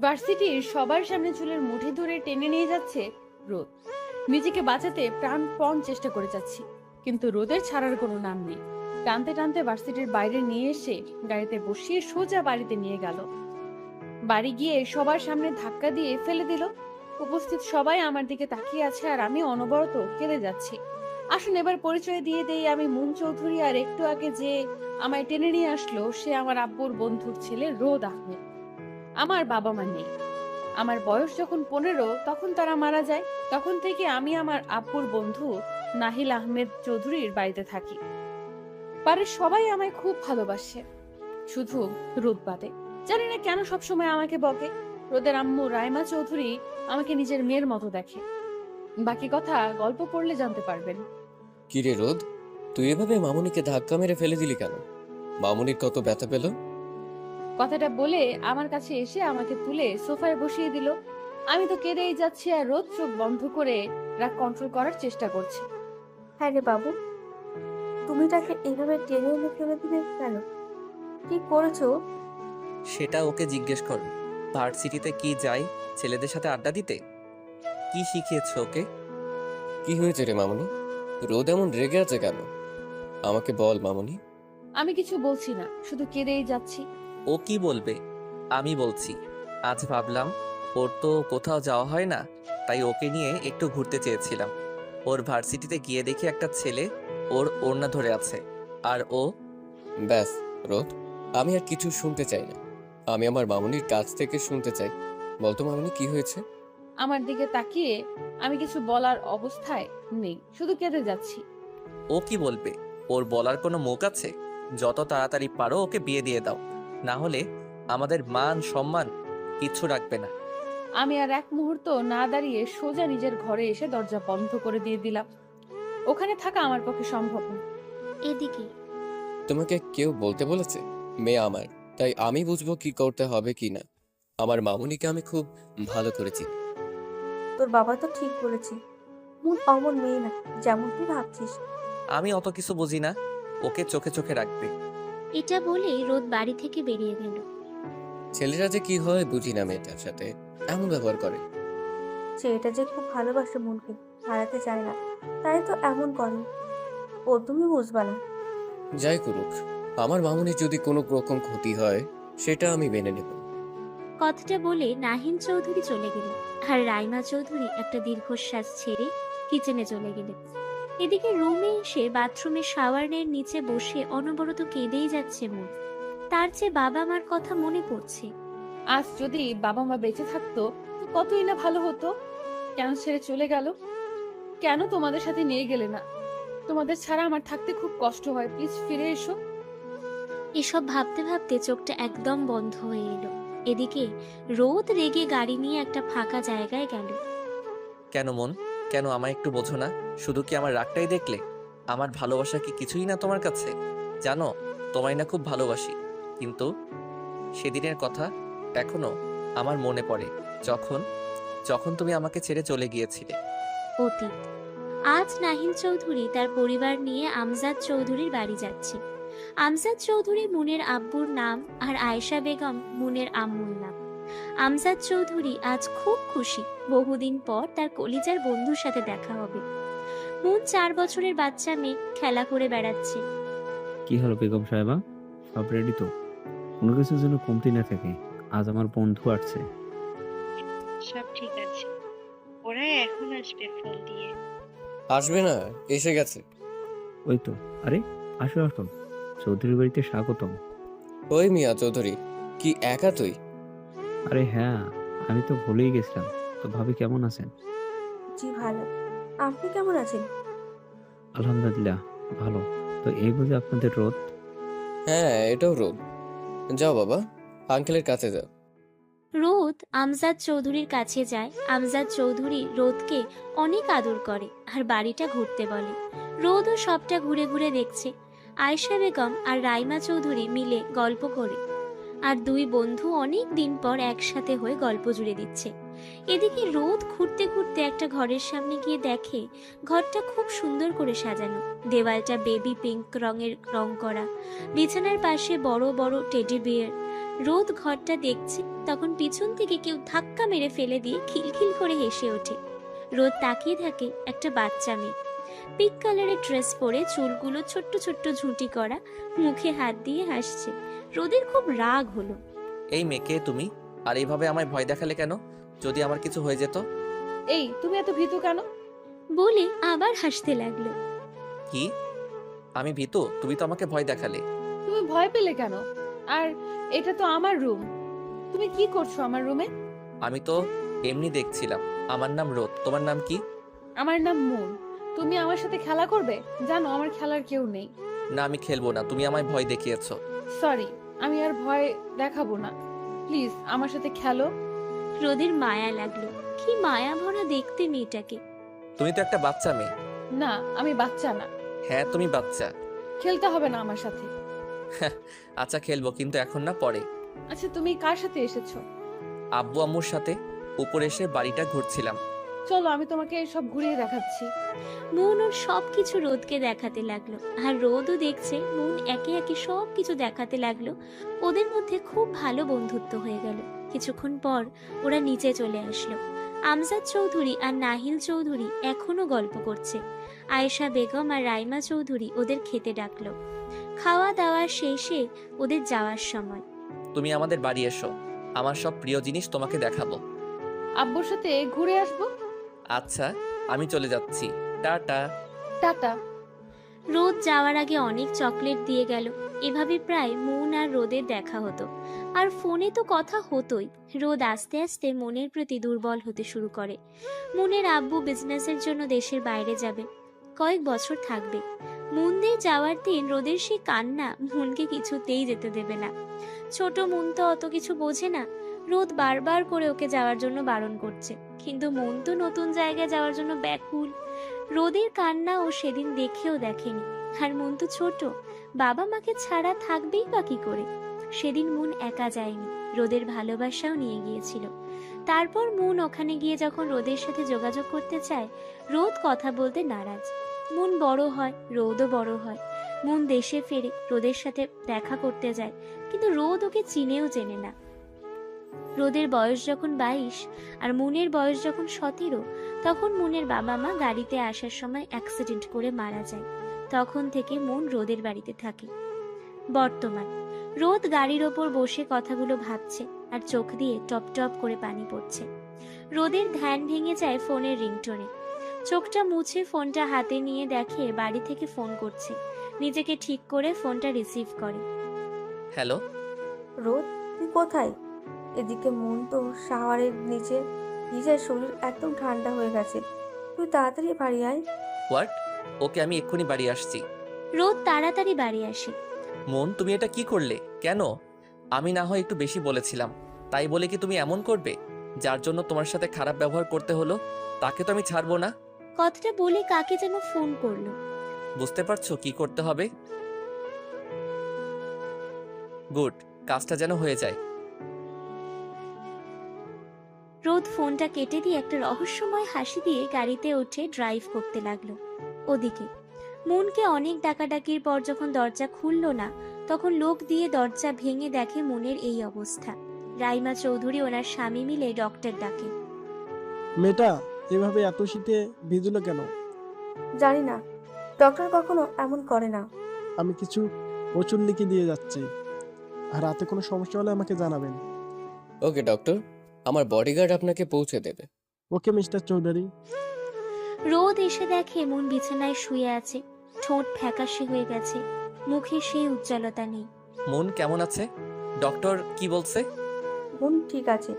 ভার্সিটির সবার সামনে চুলের মুঠি ধরে টেনে নিয়ে যাচ্ছে রোদ। নিজেকে বাঁচাতে প্রাণপণ চেষ্টা করে যাচ্ছি, কিন্তু রোদের ছাড়ার কোনো নাম নেই। টানতে টানতে ভার্সিটির বাইরে নিয়ে এসে গাড়িতে বসিয়ে সোজা বাড়িতে নিয়ে গেল। বাড়ি গিয়ে সবার সামনে ধাক্কা দিয়ে ফেলে দিল। উপস্থিত সবাই আমার দিকে তাকিয়ে আছে আর আমি অনবরত কেঁদে যাচ্ছি। আসুন এবার পরিচয় দিয়ে দেই, আমি মুন চৌধুরী, আর একটু আগে যে আমায় টেনে নিয়ে আসলো সে আমার আব্বুর বন্ধুর ছেলে রোদ আহমেদ। আমার বাবা মা নেই। আমার বয়স যখন 15 তখন তারা মারা যায়। তখন থেকে আমি আমার আব্বুর বন্ধু নাহিল আহমেদ চৌধুরীর বাড়িতে থাকি। বাড়ির সবাই আমায় খুব ভালোবাসে, শুধু রোদ বাদে। জানি না কেন সবসময় আমাকে বকে। রোদের আম্মু রাইমা চৌধুরী আমাকে নিজের মেয়ের মতো দেখে। বাকি কথা গল্প পড়লে জানতে পারবেন। কিরে রোদ, তুই এভাবে মামুনিকে ধাক্কা মেরে ফেলে দিলি কেন? মামুনির কত ব্যথা পেল? কথাটা বলে আমার কাছে এসে আমাকে তুলে সোফায় বসিয়ে দিল। আমি তো কেঁদেই যাচ্ছি আর রোদ চোখ বন্ধ করে রাগ কন্ট্রোল করার চেষ্টা করছে। হ্যাঁ রে বাবু, তুমি তাকে এইভাবে টেনে এনে ফেলে দিলে কেন? কি করেছো? সেটা ওকে জিজ্ঞেস কর। ভার্সিটিতে কি যাই ছেলেদের সাথে আড্ডা দিতে? কি শিখিয়েছ ওকে? কি হয়েছে রে মামুনি? রোদ এমন রেগে আছে কেন? আমাকে বল মামুনি। আমি কিছু বলছি না, শুধু কেঁদেই যাচ্ছি। ও কি বলবে? আমি বলছি। আজ ভাবলাম ওর তো কোথাও যাওয়া হয় না, তাই ওকে নিয়ে একটু ঘুরতে চেয়েছিলাম। ওর ভার্সিটিতে গিয়ে দেখি একটা ছেলে ওর ওড়না ধরে আছে, আর ও। ব্যাস রোদ, আমি আর কিছু শুনতে চাই না। আমি আমার মামুনির কাছ থেকে শুনতে চাই। বলতো মামুনি, কি হয়েছে? আমার দিকে তাকিয়ে আমি কিছু বলার অবস্থায় নেই, শুধু কেঁদে যাচ্ছি। ও কি বলবে? ওর বলার কোনো মুখ আছে? যত তাড়াতাড়ি পারো ওকে বিয়ে দিয়ে দাও, না হলে আমাদের মান সম্মান কিচ্ছু রাখবে না। আমি আর এক মুহূর্ত না দাঁড়িয়ে সোজা নিজের ঘরে এসে দরজা বন্ধ করে দিয়ে দিলাম। ওখানে থাকা আমার পক্ষে সম্ভব না। এদিকে তোমাকে কেউ বলতে বলেছে? মেয়ে আমার, তাই আমি বুঝবো কি করতে হবে কি না। আমার মামুনিকে আমি খুব ভালো করেছি। তোর বাবা তো ঠিক বলেছে, মুন অমন মেয়ে না যেমন তুই ভাবছিস। আমি অত কিছু বুঝি না, ওকে চোখে চোখে রাখবে। এটা বলে রোদ বাড়ি থেকে বেরিয়ে গেল। ছেলেরা যে কি হয় বুঝি না, মেয়েটার সাথে এমন ব্যবহার করে। ছেলেটা যে খুব ভালোবাসে মনকে, হারাতে চায় না, তাই তো এমন করে। ও তুমি বুঝবা না। যাই করুক, আমার মামুনির যদি কোনো রকম ক্ষতি হয় সেটা আমি মেনে নেব। কথাটা বলে নাহিন চৌধুরী চলে গেল, আর রাইমা চৌধুরী একটা দীর্ঘশ্বাস ছেড়ে কিচেনে চলে গেলেন। এদিকে রুমে এসে বাথরুমে শাওয়ারের নিচে বসে অনবরত কেঁদেই যাচ্ছে মন। তার চেয়ে বাবা মার কথা মনে পড়ছে। আজ যদি বাবা মা বেঁচে থাকতো তো কতই না ভালো হতো। কেন ছেড়ে চলে গেল? কেন তোমাদের সাথে নিয়ে গেলে না? তোমাদের ছাড়া আমার থাকতে খুব কষ্ট হয়, প্লিজ ফিরে এসো। এসব ভাবতে ভাবতে চোখটা একদম বন্ধ হয়ে এলো। এদিকে রোদ রেগে গাড়ি নিয়ে একটা ফাঁকা জায়গায় গেল। কেন মন, কেন আমায় একটু বোঝো না? শুধু কি আমার রাগটাই দেখলে? আমার ভালোবাসা কি কিছুই না তোমার কাছে? জানো, তোমায় না খুব ভালোবাসি, কিন্তু সেদিনের কথা এখনো আমার মনে পড়ে, যখন যখন তুমি আমাকে ছেড়ে চলে গিয়েছিলে। অতীত। আজ নাহিন চৌধুরী তার পরিবার নিয়ে আমজাদ চৌধুরীর বাড়ি যাচ্ছে। আমজাদ চৌধুরী মুনের আব্বুর নাম, আর আয়েশা বেগম মুনের আম্মুর নাম। আমজাদ চৌধুরী আজ খুব খুশি, বহুদিন পর তার কলিজার বন্ধুর সাথে দেখা হবে। মুন 4 বছরের বাচ্চা মেয়ে খেলা করে বেড়াচ্ছে। কি হলো বেগম সাহেবা, সব রেডি তো? কোনো কিছুর জন্য কমতি না থাকে। আজ আমার বন্ধু আসছে। সব ঠিক আছে, ওরা এখন আসবে ফোন দিয়ে। আসবে না, এসে গেছে। ওই তো। আরে, আসো আসো, চৌধুরীর বাড়িতে স্বাগতম। ওই মিয়া চৌধুরী, কি একা তুই? আরে হ্যাঁ, আমি তো ভুলেই গেছিলাম। তো ভাবি কেমন আছেন? জি ভালো। আপনি কেমন আছেন? আলহামদুলিল্লাহ ভালো। তো এই বুঝে আপনাদের রোদ? হ্যাঁ, এটাও রোদ। যাও বাবা, আঙ্কেলের কাছে যাও। রোদ আমজাদ চৌধুরীর কাছে যায়। আমজাদ চৌধুরী রোদকে অনেক আদর করে আর বাড়িটা ঘুরতে বলে। রোদও সবটা ঘুরে ঘুরে দেখছে। আয়েশা বেগম আর রাইমা চৌধুরী মিলে গল্প করে, আর দুই বন্ধু অনেক দিন পর একসাথে হয়ে গল্প জুড়ে দিচ্ছে। এদিকে রোদ ঘুরতে ঘুরতে একটা ঘরের সামনে গিয়ে দেখে ঘরটা খুব সুন্দর করে সাজানো। দেওয়ালটা বেবি পিঙ্ক রঙের রং করা, বিছানার পাশে বড় বড় টেডি বিয়ার, রোদ ঘরটা দেখছে, তখন পিছন থেকে কেউ ধাক্কা মেরে ফেলে দিয়ে খিলখিল করে হেসে ওঠে। রোদ তাকিয়ে থাকে একটা বাচ্চা মেয়ে, পিঙ্ক কালারের ড্রেস পরে, চুলগুলো ছোট্ট ছোট্ট ঝুঁটি করা, মুখে হাত দিয়ে হাসছে। রোদের খুব রাগ হলো। এই মেয়েকে তুমি, আর এইভাবে আমায় ভয় দেখালে কেন? যদি আমার কিছু হয়ে যেত? এই, তুমি এত ভীতু কেন? বলে আবার হাসতে লাগলো। কি? আমি ভীতু? তুমি তো আমাকে ভয় দেখালে। তুমি ভয় পেলে কেন? আর এটা তো আমার রুম। তুমি কি করছো আমার রুমে? আমি তো এমনি দেখছিলাম। আমার নাম রোদ, তোমার নাম কি? আমার নাম মুন। তুমি আমার সাথে খেলা করবে? জানো আমার খেলার কেউ নেই। না, আমি খেলবো না, তুমি আমায় ভয় দেখিয়েছো। সরি, আমি আর ভয় দেখাবো না। প্লিজ আমার সাথে খেলো। রোদের মায়া লাগলো, কি মায়া ভরা দেখতে মেয়েটাকে। তুমি তো একটা বাচ্চা মেয়ে। না, আমি বাচ্চা না। হ্যাঁ, তুমি বাচ্চা। খেলতে হবে না আমার সাথে। আচ্ছা খেলবো, কিন্তু এখন না, পরে। আচ্ছা, তুমি কার সাথে এসেছো? আব্বু আম্মুর সাথে উপরে এসে বাড়িটা ঘুরছিলাম। চলো, আমি তোমাকে সব ঘুরিয়ে দেখাচ্ছি। মন ওর সবকিছু রোদকে দেখাতে লাগলো, আর রোদও দেখছে মন একে একে সবকিছু দেখাতে লাগলো। ওদের মধ্যে খুব ভালো বন্ধুত্ব হয়ে গেল। কিছুক্ষণ পর ওরা নিচে চলে আসলো। আমজাদ চৌধুরী আর নাহিল চৌধুরী এখনো গল্প করছে। আয়েশা বেগম আর রাইমা চৌধুরী ওদের খেতে ডাকলো। খাওয়া দাওয়া শেষে ওদের যাওয়ার সময়। তুমি আমাদের বাড়ি এসো, আমার সব প্রিয় জিনিস তোমাকে দেখাবো। আব্বুর সাথে ঘুরে আসবো। আচ্ছা, আমি চলে যাচ্ছি, টাটা। টাটা। রোদ যাওয়ার আগে অনেক চকলেট দিয়ে গেল। এভাবে প্রায় মন আর রোদের দেখা হতো, আর ফোনে তো কথা হতোই। রোদ আস্তে আস্তে মনের প্রতি দুর্বল হতে শুরু করে। মনের আব্বু বিজনেসের জন্য দেশের বাইরে যাবে, কয়েক বছর থাকবে। মনদের যাওয়ার দিন রোদের সেই কান্না মনকে কিছুতেই যেতে দেবে না। ছোট মন তো অত কিছু বোঝে না। রোদ বারবার করে ওকে যাওয়ার জন্য বারণ করছে, কিন্তু মন তো নতুন জায়গায় যাওয়ার জন্য ব্যাকুল। রোদের কান্না ও সেদিন দেখেও দেখেনি, আর মন তো ছোট, বাবা মাকে ছাড়া থাকবেই বা কি করে। সেদিন মন একা যায়নি, রোদের ভালোবাসাও নিয়ে গিয়েছিল। তারপর মন ওখানে গিয়ে যখন রোদের সাথে যোগাযোগ করতে চায়, রোদ কথা বলতে নারাজ। মন বড় হয়, রোদও বড় হয়। মন দেশে ফেরে, রোদের সাথে দেখা করতে যায়, কিন্তু রোদ ওকে চিনেও চেনে না। রোদের বয়স যখন 22 আর মনের বয়স যখন 17, তখন মনের বাবা মা গাড়িতে আসার সময় অ্যাক্সিডেন্ট করে মারা যায়। তখন থেকে মন রোদের বাড়িতে থাকে। বর্তমান রোদ গাড়ির ওপর বসে কথাগুলো ভাবছে, আর চোখ দিয়ে টপ টপ করে পানি পড়ছে। রোদের ধ্যান ভেঙে যায় ফোনের রিংটোনে। চোখটা মুছে ফোনটা হাতে নিয়ে দেখে বাড়ি থেকে ফোন করছে। নিজেকে ঠিক করে ফোনটা রিসিভ করে। হ্যালো। রোদ, তুই কোথায়? এদিকে মন তো শাওয়ারের নিচে, নিজের শরীর একদম ঠান্ডা হয়ে গেছে। তুই তাড়াতাড়ি বাড়ি আয়। হোয়াট? ওকে, আমি এক্ষুনি বাড়ি আসছি। রোদ তাড়াতাড়ি বাড়ি আসে। মন, তুমি এটা কি করলে? কেন? আমি না হয় একটু বেশি বলেছিলাম, তাই বলে কি তুমি এমন করবে? যার জন্য তোমার সাথে খারাপ ব্যবহার করতে হলো, তাকে তো আমি ছাড়বো না। কথাটা বলে কাকে যেন ফোন করলো। বুঝতে পারছো কি করতে হবে? গুড, কাজটা যেন হয়ে যায়। রোদ ফোনটা কেটে দিয়ে একটা রহস্যময় হাসি দিয়ে গাড়িতে উঠে ড্রাইভ করতে লাগলো। ওদিকে মনকে অনেক ডাকাডাকির পর যখন দরজা খুলল না, তখন লোক দিয়ে দরজা ভেঙে দেখে মনের এই অবস্থা। রাইমা চৌধুরী ওনার স্বামী মিলে ডক্টর ডাকে। মেয়েটা এভাবে এত শীতে ভিজলো কেন? জানি না, ডক্টর কখনো এমন করে না। আমি কিছু ওষুধ লিখে দিয়ে যাচ্ছি, আর রাতে কোনো সমস্যা হলে আমাকে জানাবেন। ওকে ডক্টর, আমার বডিগার্ড আপনাকে পৌঁছে দেবে। Okay mister Chowdhury. রোদ এসে দেখে মন বিছানায় শুয়ে আছে, ঠোঁট ফ্যাকাশে হয়ে গেছে, মুখে সেই উজ্জ্বলতা নেই। মন কেমন আছে? ডক্টর কি বলছে? মন ঠিক আছে,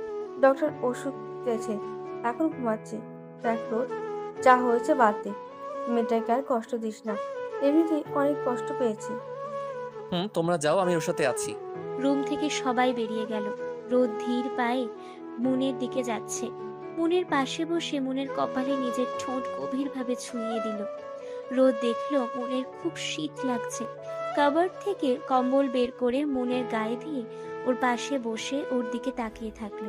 ডক্টর ওষুধ দিয়েছে, এখন ঘুমাচ্ছে। দেখ রোদ, যা হয়েছে বাদ দে, মেয়েটাকে আর কষ্ট দিস না, এমনিতেই অনেক কষ্ট পেয়েছি। তোমরা যাও, আমি ওর সাথে আছি। রুম থেকে সবাই বেরিয়ে গেল। রোদ ধীর পায়ে মনের দিকে যাচ্ছে। মনের পাশে বসে মনের কপালে নিজের ঠোঁট গভীরভাবে ছুঁয়ে দিল। রোদ দেখলো মনের খুব শীত লাগছে। কাবার্ড থেকে কম্বল বের করে মনের গায়ে দিয়ে ওর পাশে বসে ওর দিকে তাকিয়ে থাকলো।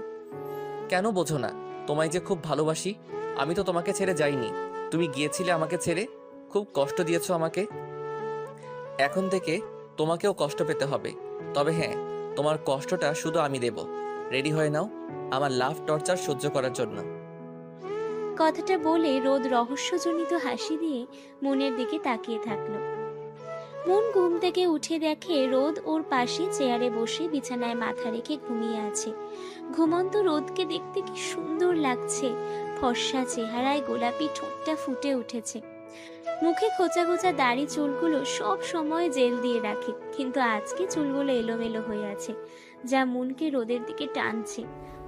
কেন বোঝো না? তোমায় যে খুব ভালোবাসি। আমি তো তোমাকে ছেড়ে যাইনি, তুমি গিয়েছিলে আমাকে ছেড়ে, খুব কষ্ট দিয়েছো আমাকে। এখন থেকে তোমাকেও কষ্ট পেতে হবে। তবে হ্যাঁ, তোমার কষ্টটা শুধু আমি দেব। রেডি হয়ে নাও আমার লাভ টর্চার সহ্য করার জন্য। কথাটা বলে রোদ রহস্যজনিত হাসি দিয়ে মনের দিকে তাকিয়ে থাকলো। মন ঘুম থেকে উঠে দেখে রোদ ওর পাশে চেয়ারে বসে বিছানায় মাথা রেখে ঘুমিয়ে আছে। ঘুমন্ত রোদকে দেখতে কি সুন্দর লাগছে। ফর্সা চেহারায় গোলাপি ঠোঁটটা ফুটে উঠেছে। মুখে খোঁচা খোঁচা দাড়ি চুলগুলো সব সময় জেল দিয়ে রাখে, কিন্তু আজকে চুলগুলো এলোমেলো হয়ে আছে, যা মনকে রোদের দিকে টানছে।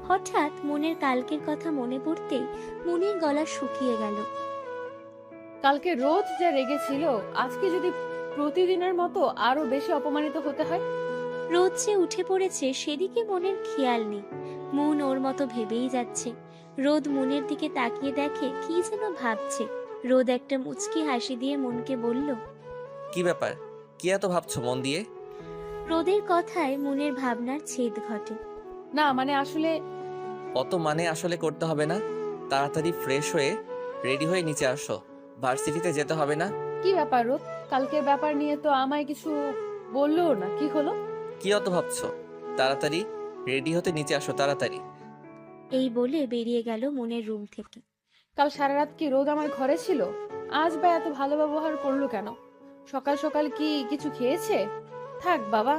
হঠাৎ মনের কালকের কথা মনে পড়তেই মনের গলা শুকিয়ে গেল। কালকে রোদ যা রেগেছিল, আজকে যদি প্রতিদিনের মতো আরো বেশি অপমানিত হতে হয়। রোদ যে উঠে পড়েছে সেদিকে মনের খেয়াল নেই। মন ওর মতো ভেবেই যাচ্ছে। রোদ মনের দিকে তাকিয়ে দেখে কি যেন ভাবছে। রোদ একটা মুচকি হাসি দিয়ে মনকে বলল, কি ব্যাপার, কি এত ভাবছো মন দিয়ে? রোদের কথায় মনের ভাবনার ছেদ ঘটে। না মানে আসলে অত মানে আসলে করতে হবে না। তাড়াতাড়ি ফ্রেশ হয়ে রেডি হয়ে নিচে আসো, ভার্সিটিতে যেতে হবে না? কি ব্যাপার রোদ, কালকের ব্যাপার নিয়ে তো আমায় কিছু বললো না, কি হলো? কি অত ভাবছো? তাড়াতাড়ি রেডি হতে নিচে আসো, তাড়াতাড়ি। এই বলে বেরিয়ে গেল মনের রুম থেকে। কাল সারা রাত কি রোদ আমার ঘরে ছিল? আজ বা এত ভালো ব্যবহার করলো কেন? সকাল সকাল কি কিছু খেয়েছে? থাক বাবা,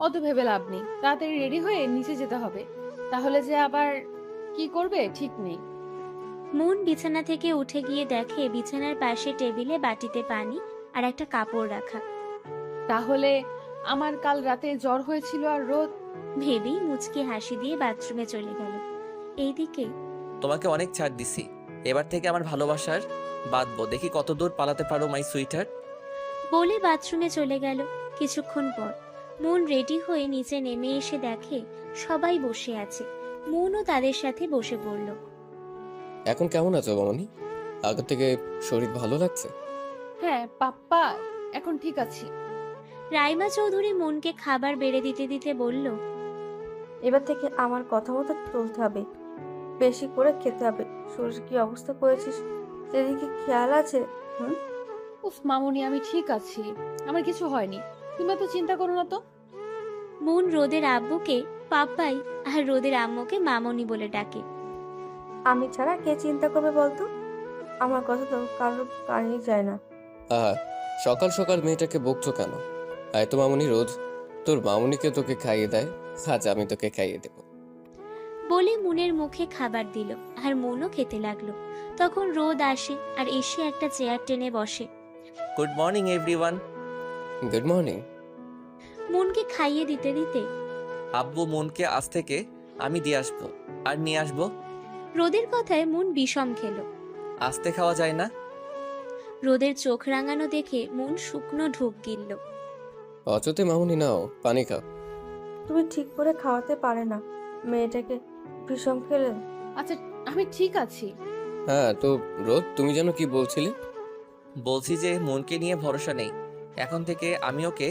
অত ভেবে লাভ নেই। তাড়াতাড়ি রেডি হয়ে নিচে যেতে হবে, তাহলে যে আবার কি করবে ঠিক নেই। মন বিছানা থেকে উঠে গিয়ে দেখে বিছানার পাশে টেবিলে বাটিতে পানি আর একটা কাপড় রাখা। তাহলে আমার কাল রাতে জ্বর হয়েছিল আর রোদ। ভেবেই মুচকি হাসি দিয়ে বাথরুমে চলে গেল। এইদিকে তোমাকে অনেক ছাড় দিছি, এবার থেকে আমার ভালোবাসার বাঁধবো, দেখি কত দূর পালাতে পারো মাই সুইটার। বলে বাথরুমে চলে গেল। কিছুক্ষণ পর মন রেডি হয়ে নিচে নেমে এসে দেখে সবাই বসে আছে। মনও তাদের সাথে বসে পড়ল। এখন কেমন আছো মামনি? আগের থেকে শরীর ভালো লাগছে? হ্যাঁ পাপ্পা, এখন ঠিক আছি। রাইমা চৌধুরী মনকে খাবার বেড়ে দিতে দিতে বলল, এবার থেকে আমার কথা মতো চলতে হবে, বেশি করে খেতে হবে। শরীর কি অবস্থা করেছিস সেদিকে খেয়াল আছে? হুম। উফ মামুনি, আমি ঠিক আছি, আমার কিছু হয়নি, তুমি এত চিন্তা করো না তো। মন রোদের আব্বুকে পাপ্পাই আর রোদের আম্মুকে মামনি বলে ডাকে। আমি ছাড়া কে চিন্তা করবে বলতো? আমার কথা তো কারোর কানেই যায় না। আহা, সকাল সকাল মেয়েটাকে বকছো কেন? আয় তো মামনি, রোদ তোর মামনিকে তোকে খাইয়ে দেয়, আজ আমি তোকে খাইয়ে দেবো। বলে মনের মুখে খাবার দিল আর মনও খেতে লাগলো। তখন রোদ আসে আর এসে একটা চেয়ার টেনে বসে। Good morning everyone. Good morning. মনকে খাইয়ে দিতে দিতে আব্বু মনকে আজ থেকে আমি দিয়ে আসবো আর নিয়ে আসবো। রোদের কথায় মন বিষম খেল। আস্তে খাওয়া যায় না? রোদের চোখ রাঙানো দেখে মন শুকনো ঢোক গিলল। অচতে মামনি, নাও পানি খাও। তুমি ঠিক করে খাওয়াতে পারে না মেয়েটাকে, বিষম খেলে। আচ্ছা আমি ঠিক আছি। হ্যাঁ তো রোদ, তুমি যেন কি বলছিলে? বলছি যে মনকে নিয়ে ভরসা নেই, এখন থেকে আমি ওকে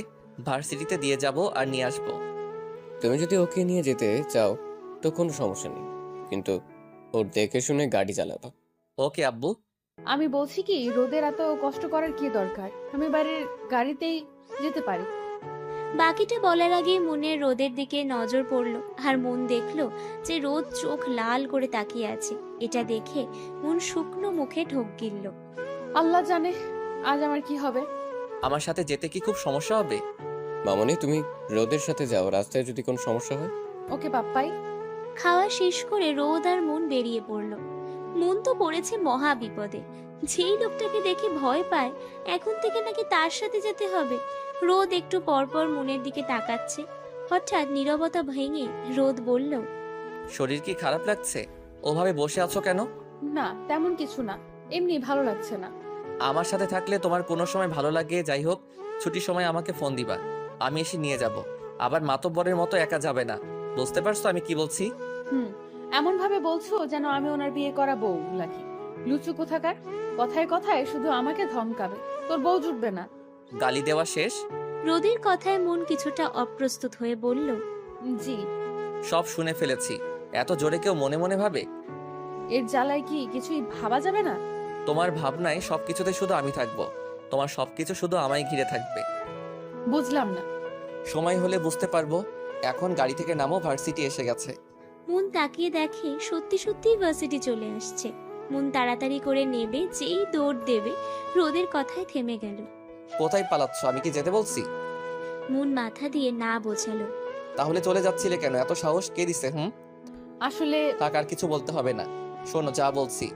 ভার্সিটিতে দিয়ে যাব আর নিয়ে আসবো। তুমি যদি ওকে নিয়ে যেতে চাও তো কোনো সমস্যা নেই, কিন্তু ওর দেখে শুনে গাড়ি চালাবা। ওকে আব্বু। আমি বলছি কি, রোদের এত কষ্ট করার কি দরকার, আমি বাড়ির গাড়িতেই যেতে পারি। বাকিটা বলার আগে মনের রোদের দিকে নজর পড়ল আর মন দেখলো যে রোদ চোখ লাল করে তাকিয়ে আছে। এটা দেখে মন শুকনো মুখে ঢোক গিলল। আল্লাহ জানে আজ আমার কি হবে। আমার সাথে যেতে কি খুব সমস্যা হবে? মামনি, তুমি রোদের সাথে যাও, রাস্তায় যদি কোনো সমস্যা হয়। ওকে পাপ্পাই। খাওয়া শেষ করে রোদ আর মন বেরিয়ে পড়ল। মন তো পড়েছে মহা বিপদে। যেই লোকটাকে দেখে ভয় পায়, এখন থেকে নাকি তার সাথে যেতে হবে। রোদ একটু পরপর মনের দিকে তাকাচ্ছে। হঠাৎ নীরবতা ভেঙে রোদ বলল, শরীর কি খারাপ লাগছে? ওভাবে বসে আছো কেন? না তেমন কিছু না, এমনি ভালো লাগছে না। আমার সাথে থাকলে তোমার কোনো সময় ভালো লাগে, যাই হোক ছুটির সময় আমাকে ফোন দিবা, আমি এসে নিয়ে যাব। আবার মাতব্বরের মতো একা যাবে না, বুঝতে পারছো আমি কি বলছি? এমন ভাবে বলছো যেন আমি ওনার বিয়ে করা বউ লাগি। লুচু কোথাকার, কথায় কথায় শুধু আমাকে ধমকাবে, তোর বউ জুটবে না। গালি দেওয়া শেষ? রোদের কথায় মন কিছুটা অপ্রস্তুত হয়ে বলল, জি। সব শুনে ফেলেছি, এত জোরে কেউ মনে মনে ভাবে? এর জ্বালায় কি কিছুই ভাবা যাবে না? তোমার ভাবনায় সবকিছুতে শুধু আমি থাকবো, তোমার সবকিছু শুধু আমায় ঘিরে থাকবে। বুঝলাম না। সময় হলে বুঝতে পারবো। এখন গাড়ি থেকে নামো, ভার্সিটি এসে গেছে। মন তাকিয়ে দেখে সত্যি সত্যিই ভার্সিটি চলে আসছে। মন তাড়াতাড়ি করে নেবে, যেই দৌড় দেবে রোদের কথায় থেমে গেল। কোথায় পালাচ্ছ? আমি কি যেতে বলছি? মন মাথা দিয়ে না বোঝালো। তাহলে চলে যাচ্ছিলে কেন? এত সাহস কে দিছে? আসলে তাকে আর কিছু বলতে হবে না। শোনো, যা বলছি,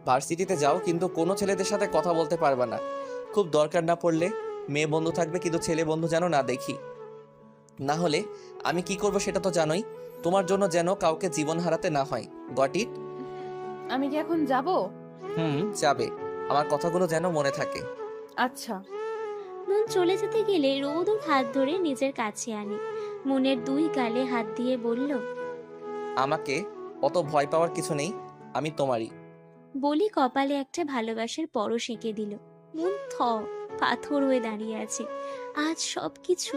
ভার্সিটিতে যাও, কিন্তু কোনো ছেলেদের সাথে কথা বলতে পারবে না। খুব দরকার না পড়লে মেয়ে বন্ধু থাকবে, কিন্তু ছেলে বন্ধু যেন না দেখি। না হলে আমি কি করব সেটা তো জানোই। তোমার জন্য যেন কাউকে জীবন হারাতে না হয়। Got it? আমি কি এখন যাব? যাবে। আমার কথাগুলো যেন মনে থাকে। আচ্ছা। মন চলে যেতে গেলে রোদ ওর হাত ধরে নিজের কাছে আনে। মনের দুই গালে হাত দিয়ে বলল, আমাকে অত ভয় পাওয়ার কিছু নেই, আমি তোমারই। বলি কপালে একটা ভালোবাসার পরশ এঁকে দিল। মন পাথর হয়ে দাঁড়িয়ে আছে। আজ সবকিছু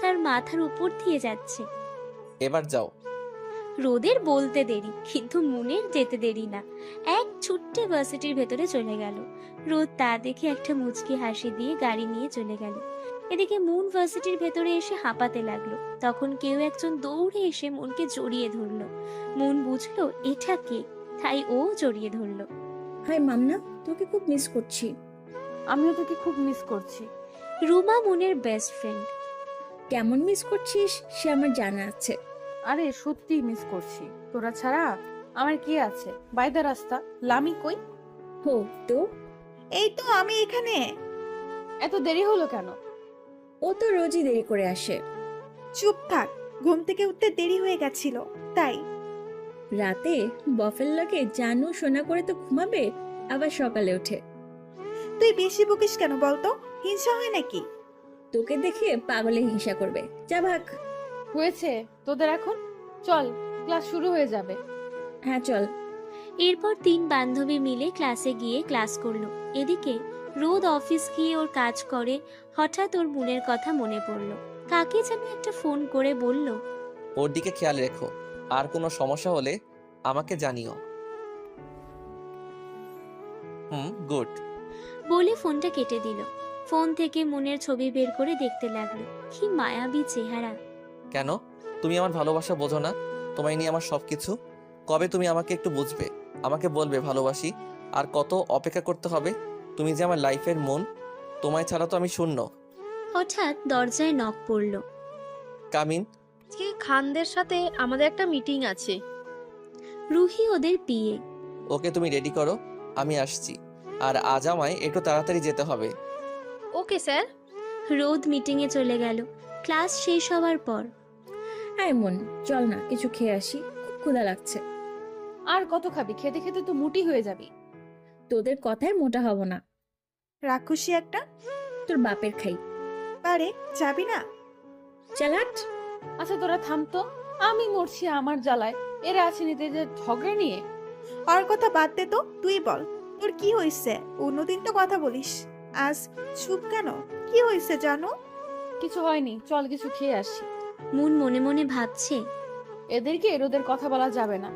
তার মাথার উপর দিয়ে যাচ্ছে। এবার যাও। রোদের বলতে দেরি, কিন্তু মনের যেতে দেরি না। এক ছুট্টে ভার্সিটির ভেতরে চলে গেল। রোদ তা দেখে একটা মুচকি হাসি দিয়ে গাড়ি নিয়ে চলে গেল। এদিকে মুন ভার্সিটির ভেতরে এসে হাঁপাতে লাগলো। তখন কেউ একজন দৌড়ে এসে মনকে জড়িয়ে ধরলো। মন বুঝলো এটা কে, তাই ও জড়িয়ে ধরলো। হাই মামনা, তোকে খুব মিস করছি। আমিও তোকে খুব মিস করছি। রুমা মনের বেস্ট ফ্রেন্ড। কেমন মিস করছিস সে আমার জানা আছে। আরে সত্যি মিস করছি। তোরা ছাড়া আমার কি আছে? বাই দ্য রাস্তা, লামি কই? হো তো, এই তো আমি এখানে। এত দেরি হলো কেন? ও তো রোজই দেরি করে আসে। চুপ থাক, ঘুম থেকে উঠতে দেরি হয়ে গেছিল তাই। রাতে বফের লগে জানু সোনা করে তো ঘুমাবে, আবার সকালে ওঠে। তুই বেশি বকিস কেন বলতো? হিংসা হয় নাকি? তোকে দেখে পাগলে হিংসা করবে। যা ভাগ। হয়েছে তোদের এখন? চল, ক্লাস শুরু হয়ে যাবে। হ্যাঁ চল। এরপর তিন বান্ধবী মিলে ক্লাসে গিয়ে ক্লাস করলো। এদিকে রোদ অফিস গিয়ে ওর কাজ করে। হঠাৎ ওর মনের কথা মনে পড়লো। কাকে যেন একটা ফোন করে বলল, ওর দিকে খেয়াল রেখো, আর কোনো সমস্যা হলে আমাকে জানিও। গুড। বলে ফোনটা কেটে দিল। ফোন থেকে মনের ছবি বের করে দেখতে লাগলো। কি মায়াবী চেহারা। কেন তুমি আমার ভালোবাসা বোঝো না? তোমায় নিয়ে আমার সবকিছু। কবে তুমি আমাকে একটু বুঝবে? আমাকে বলবে ভালোবাসি। আর কত অপেক্ষা করতে হবে? তুমি যে আমার লাইফের মন, তোমায় ছাড়া তো আমি শূন্য। হঠাৎ দরজায় নক পড়লো। কামিন। আজকে খানদের সাথে আমাদের একটা মিটিং আছে। রুহি ওদের বিয়ে। ওকে তুমি রেডি করো, আমি আসছি। আর আজ আমায় একটু তাড়াতাড়ি যেতে হবে। Okay sir. রোদ মিটিংয়ে চলে গেল। ক্লাস শেষ হওয়ার পর, আয় মন, চল না কিছু খেয়ে আসি, খুব ক্ষুধা লাগছে। আর কত খাবি? খেতে খেতে তো মোটি হয়ে যাবি। তোদের কথায় মোটা হব না। রাক্ষসী একটা। তোর বাপের খাই। পারে যাবি না? চালাট। আচ্ছা তোরা থাম তো, আমি মরছি আমার জ্বালায়। এরা আছে নিতে যে ঝগড়া নিয়ে। আর কথা বাদ দে তো, তুই বল তোর কি হয়েছে? অন্যদিন তো কথা বলিস, আজ চুপ কেন? কি হয়েছে জানো? কিছু হয়নি, চল কিছু খেয়ে আসি। মুন মনে মনে ভাবছে, এদেরকে রোদের কথা বলা যাবে না,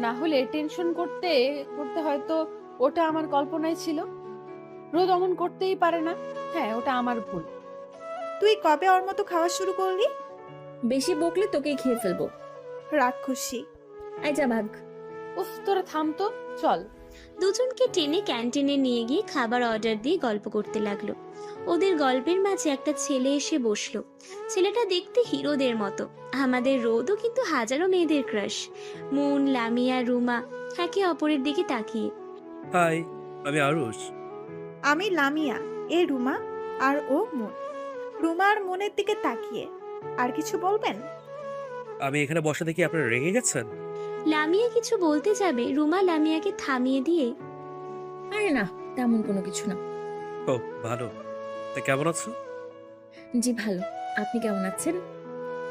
না হলে টেনশন করতে করতে হয়তো ওটা আমার কল্পনায় ছিল। রোদ অমন করতেই পারে না। হ্যাঁ, ওটা আমার ভুল। তুই কবে ওর মতো খাওয়া শুরু করলি? বেশি বকলে তোকেই খেয়ে ফেলবো। রাক্ষসী। আয় যা ভাগ। উফ, তোরা থাম তো, চল। দুজনকে টেনে ক্যান্টিনে নিয়ে গিয়ে খাবার অর্ডার দিয়ে গল্প করতে লাগলো। ওদের গল্পের মাঝে একটা ছেলে এসে বসলো। ছেলেটা দেখতে হিরোদের মতো। আমাদের রোদও কিন্তু হাজারো মেয়েদের ক্রাশ। মুন, লামিয়া, রুমা একে অপরের দিকে তাকিয়ে। হাই, আমি আরুষ। আমি লামিয়া, এ রুমা, আর ও মন। রুমার মনের দিকে তাকিয়ে। আর কিছু বলবেন? আমি এখানে বসা দেখি আপনারা রেগে গেছেন? লামিয়া কিছু বলতে যাবে, রুমা লামিয়াকে থামিয়ে দিয়ে, আরে না, তেমন কোনো কিছু না। ও ভালো। তা কেমন আছো? জি ভালো, আপনি কেমন আছেন?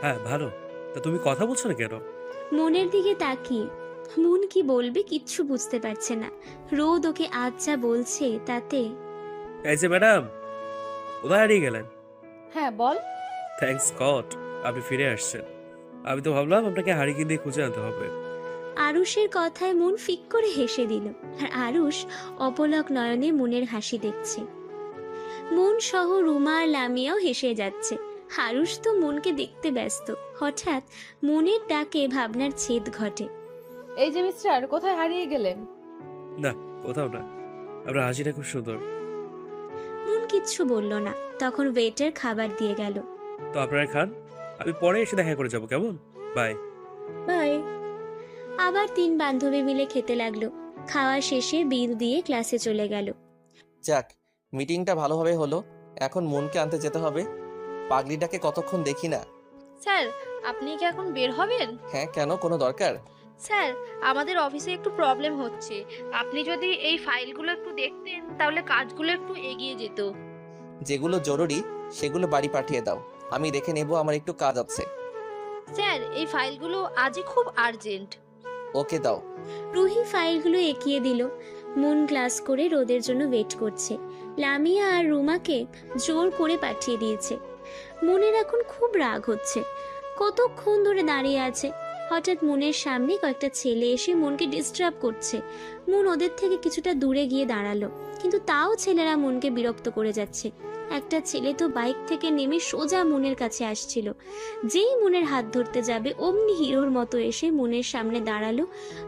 হ্যাঁ ভালো। তা তুমি কথা বলছো না কেন? মনের দিকে তাকিয়ে। মুন কি বলবে কিচ্ছু বুঝতে পারছে না। রোদ ওকে আজ যা বলছে তাতে। এই যে ম্যাডাম, কোথায় হারিয়ে গেলেন? হ্যাঁ বল। থ্যাঙ্কস গড আপনি ফিরে আসছেন। আমি তো ভাবলাম আপনাকে হারিয়ে দিয়ে খুঁজে আনতে হবে। আরুষের কথায় মন ফিক করে হেসে দিল। আর আরুষ অপলক নয়নে মনের হাসি দেখছে। মন সহ রুমা আর লামিয়াও হেসে যাচ্ছে। আরুষ তো মনকে দেখতে ব্যস্ত। হঠাৎ মনের ডাকে ভাবনার ছেদ ঘটে। এই যে মিস্টার, কোথায় হারিয়ে গেলেন? না, কোথাও না। আপনার হাসিটা খুব সুন্দর। মন কিচ্ছু বলল না। তখন ওয়েটার খাবার দিয়ে গেল। তো আপনারা খান, আমি পরে এসে দেখা করে যাবো, কেমন? বাই। বাই। আবার 3 বান্ধবী মিলে খেতে লাগলো। খাওয়া শেষে বিল দিয়ে ক্লাসে চলে গেল। যাক, মিটিংটা ভালোভাবে হলো। এখন মনকে আনতে যেতে হবে। পাগলিটাকে কতক্ষণ দেখি না। স্যার, আপনি কি এখন বের হবেন? হ্যাঁ, কেন? কোনো দরকার? স্যার, আমাদের অফিসে একটু প্রবলেম হচ্ছে। আপনি যদি এই ফাইলগুলো একটু দেখতেন তাহলে কাজগুলো একটু এগিয়ে যেত। যেগুলো জরুরি সেগুলো বাড়ি পাঠিয়ে দাও, আমি দেখে নেব। আমার একটু কাজ আছে। স্যার, এই ফাইলগুলো আজই খুব আর্জেন্ট। ওকে, দাও। রুহি ফাইলগুলো এগিয়ে দিল। মন ক্লাস করে রোদের জন্য ওয়েট করছে। লামিয়া আর রুমাকে জোর করে পাঠিয়ে দিয়েছে। মনের এখন খুব রাগ হচ্ছে। কতক্ষণ ধরে দাঁড়িয়ে আছে। হঠাৎ মনের সামনে কয়েকটা ছেলে এসে মনকে ডিস্টার্ব করছে। মন ওদের থেকে কিছুটা দূরে গিয়ে দাঁড়ালো, কিন্তু তাও ছেলেরা মনকে বিরক্ত করে যাচ্ছে। একটা ছেলে তো বাইক থেকে নেমে সোজা মনের কাছে আসছিল। যেই মনের হাত ধরতে যাবে অমনি হিরোর মতো এসে মনের সামনে দাঁড়ালো।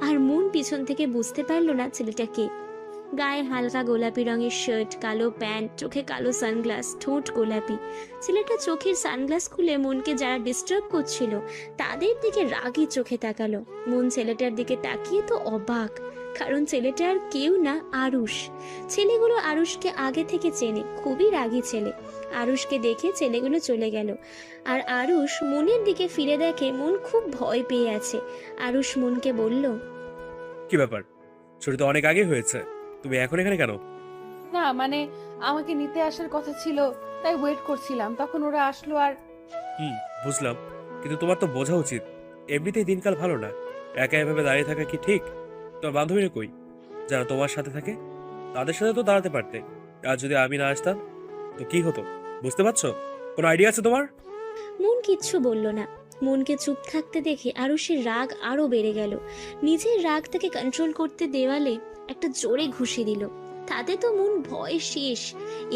আর মন পিছন থেকে বুঝতে পারলো না ছেলেটা কে। গায়ে হালকা গোলাপি রঙের শার্ট, কালো প্যান্ট, চোখে কালো সানগ্লাস, ঠোঁট গোলাপি। ছেলেটা চোখের সানগ্লাস খুলে মনকে যারা ডিস্টার্ব করছিল তাদের দিকে রাগী চোখে তাকালো। মন ছেলেটার দিকে তাকিয়ে তো অবাক, কারণ ছেলেটা আর কেউ না, আরুষ। ছেলেগুলো আরুষকে আগে থেকে চেনে, খুবই রাগী ছেলে। আরুষকে দেখে ছেলেগুলো চলে গেল। আর আরুষ মনের দিকে ফিরে দেখে মন খুব ভয় পেয়ে আছে। আরুষ মনকে বলল, কি ব্যাপার? ছুটি তো অনেক আগে হয়েছে, তুমি এখন এখানে কেন? না মানে, আমাকে নিতে আসার কথা ছিল, তাই ওয়েট করছিলাম। তখন ওরা আসলো আর বুঝলাম, কিন্তু তোমার তো বোঝা উচিত এমনিতেই দিনকাল ভালো না। একা এভাবে দাঁড়িয়ে থাকা কি ঠিক? তোমার বান্ধবীরা কই, যারা তোমার সাথে থাকে? তাদের সাথে তো দাঁড়াতে পারতে। আর যদি আমি না আসতাম তো কি হতো, বুঝতে পারছো? কোনো আইডিয়া আছে তোমার? মন কিচ্ছু বলল না। মনকে চুপ থাকতে দেখে আরুষের রাগ আরো বেড়ে গেল। নিজের রাগটাকে কন্ট্রোল করতে দেওয়ালে একটা জোরে ঘুষি দিল। তাতে তো মন ভয়ে শেষ।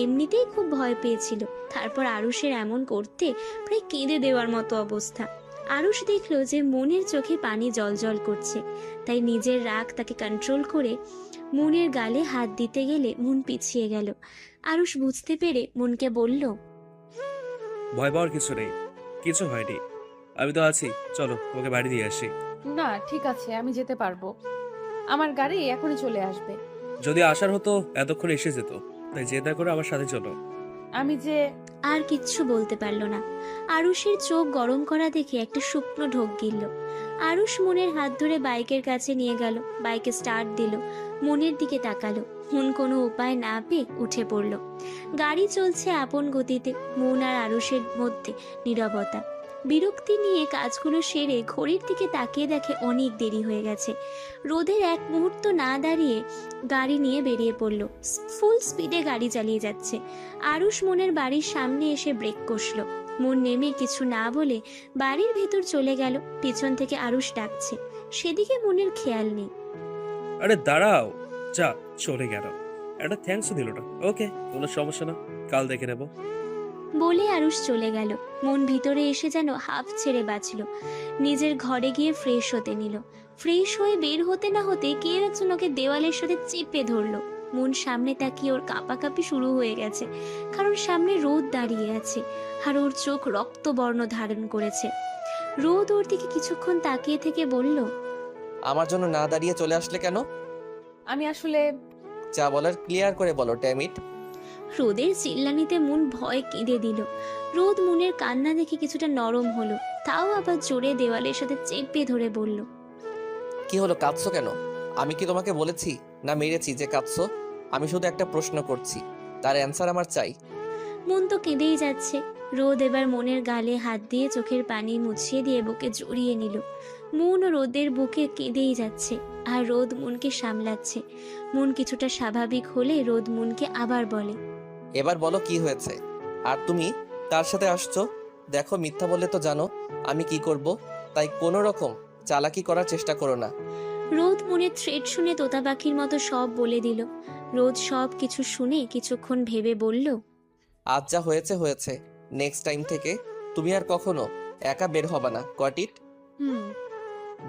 এমনিতেই খুব ভয় পেয়েছিল, তারপর আরুষের এমন করতে প্রায় কেঁদে দেওয়ার মতো অবস্থা। আরুষ দেখলো যে মনের চোখে পানি জলজল করছে, তাই নিজের রাগ তাকে কন্ট্রোল করে মনের গালে হাত দিতে গেলে মন পিছিয়ে গেল। আরুষ বুঝতে পেরে মনকে বলল, ভয় পাওয়ার কিছু নেই, কিছু হয়নি, আমি তো আছি। চলো তোমাকে বাড়ি দিয়ে আসি। না ঠিক আছে, আমি যেতে পারবো। আমার গাড়ি এখনই চলে আসবে। যদি আসার হতো এতক্ষণ এসে যেত, তাই জেদ না করে আমার সাথে চলো। আমি যে আর কিচ্ছু বলতে পারলো না। আরুষের চোখ গরম করা দেখে একটা শুকনো ঢোক গিলল। আরুষ মনের হাত ধরে বাইকের কাছে নিয়ে গেল, বাইকে স্টার্ট দিল, মনের দিকে তাকালো। মন কোনো উপায় না পেয়ে উঠে পড়ল। গাড়ি চলছে আপন গতিতে। মন আর আরুষের মধ্যে নীরবতা। বিরক্তি নিয়ে কাজগুলো সেরে ঘড়ির দিকে তাকিয়ে দেখে অনেক দেরি হয়ে গেছে। রোদের এক মুহূর্ত না দাঁড়িয়ে গাড়ি নিয়ে বেরিয়ে পড়ল। ফুল স্পিডে গাড়ি চালিয়ে যাচ্ছে। আরুষ মনের বাড়ির সামনে এসে ব্রেক কষল। মন নেমে কিছু না বলে বাড়ির ভেতর চলে গেল। পিছন থেকে আরুষ ডাকছে, সেদিকে মনের খেয়াল নেই। আরে দাঁড়াও, যা চলে গেল, একটা থ্যাঙ্কসও দিল না। ওকে, কোনো সমস্যা না, কাল দেখে নেব। বলে আরুষ চলে গেল। মন ভিতরে এসে যেন হাফ ছেড়ে বাঁচল। নিজের ঘরে গিয়ে ফ্রেশ হতে নিল। ফ্রেশ হয়ে বের হতে না হতে কেউ একজন ওকে দেওয়ালের সাথে চেপে ধরলো। মন সামনে তাকিয়ে ওর কাঁপাকাঁপি শুরু হয়ে গেছে, কারণ সামনে রোদ দাঁড়িয়ে আছে আর ওর চোখ রক্তবর্ণ ধারণ করেছে। রোদ ওর দিকে কিছুক্ষণ তাকিয়ে থেকে বলল, আমার জন্য না দাঁড়িয়ে চলে আসলে কেন? আমি আসলে যা বলার ক্লিয়ার করে বলো, ড্যামিট। রোদের চিল্লানিতে মন ভয় কেঁদে দিল। রোদ মনের কান্না দেখে কিছুটা নরম হলো, তাও আবার জোরে দেওয়ালের সাথে চেপে ধরে বলল, কি হলো, কাঁদছো কেন? আমি কি তোমাকে বলেছি না মেরেছি যে কাঁদছো? আমি শুধু একটা প্রশ্ন করছি, তার অ্যান্সার আমার চাই। মন তো কেঁদেই যাচ্ছে। রোদ এবার মনের গালে হাত দিয়ে চোখের পানি মুছিয়ে দিয়ে বুকে জড়িয়ে নিল। মন ও রোদের বুকে কেঁদেই যাচ্ছে, আর রোদ মনকে সামলাচ্ছে। মন কিছুটা স্বাভাবিক হলে রোদ মনকে আবার বলে, এবার বলো কি হয়েছে? আর তুমি তার সাথে আসছো? দেখো, মিথ্যা বললে তো জানো আমি কি করব, তাই কোনো রকম চালাকি করার চেষ্টা করো না। রোদ মনের থ্রেড শুনে তোতা পাখির মতো সব বলে দিল। রোদ সব কিছু শুনে কিছুক্ষণ ভেবে বলল, আজ যা হয়েছে হয়েছে, নেক্সট টাইম থেকে তুমি আর কখনো একা বের হবা না, got it? Hmm.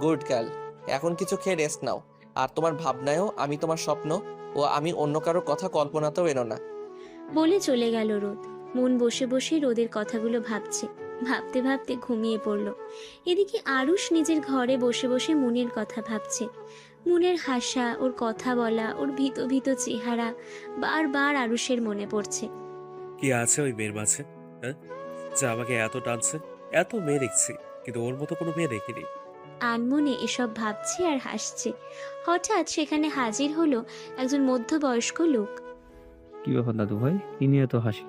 Good girl. এখন কিছু খেয়ে রেস্ট নাও। আর তোমার ভাবনায়ও আমি তোমার স্বপ্ন ও আমি অন্য কারোর কথা কল্পনাতেও এনো না। বলে চলে গেল রোদ। মন বসে বসে রোদের কথাগুলো ভাবছে। ভাবতে ভাবতে ঘুমিয়ে পড়ল। এদিকে আরুষ নিজের ঘরে বসে বসে মুনের কথা ভাবছে। মুনের হাসা, ওর কথা বলা, ওর ভীত ভীত চেহারা বারবার আরুষের মনে পড়ছে। কি আছে ওই মেয়ের মাঝে, হ্যাঁ, যা আমাকে এত টানছে? এত মেয়ে দেখছি, কিন্তু ওর মতো কোনো মেয়ে দেখিনি। আনমনে এসব ভাবছে আর হাসছে। হঠাৎ সেখানে হাজির হলো একজন মধ্যবয়স্ক লোক। কি ব্যাপার দাদু ভাই, কি নিয়ে এত হাসি?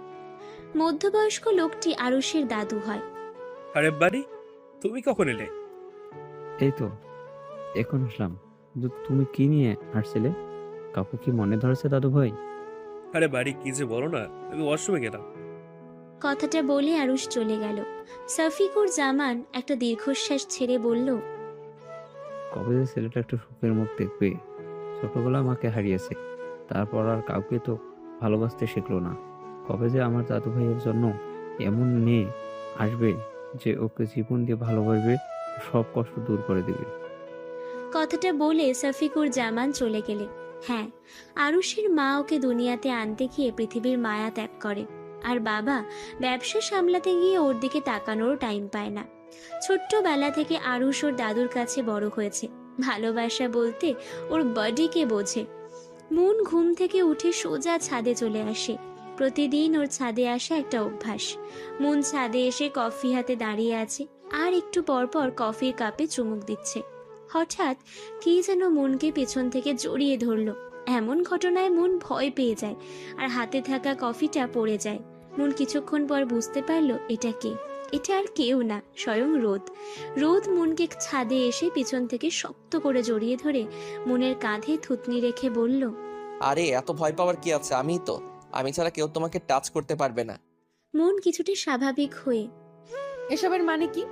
মধ্যবয়স্ক লোকটি আরুষের দাদু হয়। আরে বাড়ি, তুমি কখন এলে? এই তো এখন আসলাম। কিন্তু তুমি কি নিয়ে হাসছিলে? কাউকে কি মনে ধরেছে দাদু ভাই? আরে বাড়ি, কি যে বলো না, আমি ওয়াশরুমে গেলাম। কথাটা বলে আরুষ চলে গেল। সফিকুর জামান একটা দীর্ঘশ্বাস ছেড়ে বলল, কবে যে ছেলেটা একটু সুখের মুখ দেখবে। ছোটবেলা আমাকে হারিয়েছে, তারপর আর কাউকে তো ভালোবাসতে শিখলো না। কবে যে আমার দাদু ভাইয়ের জন্য এমন মেয়ে আসবে যে ওকে জীবন দিয়ে ভালোবাসবে, সব কষ্ট দূর করে দেবে। কথাটা বলে সফিকুর জামান চলে গেলে। হ্যাঁ, আরুষের মা ওকে দুনিয়াতে আনতে গিয়ে পৃথিবীর মায়া ত্যাগ করে। আর বাবা ব্যবসা সামলাতে গিয়ে ওর দিকে তাকানোরও টাইম পায় না। ছোট্টবেলা থেকে আরুষ ওর দাদুর কাছে বড় হয়েছে। ভালোবাসা বলতে ওর বডিকে বোঝে। মন ঘুম থেকে উঠে সোজা ছাদে চলে আসে। প্রতিদিন ওর ছাদে আসা একটা অভ্যাস। মন ছাদে এসে কফি হাতে দাঁড়িয়ে আছে আর একটু পর পর কফির কাপে চুমুক দিচ্ছে। হঠাৎ কি যেন মনকে পেছন থেকে জড়িয়ে ধরলো। এমন ঘটনায় মন ভয় পেয়ে যায় আর হাতে থাকা কফিটা পড়ে যায়। মন কিছুক্ষণ পর বুঝতে পারলো এটা কে। এটা আর কেউ না, স্বয়ং রোদ। রোদ মনকে ছাদে এসে পিছন থেকে শক্ত করে জড়িয়ে ধরে মনের কাঁধে থুতনি রেখে বলল, আরে এত ভয় পাওয়ার কি আছে, আমি ছাড়া কেউ তোমাকে টাচ করতে পারবে না। মন কিছুটা স্বাভাবিক হয়ে, এসবের মানে কি?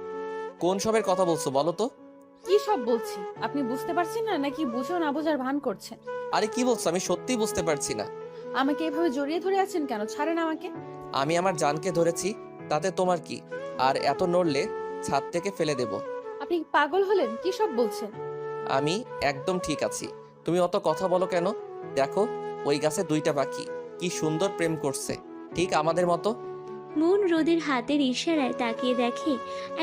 কোন সবের কথা বলছো বলো তো? কি সব বলছি আপনি বুঝতে পারছেন না, নাকি বুঝো না বোঝার ভান করছেন? আরে কি বলছো, আমি সত্যিই বুঝতে পারছি না। আমাকে এভাবে জড়িয়ে ধরে আছেন কেন? ছাড়েন আমাকে। আমি আমার জানকে ধরেছি, তাতে তোমার কি? আর এত নড়লে ছাদ থেকে ফেলে দেব। আপনি কি পাগল হলেন? কি সব বলছেন? আমি একদম ঠিক আছি। তুমি অত কথা বলো কেন? দেখো ওই গাছে দুইটা পাখি কি সুন্দর প্রেম করছে, ঠিক আমাদের মতো। মন রোদের হাতের ইশারায় তাকিয়ে দেখে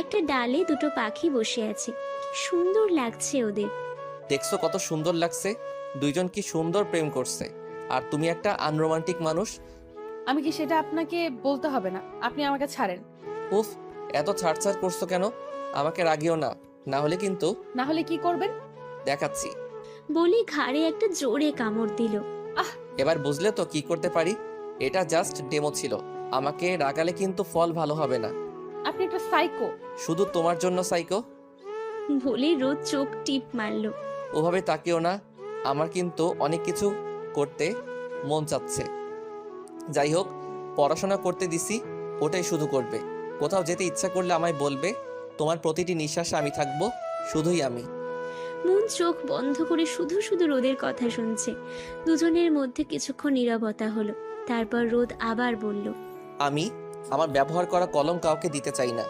একটা ডালে দুটো পাখি বসে আছে। কি সুন্দর লাগছে ওদের। দেখছো কত সুন্দর লাগছে? দুইজন কি সুন্দর প্রেম করছে, আর তুমি একটা আনরোমান্টিক মানুষ। আমি কি সেটা আপনাকে বলতে হবে না? আপনি আমাকে ছাড়েন। উফ, এত ছাড়ছাড় করছো কেন? আমাকে রাগিও না, না হলে কিন্তু। না হলে কি করবেন? দেখাচ্ছি। বলে ঘাড়ে একটা জোরে কামড় দিল। এবার বুঝলে তো কি করতে পারি? এটা জাস্ট ডেমো ছিল। আমাকে রাগালে কিন্তু ফল ভালো হবে না। আপনি একটা সাইকো। শুধু তোমার জন্য সাইকো? বলে রোদ চোখ টিপ মারল। ওভাবে তাকিও না, আমার কিন্তু অনেক কিছু করতে মন চাচ্ছে। যাই হোক, পড়াশোনা করতে দিছি, ওটাই শুধু করবে। কোথাও যেতে ইচ্ছা করলে আমায় বলবে। তোমার প্রতিটি নিঃশ্বাসে আমি থাকবো, শুধুই আমি। মন চোখ বন্ধ করে শুধু শুধু রোদের কথা শুনছে। দুজনের মধ্যে কিছুক্ষণ নীরবতা হলো। তারপর রোদ আবার বলল, আমি আমার ব্যবহার করা কলম কাউকে দিতে চাই না।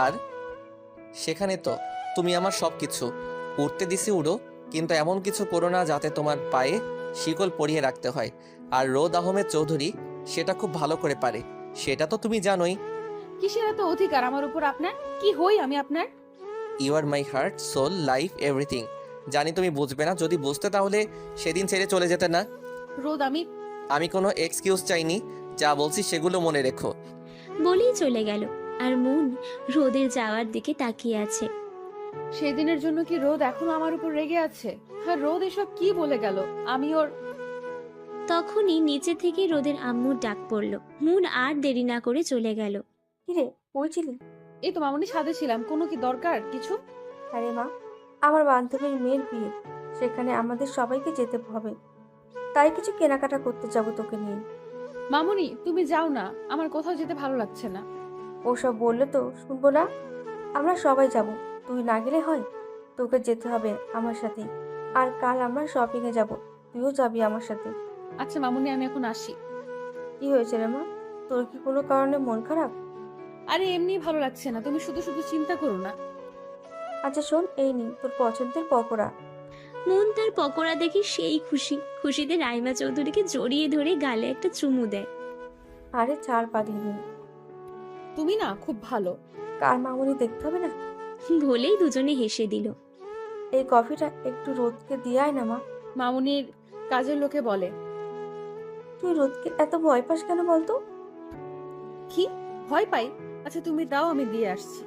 আর সেখানে তো তুমি আমার সব কিছু। উঠতে দিছি উড়ো, কিন্তু এমন কিছু করো না যাতে তোমার পায়ে শিকল পরিয়ে রাখতে হয়। আর রোদ আহমেদ চৌধুরী সেটা খুব ভালো করে পারে, সেটা তো তুমি জানোই। কিসের এত অধিকার আমার উপর আপনার? কি হই আমি আপনার? You are my heart, soul, life, everything. জানি তুমি বুঝবে না, যদি বুঝতে তাহলে সেদিন ছেড়ে চলে যেতে না। রোদ, আমি কোনো এক্সকিউজ চাইনি, যা বলছি সেগুলো মনে রেখো। বলেই চলে গেল। আর মন রোদের যাওয়ার দিকে তাকিয়ে আছে। সেদিনের জন্য কি রোদ এখনো আমার উপর রেগে আছে? হ্যাঁ, রোদ এসব কি বলে গেল? আমি ওর। তখনই নিচে থেকে রোদের আম্মুর ডাক পড়ল। মন আর দেরি না করে চলে গেল। কিরে, কই ছিলি? এই তো মামুনি, ছাদে ছিলাম। কোনো কি দরকার কিছু? আরে মা, আমার বান্ধবীর মেয়ের বিয়ে, সেখানে আমাদের সবাইকে যেতে হবে, তাই কিছু কেনাকাটা করতে যাবো তোকে নিয়ে। মামুনি, তুমি যাও না, আমার কোথাও যেতে ভালো লাগছে না। ওসব বললে তো শুনবো না। আমরা সবাই যাব, তুই না গেলে হয়? তোকে যেতে হবে আমার সাথে। আর কাল আমরা শপিংয়ে যাব, তুইও যাবি আমার সাথে। আচ্ছা মামুনি, আমি এখন আসি। কি হয়েছে রে মা, তোর কি কোনো কারণে মন খারাপ? আরে এমনি ভালো লাগছে না, তুমি শুধু শুধু চিন্তা করো না। আচ্ছা শোন, এই নি তোর পছন্দের পকোড়া। মন তার পকোড়া দেখে সেই খুশিতে রাইমা চৌধুরীকে জড়িয়ে ধরে গালে একটা চুমু দেয়। আরে ছাড় পারিনি, তুমি না খুব ভালো। কার মামুনি দেখতে হবে না। বলেই দুজনে হেসে দিল। এই কফিটা একটু রোদকে দিয়ে আয় না মা। মামুনির কাজের লোকে বলে। তুই রোদকে এত ভয় পাস কেন বলতো? কি ভয় পাই? আচ্ছা তুমি দাও, আমি দিয়ে আসছি।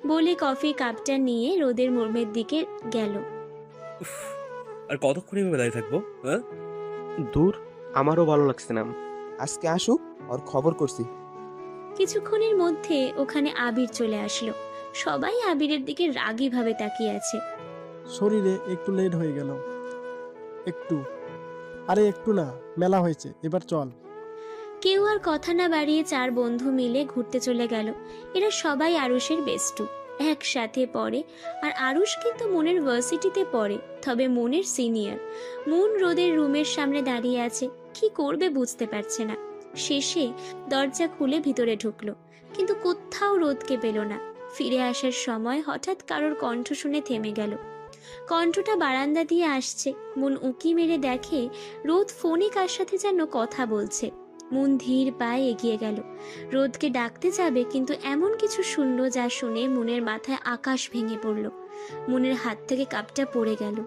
বলে কফির কাপটা নিয়ে রোদের মোড়ের দিকে গেল। উফ, আর কতক্ষণ এভাবে দাঁড়িয়ে থাকবো? হ্যাঁ, দূর, আমারও ভালো লাগছে না। আজকে আসুক, ওর খবর করছি। কিছুক্ষণের মধ্যে ওখানে আবির চলে আসলো। সবাই আবিরের দিকে রাগী ভাবে তাকিয়ে আছে। শরীরে একটু লেট হয়ে গেল, একটু। আরে একটু না, মেলা হয়েছে, এবার চল। কেউ আর কথা না বাড়িয়ে চার বন্ধু মিলে ঘুরতে চলে গেল। এরা সবাই আরুষের বেস্টু, একসাথে পড়ে। আর আরুষ কিন্তু মনের ভার্সিটিতে পড়ে, তবে মনের সিনিয়র। মন রোদের রুমের সামনে দাঁড়িয়ে আছে, কি করবে বুঝতে পারছে না। শেষে দরজা খুলে ভিতরে ঢুকলো, কিন্তু কোথাও রোদকে পেল না। ফিরে আসার সময় হঠাৎ কারোর কণ্ঠ শুনে থেমে গেল। কণ্ঠটা বারান্দা দিয়ে আসছে। মন উঁকি মেরে দেখে রোদ ফোনে কার সাথে যেন কথা বলছে। মন ধীর পায়ে এগিয়ে গেল, রোদকে ডাকতে যাবে, কিন্তু এমন কিছু শুনল যা শুনে মনের মাথায় আকাশ ভেঙে পড়ল। মনের হাত থেকে কাপটা পড়ে গেল।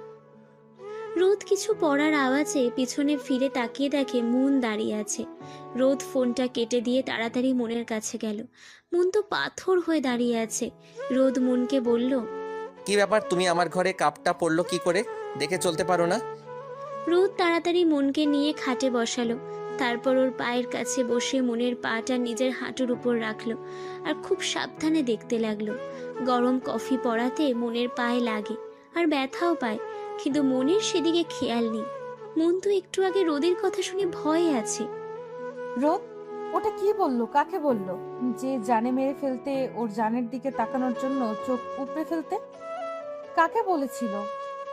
রোদ কিছু পড়ার আওয়াজে পিছনে ফিরে তাকিয়ে দেখে মন দাঁড়িয়ে আছে। রোদ ফোনটা কেটে দিয়ে তাড়াতাড়ি মনের কাছে গেল। মন তো পাথর হয়ে দাঁড়িয়ে আছে। রোদ মনকে বলল, কি ব্যাপার, তুমি আমার ঘরে কাপটা পড়লো কি করে? দেখে চলতে পারো না? রোদ তাড়াতাড়ি মনকে নিয়ে খাটে বসালো। তারপর ওর পায়ের কাছে বসে মনের পাটা নিজের হাঁটুর উপর রাখলো আর খুব সাবধানে দেখতে লাগলো। গরম কফি পড়াতে মনের পায়ে লাগে আর ব্যথাও পায়, কিন্তু মনের সেদিকে খেয়াল নেই। মন তো একটু আগে রোদের কথা শুনে ভয়ে আছে। রোদ, ওটা কি বললো? কাকে বললো? যে জানে মেরে ফেলতে, ওর জানের দিকে তাকানোর জন্য চোখ উপড়ে ফেলতে? কাকে বলেছিল?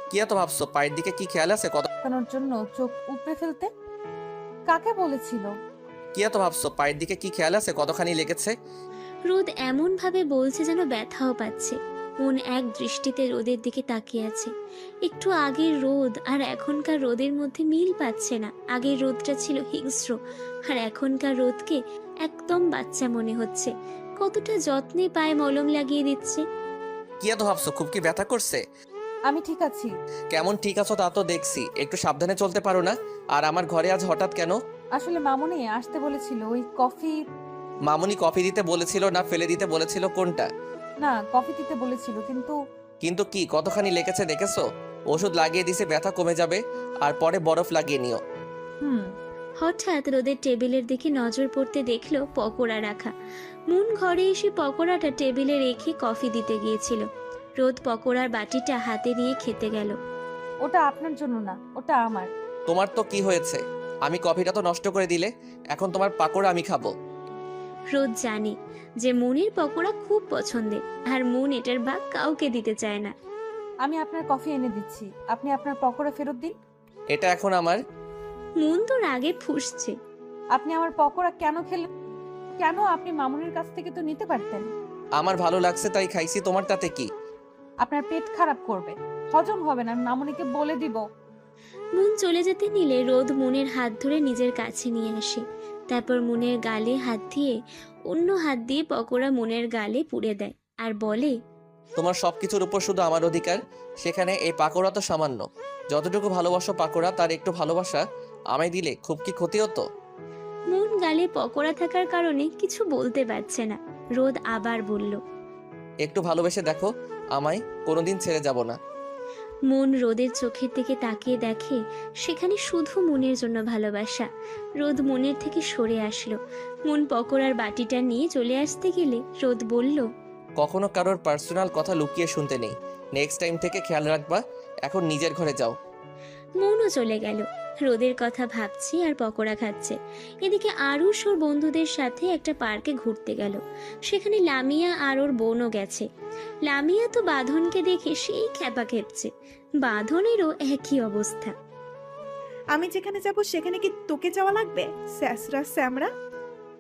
কি এত ভাবছো? পায়ের দিকে কি খেয়াল আছে? তাকানোর জন্য চোখ উপড়ে ফেলতে কাকে বলেছিল? কি এত ভাবছো? পায়ের দিকে কি খেয়াল আছে? কতখানি লেগেছে? রোদ এমন ভাবে বলছে যেন ব্যথাও পাচ্ছে। মন এক দৃষ্টিতে রোদের দিকে তাকিয়ে আছে। একটু আগের রোদ আর এখনকার রোদের মধ্যে মিল পাচ্ছে না। আগের রোদটা ছিল হিংস্র, আর এখনকার রোদকে একদম বাচ্চা মনে হচ্ছে। কতটা যত্নে পায়ে মলম লাগিয়ে দিচ্ছে। কি এত ভাবছো? খুব কি ব্যথা করছে? আমি ঠিক আছি। কেমন ঠিক আছো তা তো দেখছি, একটু সাবধানে চলতে পারো না? আর আমার ঘরে আজ হঠাৎ কেন? আসলে মামুনি আসতে বলেছিল, ওই কফি। মামুনি কফি দিতে বলেছিল না ফেলে দিতে বলেছিল, কোনটা? না, কফি দিতে বলেছিল, কিন্তু কিন্তু কি কতখানি লেগেছে দেখেছো? ওষুধ লাগিয়ে দিছে, ব্যথা কমে যাবে, আর পরে বরফ লাগিয়ে নিও। হঠাৎ রোদের টেবিলের দিকে নজর পড়তে দেখলো পকোড়া রাখা। মন ঘরে এসে পকোড়াটা টেবিলে রেখে কফি দিতে গিয়েছিল। রোদ পকোড়ার বাটিটা হাতে নিয়ে খেতে গেল। ওটা আপনার জন্য না, ওটা আমার। তোমার তো কি হয়েছে? আমি কফিটা তো নষ্ট করে দিলে, এখন তোমার পাকোড়া আমি খাবো। রোদ জানে যে মনের পকোড়া খুব পছন্দের, আর মন এটার ভাগ কাউকে দিতে চায় না। আমি আপনার কফি এনে দিচ্ছি, আপনি আপনার পকোড়া ফেরত দিন। এটা এখন আমার। মন তো রাগে ফুঁসছে। আপনি আমার পকোড়া কেন খেলেন? কেন? আপনি মামুনির কাছ থেকে তো নিতে পারতেন। আমার ভালো লাগছে তাই খাইছি, তোমার তাতে কি? আপনার পেট খারাপ করবে, হজম হবে না, আমি মামুনিকে বলে দিব। মন চলে যেতে নিলে রোদ মনের হাত ধরে নিজের কাছে নিয়ে আসে। তারপর মনের গালে হাত দিয়ে অন্য হাত দিয়ে পকোড়া মনের গালে পুড়ে দেয় আর বলে, তোমার সবকিছুর উপর শুধু আমার অধিকার, সেখানে এই পাকোড়া তো সামান্য। যতটুকু ভালোবাসো পাকোড়া, তার একটু ভালোবাসা আমায় দিলে খুব কি ক্ষতি হতো? মন গালে পকোড়া থাকার কারণে কিছু বলতে পারছে না। রোদ আবার বলল, একটু ভালোবেসে দেখো, আমায় কোনোদিন ছেড়ে যাব না। মন রোদের চোখের দিকে তাকিয়ে দেখে সেখানে শুধু মনের জন্য ভালোবাসা। রোদ মনের থেকে সরে আসলো। মন পকোড়ার বাটিটা নিয়ে চলে আসতে গেলে রোদ বলল, কখনো কারোর পার্সোনাল কথা লুকিয়ে শুনতে নেই। নেক্সট টাইম থেকে খেয়াল রাখবা। এখন নিজের ঘরে যাও। মনও চলে গেল। রোদের কথা ভাবছে আর পকোড়া খাচ্ছে। এদিকে আরুষ ওর বন্ধুদের সাথে একটা পার্কে ঘুরতে গেল। সেখানে লামিয়া আর ওর বোনও গেছে। লামিয়া তো বাঁধনকে দেখে সেই খ্যাপা খেপছে। বাঁধনেরও একই অবস্থা। আমি যেখানে যাব সেখানে কি তোকে যাওয়া লাগবে? স্যাসরা স্যামরা।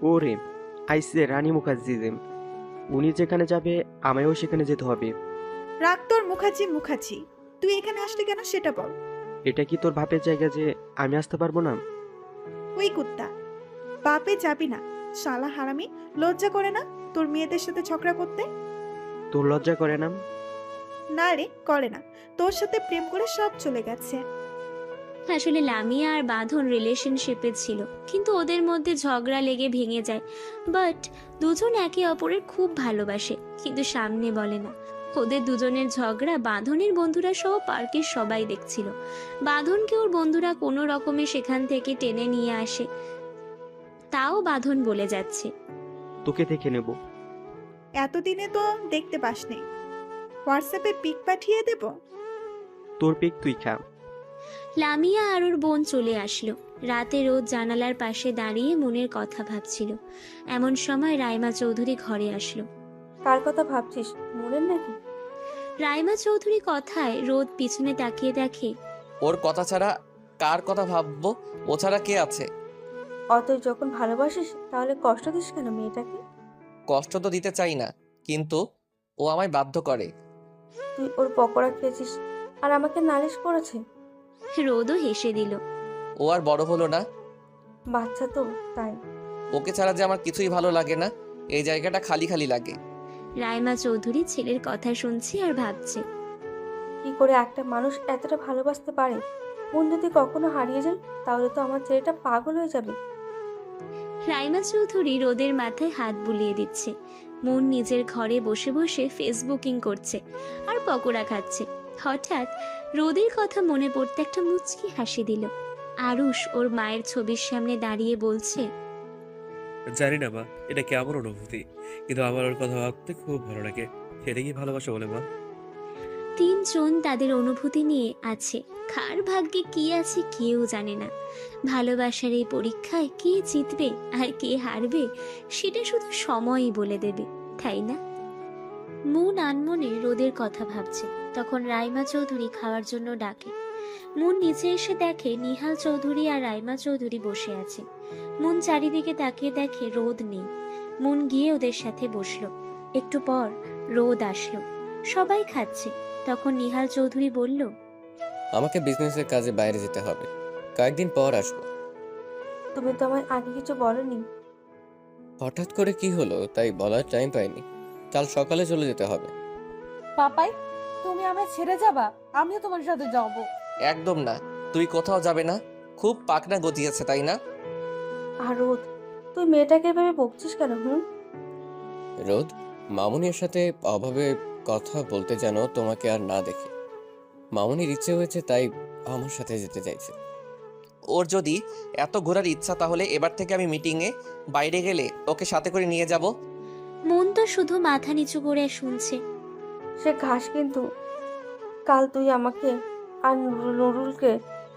ওরে, আইসে রানী মুখার্জি। উনি যেখানে যাবে আমায়ও সেখানে যেতে হবে। রাগ তোর মুখার্জি মুখার্জি, তুই এখানে আসলি কেন সেটা বল। এটা কি তোর বাপের জায়গা যে আমি আসতে পারবো না? ওই কুত্তা, বাপে যাবি না। শালা হারামি, লজ্জা করে না তোর মেয়েদের সাথে ঝগড়া করতে? তোর লজ্জা করে না? না রে, করে না। তোর সাথে প্রেম করে সব চলে গেছে। আসলে লামিয়া আর বাঁধন রিলেশনশিপে ছিল, কিন্তু ওদের মধ্যে ঝগড়া লেগে ভেঙে যায়। বাট দুজন একে অপরের খুব ভালোবাসে, কিন্তু সামনে বলে না। ওদের দুজনের ঝগড়া বাঁধনের বন্ধুরা সহ পার্কের সবাই দেখছিল। বাঁধনকে ওর বন্ধুরা কোনো রকমে সেখান থেকে টেনে নিয়ে আসে, তাও বাঁধন বলে যাচ্ছে, তোকে দেখে নেব। এতদিনে তো দেখতে পাসনি, হোয়াটসঅ্যাপে পিক পাঠিয়ে দেব। তোর পিক তুই খা। লামিয়া আর ওর বোন চলে আসলো। রাতে রোদ জানালার পাশে দাঁড়িয়ে মনের কথা ভাবছিল। এমন সময় রাইমা চৌধুরী ঘরে আসলো। কার কথা ভাবছিস, মনের নাকি? রাইমা চৌধুরী কথায় রোদ পিছনে তাকিয়ে দেখে ওর কথা ছাড়া কার কথা ভাববো? ও ছাড়া কে আছে? অতই যখন ভালোবাসিস তাহলে কষ্ট দিস কেন মেয়েটাকে? কষ্ট তো দিতে চাই না, কিন্তু ও আমায় বাধ্য করে। তুই ওর পকোড়া খেয়েছিস আর আমাকে নালিশ করেছে। রোদও হেসে দিল। ও আর বড় হলো না, বাচ্চা তো, তাই। ওকে ছাড়া যে আমার কিছুই ভালো লাগে না, এই জায়গাটা খালি খালি লাগে। রাইমা চৌধুরী ছেলের কথা শুনছে আর ভাবছে, কি করে একটা মানুষ এতটা ভালোবাসতে পারে? মন যদি কখনো হারিয়ে যায় তাহলে তো আমার ছেলেটা পাগল হয়ে যাবে। রাইমা চৌধুরী রোদের মাথায় হাত বুলিয়ে দিচ্ছে। মন নিজের ঘরে বসে বসে ফেসবুকিং করছে আর পকোড়া খাচ্ছে। হঠাৎ রোদের কথা মনে পড়তে একটা মুচকি হাসি দিল। আরুষ ওর মায়ের ছবির সামনে দাঁড়িয়ে বলছে, জানি না মা, এটা কেমন অনুভূতি, কিন্তু আমার ওর কথা ভাবতে খুব ভালো লাগে। এটা কি ভালোবাসা বলে মা? তিনজন তাদের অনুভূতি নিয়ে আছে। কার ভাগ্যে কি আছে কেউ জানে না। ভালোবাসার এই পরীক্ষায় কে জিতবে আর কে হারবে সেটা শুধু সময়ই বলে দেবে, তাই না? মন আনমনে রোদের কথা ভাবছে, তখন রাইমা চৌধুরী খাওয়ার জন্য ডাকে। মন নিচে এসে দেখে নিহাল চৌধুরী আর রাইমা চৌধুরী বসে আছে। মন চারিদিকে তাকিয়ে দেখে রোদ নেই। মন গিয়ে ওদের সাথে বসলো। একটু পর রোদ আসলো। সবাই খাচ্ছে। তখন নিহাল চৌধুরী বলল, আমাকে বিজনেসের কাজে বাইরে যেতে হবে, কয়েকদিন পর আসবো। তুমি তো আমায় আগে কিছু বলনি। হঠাৎ করে কি হলো তাই বলার টাইম পাইনি। কাল সকালে চলে যেতে হবে। পাপাই, তুমি আমায় ছেড়ে যাবা? আমিও তোমার সাথে যাবো। একদম না, তুই কোথাও যাবে না। খুব পাকনা গজিয়েছে, তাই না? আর রোদ, তুই মেয়েটাকে এভাবে বকছিস কেন? রোদ, মামুনির সাথে অভাবে কথা বলতে যেন তোমাকে আর না দেখে। মামুনির ইচ্ছে হয়েছে তাই আমার সাথে যেতে চাইছে। ওর যদি এত ঘোরার ইচ্ছা, তাহলে এবার থেকে আমি মিটিংয়ে বাইরে গেলে ওকে সাথে করে নিয়ে যাব। মন তো শুধু মাথা নিচু করে শুনছে। সে ঘাস, কিন্তু কাল তুই আমাকে আর নুরুলকে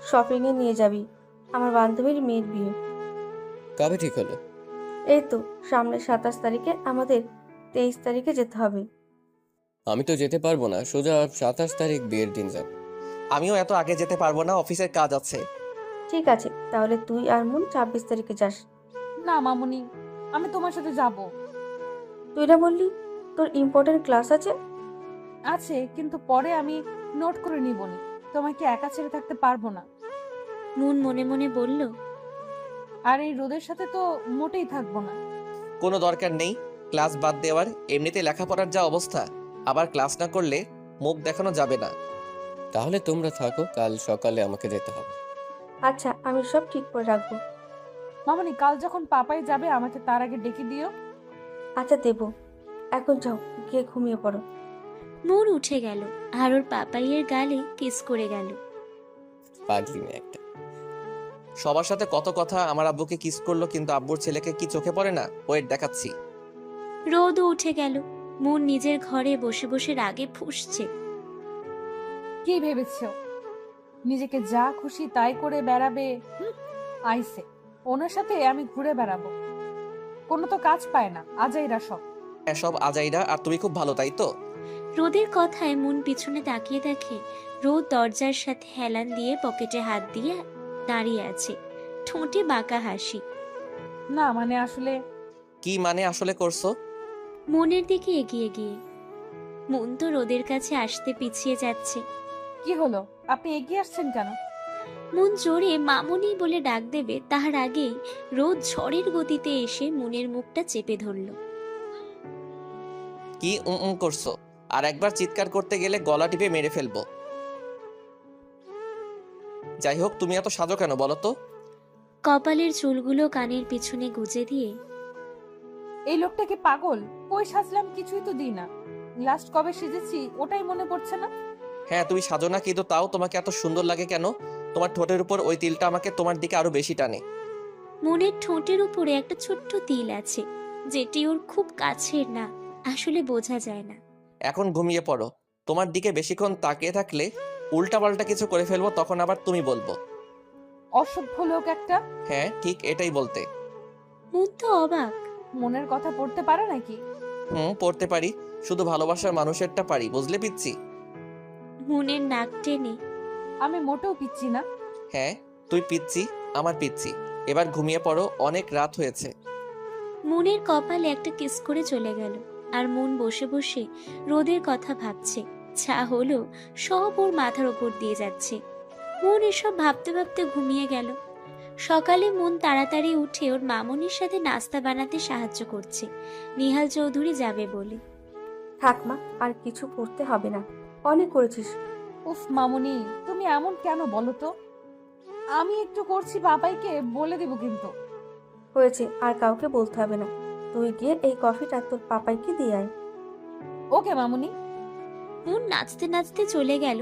শপিংয়ে নিয়ে যাবি। আমার বান্ধবীর মেয়ের বিয়ে। কবে ঠিক হলো? এই তো সামনের 27 তারিখে, আমাদের 23 তারিখে যেতে হবে। আমি তো যেতে পারবো না, সোজা 27 তারিখ বিয়ের দিন যাব। আমিও এত আগে যেতে পারবো না, অফিসের কাজ আছে। ঠিক আছে, তাহলে তুই আর মন 26 তারিখে যাস। না মামুনি, আমি তোমার সাথে যাব। তুই না বললি তোর ইম্পর্টেন্ট ক্লাস আছে? আছে, কিন্তু পরে আমি নোট করে নিবনি। তোমাকে একা ছেড়ে থাকতে পারবো না। মন মনে মনে বলল, আর এই রোদের সাথে তো মোটেই থাকবো না। কোনো দরকার নেই ক্লাস বাদ দেওয়ার, এমনিতে লেখাপড়ার যা অবস্থা, আবার ক্লাস না করলে মুখ দেখানো যাবে না। তাহলে তোমরা থাকো, কাল সকালে আমাকে যেতে হবে। আচ্ছা, আমি সব ঠিক করে রাখবো। মামুনি, কাল যখন পাপাই যাবে আমাকে তার আগে ডেকে দিও। আচ্ছা দেব, এখন যাও গিয়ে ঘুমিয়ে পড়ো। মন উঠে গেল আর ওর পাপাইয়ের গালে কিস করে গেল। পাগলি মেয়ে একটা। সবার সাথে কত কথা, আমার আব্বুকে কিস করলো, কিন্তু আব্বুর ছেলেকে কি চোখে পড়ে না? ওয়েট দেখাচ্ছি। রোদও উঠে গেল। মন নিজের ঘরে বসে বসে রাগে ফুঁসছে। কি ভেবেছো নিজেকে যা খুশি তাই করে বেড়াবে? আইসে ওনার সাথে আমি ঘুরে বেড়াবো? কোনো তো কাজ পায় না, আজাইরা সব। এসব আজাইরা, আর তুমি খুব ভালো, তাই তো? রোদের কথায় মন পিছনে তাকিয়ে দেখে রোদ দরজার সাথে হেলান দিয়ে পকেটে হাত দিয়ে দাঁড়িয়ে আছে, ঠোঁটে বাঁকা হাসি। না মানে আসলে কি মানে আসলে করছো? মনের দিকে এগিয়ে গিয়ে। মন তো রোদের কাছে আসতে পিছিয়ে যাচ্ছে। কি হলো, আপনি এগিয়ে আসছেন কেন? মন জোরে মামুনি বলে ডাক দেবে তার আগেই রোদ ঝড়ের গতিতে এসে মনের মুখটা চেপে ধরল। কি করছো? আর একবার চিৎকার করতে গেলে গলা টিপে মেরে ফেলবো। যাই হোক, তুমি এত সাজো কেন বলো তো? কপালের চুলগুলো কানের পিছনে গুজে দিয়ে। এই লোকটা কি পাগল? কই সাজলাম, কিছুই তো দিই না। লাস্ট কবে সেজেছি ওটাই মনে পড়ছে না। হ্যাঁ, তুমি সাজো না, কিন্তু তাও তোমাকে এত সুন্দর লাগে কেন? তোমার ঠোঁটের উপর ওই তিলটা আমাকে তোমার দিকে আরো বেশি টানে। মনের ঠোঁটের উপরে একটা ছোট্ট তিল আছে, যেটি ওর খুব কাছের না, আসলে বোঝা যায় না। এখন ঘুমিয়ে পড়ো। তোমার দিকে বেশিক্ষণ তাকিয়ে থাকলে উল্টাপাল্টা কিছু করে ফেলবো, তখন আবার তুমি বলবো। অসভ্য লোক একটা। হ্যাঁ, ঠিক এটাই বলতে। মন তো অবাক। মনের কথা পড়তে পারে নাকি? পড়তে পারি, শুধু ভালোবাসার মানুষেরটা পারি, বুঝলে পিচ্ছি? মনের নাক টেনে। আমি মোটেও পিচ্ছি না। হ্যাঁ, তুই পিচ্ছি, আমার পিচ্ছি। এবার ঘুমিয়ে পড়ো, অনেক রাত হয়েছে। মনের কপালে একটা কিস করে চলে গেল। আর মন বসে বসে রোদের কথা ভাবছে। যা হলো সব ওর মাথার ওপর দিয়ে যাচ্ছে। মন এসব ভাবতে ভাবতে ঘুমিয়ে গেল। সকালে মন তাড়াতাড়ি উঠে ওর মামনির সাথে নাস্তা বানাতে সাহায্য করছে, নিহাল চৌধুরী যাবে বলে। থাক মা, আর কিছু করতে হবে না, অনেক করেছিস। উফ মামুনি, তুমি এমন কেন বলো তো? আমি একটু করছি, বাবাইকে বলে দেব কিন্তু। হয়েছে, আর কাউকে বলতে হবে না। তুই গিয়ে এই কফিটা তোর পাপাইকে দিয়ে আয়। ওকে মামুনি। মুন নাচতে নাচতে চলে গেল।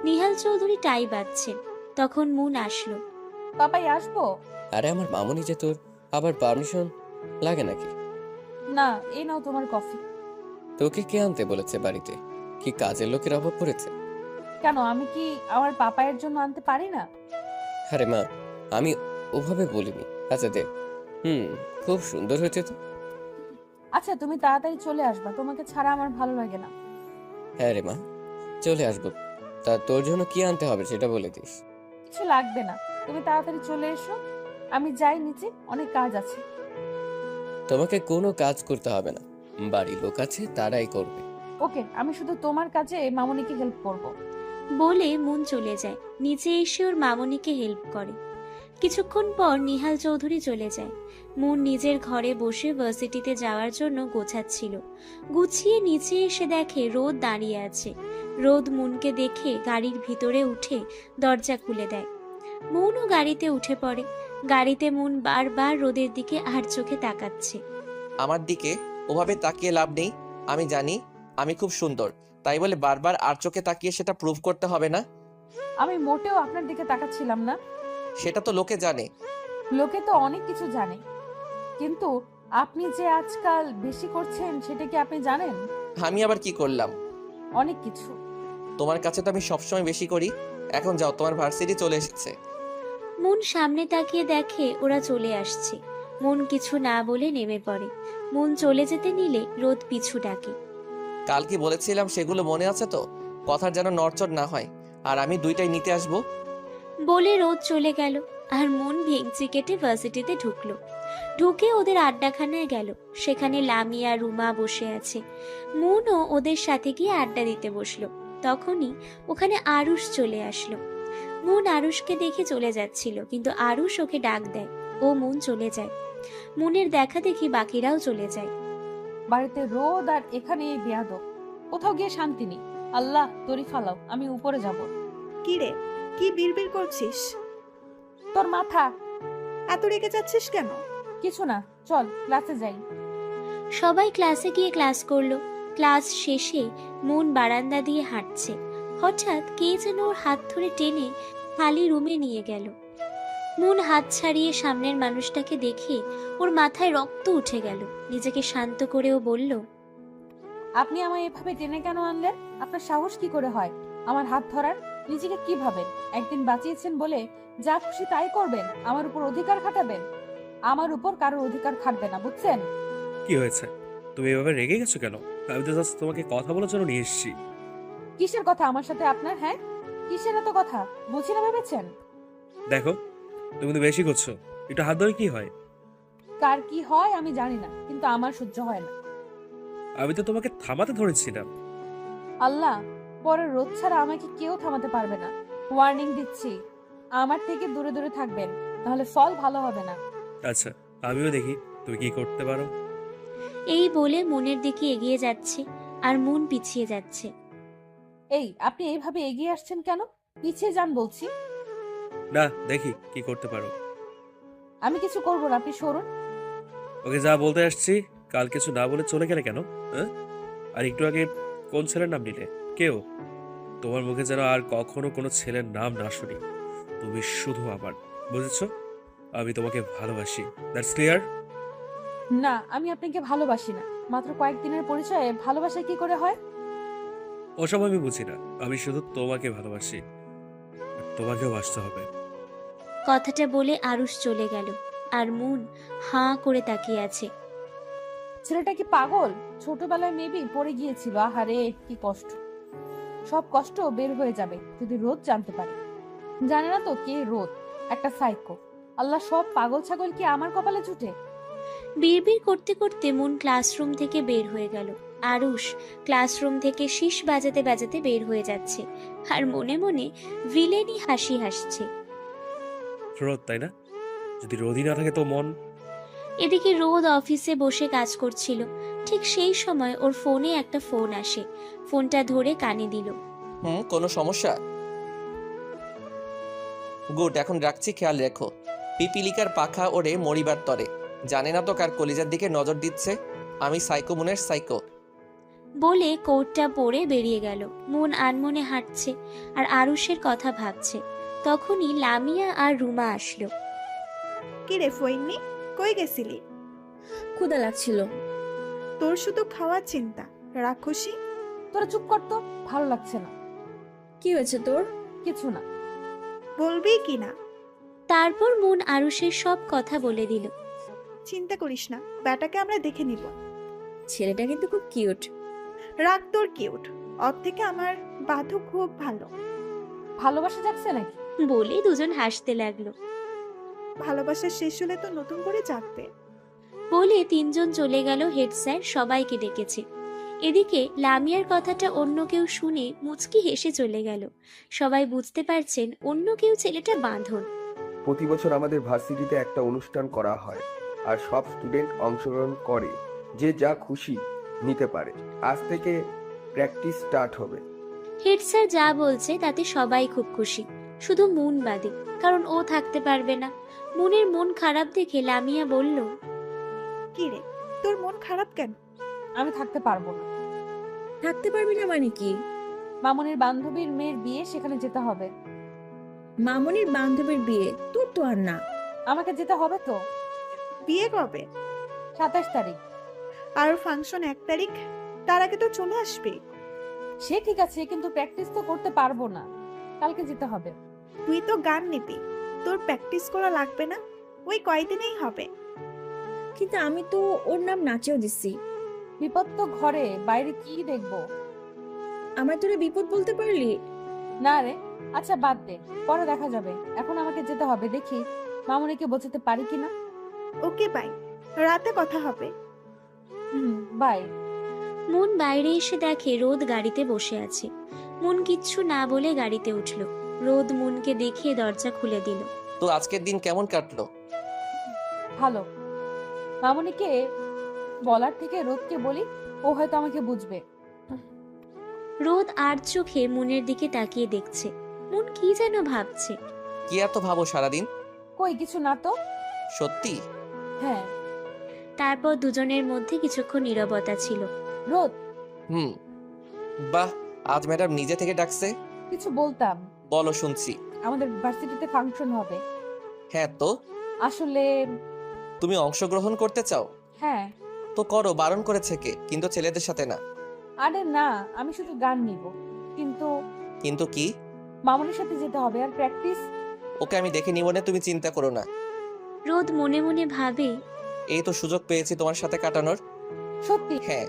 নিহাল চৌধুরী টাই বাজছেন। তখন মুন আসলো। পাপাই আসবো? আরে আমার মামুনি যে, তোর আবার পারমিশন লাগে নাকি? না, এই নাও তোমার কফি। তোকে কে আনতে বলেছে বাড়িতে? কি কাজের লোকের অভাব পড়েছে? কেন, আমি কি আমার পাপাইয়ের জন্য আনতে পারি না? আরে মা, আমি ওভাবে বলিনি। আচ্ছা দে। খুব সুন্দর হয়েছে তো। আচ্ছা, তুমি তাড়াতাড়ি চলে আসবা, তোমাকে ছাড়া আমার ভালো লাগে না। হ্যাঁ রে মা, চলে আসবো। তা তোর জন্য কি আনতে হবে সেটা বলে দিস। কিছু লাগবে না, তুমি তাড়াতাড়ি চলে এসো। আমি যাই নিচে, অনেক কাজ আছে। তোমাকে কোনো কাজ করতে হবে না, বাড়ির লোক আছে, তারাই করবে। ওকে, আমি শুধু তোমার কাজে মামুনিকে হেল্প করব। বলে মন চলে যায়। নিচে এসে ওর মামনিকে হেল্প করে। কিছুক্ষণ পর নিহাল চৌধুরী চলে যায়। মুন নিজের ঘরে বসে ভার্সিটিতে যাওয়ার জন্য গোছাচ্ছিল। গুছিয়ে নিচে এসে দেখে রোদ দাঁড়িয়ে আছে। রোদ মুনকে দেখে গাড়ির ভিতরে উঠে দরজা খুলে দেয়। মুনও গাড়িতে উঠে পড়ে। গাড়িতে মুন বারবার রোদের দিকে আর চোখে তাকাচ্ছে। আমার দিকে ওভাবে তাকিয়ে লাভ নেই। আমি জানি আমি খুব সুন্দর, তাই বলে বারবার আর চোখে তাকিয়ে সেটা প্রুভ করতে হবে না। আমি মোটেও আপনার দিকে তাকাচ্ছিলাম না। সেটা তো লোকে জানে। লোকে তো অনেক কিছু জানে, কিন্তু আপনি যে আজকাল বেশি করছেন সেটা কি আপনি জানেন? আমি আবার কি করলাম? অনেক কিছু। তোমার কাছে তো আমি সবসময় বেশি করি। এখন যাও, তোমার ভার্সিটি চলে এসেছে। মুন সামনে তাকিয়ে দেখে ওরা চলে আসছে। মন কিছু না বলে নেমে পড়ে। মন চলে যেতে নিলে রোদ পিছু ডাকে। কাল কি বলেছিলাম সেগুলো মনে আছে তো? কথার যেন নড়চড় না হয়। আর আমি দুইটাই নিতে আসবো। বলে রোদ চলে গেল। আর মন ভেঙচি কেটে ভার্সিটিতে ঢুকলো। ঢুকে ওদের আড্ডাখানায় গেল। সেখানে লামিয়া রুমা বসে আছে। মনও ওদের সাথে গিয়ে আড্ডা দিতে বসলো। তখনই ওখানে আরুষ চলে আসলো। মন আরুষকে দেখে চলে যাচ্ছিল, কিন্তু আরুষ ওকে ডাক দেয়। ও মন চলে যায়। মনের দেখা দেখি বাকিরাও চলে যায়। বাড়িতে রোদ আর এখানে এই বেয়াদব, কোথাও গিয়ে শান্তি নেই। আল্লাহ তরি ফালাও, আমি উপরে যাব। কি রে, কি বিড়বিড় করছিস? তোর মাথা। এত রেগে যাচ্ছিস কেন? কিছু না, চল ক্লাসে যাই। সবাই ক্লাসে গিয়ে ক্লাস করলো। ক্লাস শেষে মন বারান্দা দিয়ে হাঁটছে। হঠাৎ কে যেন ওর হাত ধরে টেনে খালি রুমে নিয়ে গেল। মন হাত ছাড়িয়ে সামনের মানুষটাকে দেখে ওর মাথায় রক্ত উঠে গেল। নিজেকে শান্ত করেও বলল, আপনি আমায় এভাবে টেনে কেন আনলেন? আপনার সাহস কি করে হয় আমার হাত ধরার? নিজেকে কি ভাবেন? একদিন বাঁচিয়েছেন বলে যা খুশি তাই করবেন? আমার উপর অধিকার খাটাবেন? আমার উপর কারোর অধিকার খাটবে না, বুঝছেন? কি হয়েছে? তুমি এভাবে রেগে গেছো কেন? আমি তো জাস্ট তোমাকে কথা বলার জন্য নিয়ে এসেছি। কিসের কথা আমার সাথে আপনার? হ্যাঁ, কিসের এত কথা? বুঝি না ভেবেছেন? দেখো, তুমি তো বেশি করছো। একটু হাত ধরে কি হয়? কার কি হয় আমি জানি না, কিন্তু আমার সহ্য হয় না। আমি তো তোমাকে থামাতে ধরেছিলাম। আল্লাহ, পরে রোদ ছাড়া আমাকে কেউ থামাতে পারবে না। ওয়ার্নিং দিচ্ছি, আমার থেকে দূরে দূরে থাকবেন, তাহলে ফল ভালো হবে না। আচ্ছা, আমিও দেখি তুমি কি করতে পারো। এই বলে মনের দিকে এগিয়ে যাচ্ছে আর মন পিছিয়ে যাচ্ছে। এই, আপনি এইভাবে এগিয়ে আসছেন কেন? পিছিয়ে যান বলছি। না, দেখি কি করতে পারো। আমি কিছু করবো না, আপনি সরুন। ওকে, যা বলতে আসছি কাল কিছু না বলে চলে গেলে কেন? হ্যাঁ? আর একটু আগে কোন ছেলের নাম নিলে? কেউ? তোমার মুখে যেন আর কখনো কোনো ছেলের নাম না শুনি। তুমি শুধু আমার, বুঝেছো? আমি তোমাকে ভালোবাসি। That's clear? না, আমি আপনাকে ভালোবাসি না। মাত্র কয়েকদিনের পরিচয়ে ভালোবাসা কি করে হয়? ওসব আমি বুঝি না। আমি শুধু তোমাকে ভালোবাসি, আর তোমাকেও বাসতে হবে। কথাটা বলে আরুষ চলে গেল আর মন হাঁ করে তাকিয়ে আছে। ছেলেটা কি পাগল? ছোটবেলায় মেবি পড়ে গিয়েছিল। আহারে, কি কষ্ট। সব কষ্ট বের হয়ে যাবে যদি রোদ জানতে পারে। জানে না তো কে রোদ, একটা সাইকো। আল্লাহ, সব পাগল ছাগল কি আমার কপালে জুটে? বিড়বিড় করতে করতে মন ক্লাসরুম থেকে বের হয়ে গেল। আরুষ ক্লাসরুম থেকে শীষ বাজাতে বাজাতে বের হয়ে যাচ্ছে আর মনে মনে ভিলেনি হাসি হাসছে। রোদ, তাই না? যদি রোদই না থাকে তো মন। এদিকে রোদ অফিসে বসে কাজ করছিল। ঠিক সেই সময় ওর ফোনে একটা ফোন আসে। ফোনটা ধরে কানে দিল। কোনো সমস্যা? গুড, এখন রাখছি, খেয়াল রেখো। পিপিলিকার পাখা ওড়ে মরিবার তরে, জানে না তো কার কলিজার দিকে নজর দিচ্ছে। আমি সাইকো মনের সাইকো। বলে কোটটা পরে বেরিয়ে গেল। মন আনমনে হাঁটছে আর আরুষের কথা ভাবছে। তখনই লামিয়া আর রুমা আসলো। কি রে ফইনি, কই গেছিলি? ক্ষুধা লাগছিল। তোর শুধু খাওয়ার চিন্তা, রাক্ষসী। তোরা চুপ কর তো, ভালো লাগছে না। কি হয়েছে তোর? কিছু না। বলবি কি না? তারপর মন আরুষের সব কথা বলে দিল। চিন্তা করিস না, ব্যাটাকে আমরা দেখে নিব। ছেলেটা কিন্তু খুব কিউট। রাগ তোর কিউট, ওর থেকে আমার বাধু খুব ভালো। ভালোবাসা যাচ্ছে নাকি? বলে দুজন হাসতে লাগলো। ভালোবাসা শেষ হলে তো নতুন করে জাগবে। বলে তিনজন চলে গেল। হেড স্যার সবাইকে ডেকেছে। এদিকে লামিয়ার কথাটা অন্য কেউ শুনে মুচকি হেসে চলে গেল। সবাই বুঝতে পারছেন অন্য কেউ ছেলেটা বাঁধন। প্রতি বছর আমাদের ভার্সিটিতে একটা অনুষ্ঠান করা হয় আর সব স্টুডেন্ট অংশগ্রহণ করে, যে যা খুশি নিতে পারে। আজ থেকে প্র্যাকটিস স্টার্ট হবে। হেড স্যার যা বলছে তাতে সবাই খুব খুশি, শুধু মুন বাদে, কারণ ও থাকতে পারবে না। মুনের মন খারাপ দেখে লামিয়া বলল, কি রে, তোর মন খারাপ কেন? আমি থাকতে পারবো না। থাকতে পারবি না মানে কি? মামুনের বান্ধবীর মেয়ের বিয়ে, সেখানে যেতে হবে। মামনির বান্ধবীর বিয়ে, তোর তো আর না। আমাকে যেতে হবে তো। বিয়ে কবে? 27 তারিখ। আর ফাংশন 1 তারিখ, তার আগে তো চলে আসবি। সে ঠিক আছে, কিন্তু প্র্যাকটিস তো করতে পারবো না। কালকে যেতে হবে। তুই তো গান নিবি, তোর প্র্যাকটিস করা লাগবে না, ওই কয়দিনেই হবে। কিন্তু আমি তো ওর নাম নাচেও দিছি। বিপদ তো ঘরে, বাইরে কি দেখবো? আমার তোরে বিপদ বলতে পারলি না রে। আচ্ছা বাদ দে, পরে দেখা যাবে। এখন আমাকে যেতে হবে, দেখি মামুনিকে বোঝাতে পারি কিনা। ওকে বাই, রাতে কথা হবে। বাই। মন বাইরে এসে দেখে রোদ গাড়িতে বসে আছে। মন কিচ্ছু না বলে গাড়িতে উঠল। রোদ মনকে দেখে দরজা খুলে দিল। তো আজকের দিন কেমন কাটলো? ভালো। মামুনিকে বলার থেকে রোদকে বলি, ও হয়তো আমাকে বুঝবে। রোদ আর চোখে মনের দিকে তাকিয়ে দেখছে। মন কি যেন ভাবছে। কি এত ভাবো সারাদিন? কই কিছু না তো। সত্যি? হ্যাঁ। তারপর দুজনের মধ্যে কিছুক্ষণ নীরবতা ছিল। রোদ। বাহ, আজ ম্যাডাম নিজে থেকে ডাকছে। কিছু বলতাম। বলো, শুনছি। আমাদের ভার্সিটিতে ফাংশন হবে। হ্যাঁ তো? আসলে তুমি অংশগ্রহণ করতে চাও? হ্যাঁ। তো করো, বারণ করেছে কে? কিন্তু ছেলেদের সাথে না। আরে না, আমি শুধু গান নিব। কিন্তু কি? মামুনির সাথে যেতে হবে আর প্র্যাকটিস। ওকে আমি দেখে নিব না, তুমি চিন্তা করো না। রোদ মনে মনে ভাবে, এই তো সুযোগ পেয়েছি তোমার সাথে কাটানোর। সত্যি? হ্যাঁ।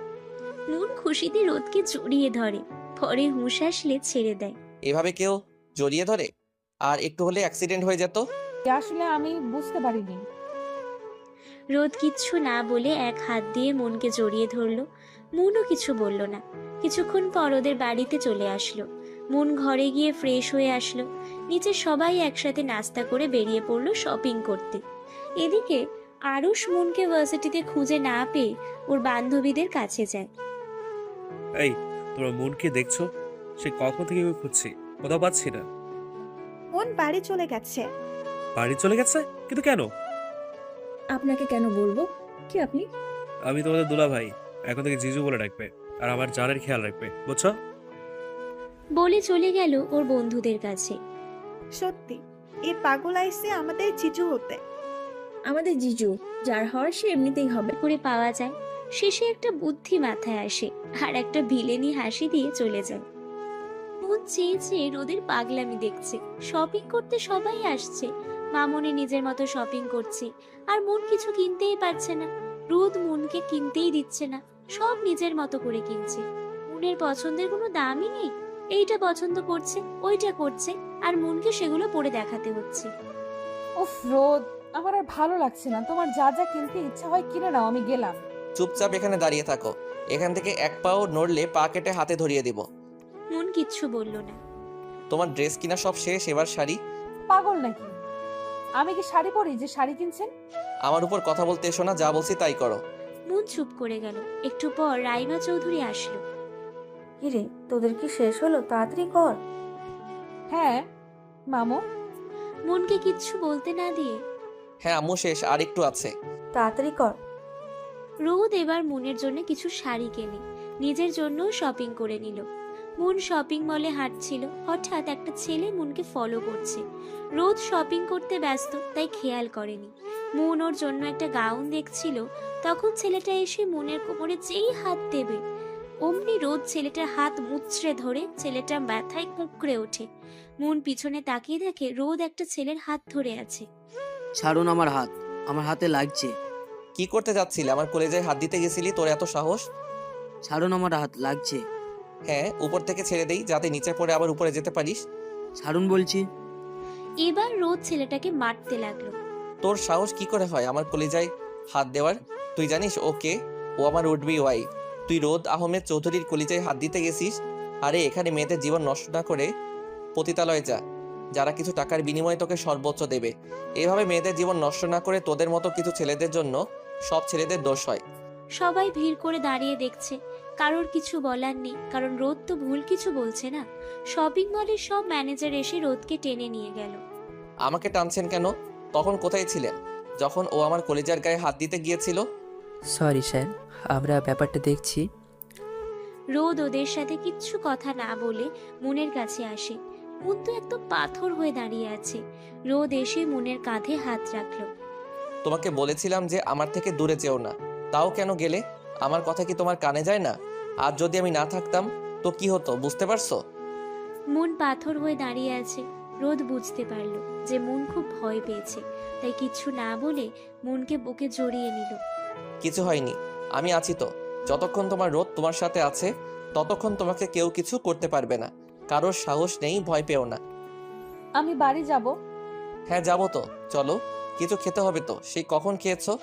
মন খুশিতে রোদকে জড়িয়ে ধরে, পরে হুঁশ আসলে ছেড়ে দেয়। এভাবে কেউ জড়িয়ে ধরে? আর একটু হলে অ্যাক্সিডেন্ট হয়ে যেত। আসলে আমি বুঝতে পারিনি। রোদ কিচ্ছু না বলে এক হাত দিয়ে মনকে জড়িয়ে ধরলো। মনও কিছু বলল না। কিছুক্ষণ পর ওদের বাড়িতে চলে আসলো। মন ঘরে গিয়ে ফ্রেশ হয়ে আসলো। নিচে সবাই একসাথে নাস্তা করে বেরিয়ে পড়লো শপিং করতে। এদিকে আরুষ মনকে ভার্সিটিতে খুঁজে না পেয়ে ওর বান্ধবীদের কাছে যায়। এই, তোমরা মনকে দেখছো? সে কখন থেকে আমি খুঁজছি, কোথাও পাচ্ছি না। মন বাড়ি চলে গেছে। বাড়ি চলে গেছে? কিন্তু কেন? আপনাকে কেন বলবো? কি আপনি? আমি তোমাদের দুলা ভাই, এখন থেকে জিজু বলে ডাকবে, আর আমার জানের খেয়াল রাখবে, বুঝছো? বলে চলে গেল ওর বন্ধুদের কাছে। সত্যি এই পাগল আইসে আমাদের জিজু হতে। আমাদের জিজু যার হওয়ার সে এমনিতেই হবে। করে পাওয়া যায়। শেষে একটা বুদ্ধি মাথায় আসে আর একটা ভিলেনি হাসি দিয়ে চলে যায়। মন চেয়ে চেয়ে রোদের পাগলামি দেখছে। শপিং করতে সবাই আসছে। মামনি নিজের মতো শপিং করছে, আর মন কিছু কিনতেই পারছে না। রোদ মনকে কিনতেই দিচ্ছে না, সব নিজের মতো করে কিনছে। মনের পছন্দের কোনো দামই নেই। এইটা পছন্দ করছে, ওইটা করছে, আর মনকে সেগুলো পরে দেখাতে হচ্ছে। উফ রোদ, আমার আর ভালো লাগছে না। তোমার যা যা কিনতে ইচ্ছা হয় কিনে নাও, আমি গেলাম। চুপচাপ এখানে দাঁড়িয়ে থাকো। এখান থেকে এক পাও নড়লে পা কেটে হাতে ধরিয়ে দিব। মন কিচ্ছু বলল না। তোমার ড্রেস কিনা সব শেষ, এবার শাড়ি। পাগল নাকি? আমি কি শাড়ি পরি যে শাড়ি কিনছেন? আমার উপর কথা বলতে এসো না, যা বলছি তাই করো। মন চুপ করে গেল। একটু পর রাইমা চৌধুরী আসলো। কিরে তোদের কি শেষ হলো? তাড়াতাড়ি কর। হ্যাঁ মামু। মনকে কিচ্ছু বলতে না দিয়ে, হ্যাঁ আম্মু শেষ, আর একটু আছে। তাড়াতাড়ি কর। রোদ এবার মনের জন্য কিছু শাড়ি কেনে, নিজের জন্য শপিং করে নিল। মন শপিং মলে হাঁটছিল, হঠাৎ একটা ছেলে মনকে ফলো করছে। রোদ শপিং করতে ব্যস্ত, তাই খেয়াল করেনি। মন ওর জন্য একটা গাউন দেখছিল, তখন ছেলেটা এসে মনের কোমরে যেই হাত দেবে, অমনি রোদ ছেলেটার হাত মুচড়ে ধরে ছেলেটা মাথায় কুঁকড়ে ওঠে। মন পিছনে তাকিয়ে দেখে রোদ একটা ছেলের হাত ধরে আছে। ছাড়ুন আমার হাত, আমার হাতে লাগছে। কি করতে যাচ্ছিলে? আমার কলেজায় হাত দিতে গেছিলি, তোর এত সাহস? ছাড়ুন আমার হাত, লাগছে। হ্যাঁ, উপর থেকে ছেড়ে দেই যাতে নিচে পড়ে আবার উপরে যেতে পারিস। ছাড়ুন বলছি। এবার রোদ ছেলেটাকে মারতে লাগলো। তোর সাহস কি করে হয় আমার কলেজায় হাত দেওয়ার? তুই জানিস ও কে? ও আমার উডবি ওয়াইফ। তুই রোদ আহমেদ চৌধুরীর কলিজায় হাত দিতে গেছিস? আরে এখানে মেয়েদের জীবন নষ্ট না করে পতিতালয়ে যা, যারা কিছু টাকার বিনিময়ে তোকে সর্বোচ্চ দেবে। এভাবে মেয়েদের জীবন নষ্ট না করে তোদের মতো কিছু ছেলেদের জন্য সব ছেলেদের দোষ হয়। সবাই ভিড় করে দাঁড়িয়ে দেখছে, কারোর কিছু বলার নেই, কারণ রোদ তো ভুল কিছু বলছে না। শপিং মলের সব ম্যানেজার এসে রোদকে টেনে নিয়ে গেল। আমাকে টানছেন কেন? তখন কোথায় ছিলেন যখন ও আমার কলিজার গায়ে হাত দিতে গিয়েছিল? সরি স্যার, আমরা ব্যাপারটা দেখছি। রোদ ওদের সাথে কিচ্ছু কথা না বলে মনের কাছে আসে। মন তো একদম পাথর হয়ে দাঁড়িয়ে আছে। রোদ এসে মনের কাঁধে হাত রাখলো। তোমাকে বলেছিলাম যে আমার থেকে দূরে যেও না, তাও কেন গেলে? আমার কথা কি তোমার কানে যায় না? আর যদি আমি না থাকতাম তো কি হতো, বুঝতে পারছো? মন পাথর হয়ে দাঁড়িয়ে আছে। রোদ বুঝতে পারলো যে মন খুব ভয় পেয়েছে, তাই কিছু না বলে মনকে বুকে জড়িয়ে নিল। কিছু হয়নি, আমি আছি তো। যতক্ষণ তোমার রোদ তোমার সাথে আছে ততক্ষণ তোমাকে কেউ কিছু করতে পারবে না। কারোর সাহস নেই, ভয় পেও না। আমি বাড়ি যাব। হ্যাঁ যাবো তো, চলো। কিছু খেতে হবে তো, সেই কখন খেয়েছো?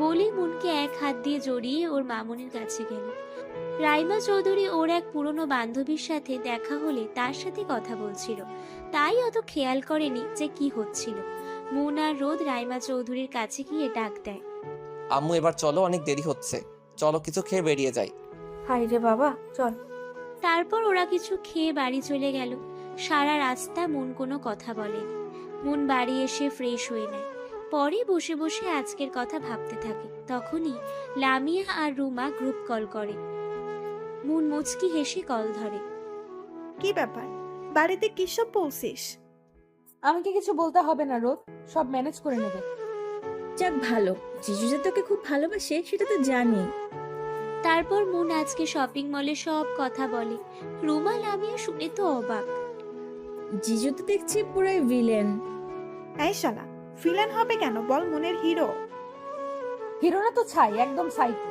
বলে মনকে এক হাত দিয়ে জড়িয়ে ওর মামুনির কাছে গেল। রাইমা চৌধুরী ওর এক পুরনো বান্ধবীর সাথে দেখা হলে তার সাথে কথা বলছিল, তাই অত খেয়াল করেনি যে কি হচ্ছিল। মন আর রোদ রাইমা চৌধুরীর কাছে গিয়ে ডাক দেয়। আম্মু এবার চলো, অনেক দেরি হচ্ছে, চলো কিছু খেয়ে বেরিয়ে যাই। হাই রে বাবা, চল। তারপর ওরা কিছু খেয়ে বাড়ি চলে গেল। সারা রাস্তা মন কোনো কথা বলেনি। মন বাড়ি এসে ফ্রেশ হয়ে নেয়। পরে বসে বসে আজকের কথা ভাবতে থাকে। তখনই লামিয়া আর রুমা গ্রুপ কল করে। মন মুচকি হেসে কল ধরে। কি ব্যাপার, বাড়িতে কি সব বলছিস? আমাকে কিছু বলতে হবে না রোদ, সব ম্যানেজ করে নেবে। যাক ভালো, জিজু যে তোকে খুব ভালোবাসে সেটা তো জানি। তারপর মন আজকে শপিং মলে সব কথা বলে। রুমা লামিয়া শুনে তো অবাক। জিজু তো দেখছি পুরাই ভিলেন। এই শালা, ভিলেন হবে কেন বল? মনের হিরো। হিরো না তো ছাই, একদম সাইকো।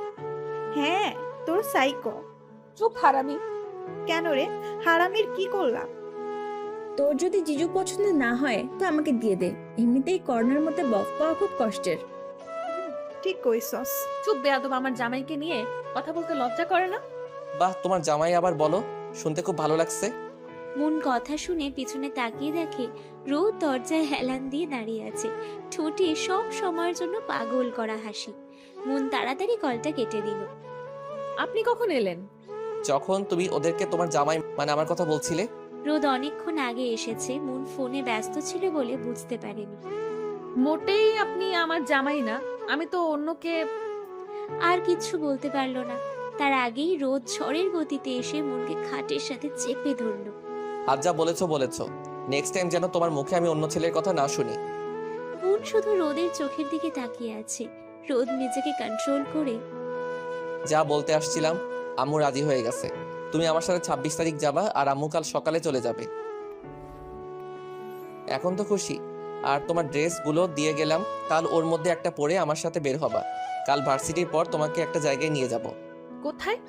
হ্যাঁ, তোর সাইকো। চুপ হারামি। কেন রে, হারামির কি করলাম? তোর যদি জিজু পছন্দ না হয় তো আমাকে দিয়ে দে। এমনিতেই কর্নার মধ্যে বফ পাওয়া খুব কষ্টের। ঠিক কইছস। চুপ বেয়াদব, আমার জামাইকে নিয়ে কথা বলতে লজ্জা করে না? বাহ, তোমার জামাই আবার বলো, শুনতে খুব ভালো লাগছে। মন কথা শুনে পিছনে তাকিয়ে দেখে রোদ দরজায় হেলান দিয়ে দাঁড়িয়ে আছে, ঠোঁটে সব সময়ের জন্য পাগল করা হাসি। মন তাড়াতাড়ি কলটা কেটে দিল। আপনি কখন এলেন? যখন তুমি ওদেরকে তোমার জামাই মানে আমার কথা বলছিলে। রোদ অনেকক্ষণ আগে এসেছে, মন ফোনে ব্যস্ত ছিল বলে বুঝতে পারেনি। মোটেই আপনি আমার জামাই না, আমি তো অন্যকে। আর কিচ্ছু বলতে পারলো না, তার আগেই রোদ ঝড়ের গতিতে এসে মনকে খাটের সাথে চেপে ধরলো। আজ যা বলেছো, নেক্সট টাইম যেন তোমার মুখে আমি অন্য ছেলের কথা না শুনি। মন শুধু রোদের চোখের দিকে তাকিয়ে আছে। রোদ নিজেকে কন্ট্রোল করে, যা বলতে আসছিলাম, আম্মু রাজি হয়ে গেছে। তুমি আমার সাথে 26 তারিখ যাবা আর আম্মু কাল সকালে চলে যাবে। এখন তো খুশি? আর তোমার ড্রেসগুলো দিয়ে গেলাম, কাল ওর মধ্যে একটা পরে আমার সাথে বের হবা। কাল ভার্সিটির পর তোমাকে একটা জায়গায় নিয়ে যাব। কোথায়?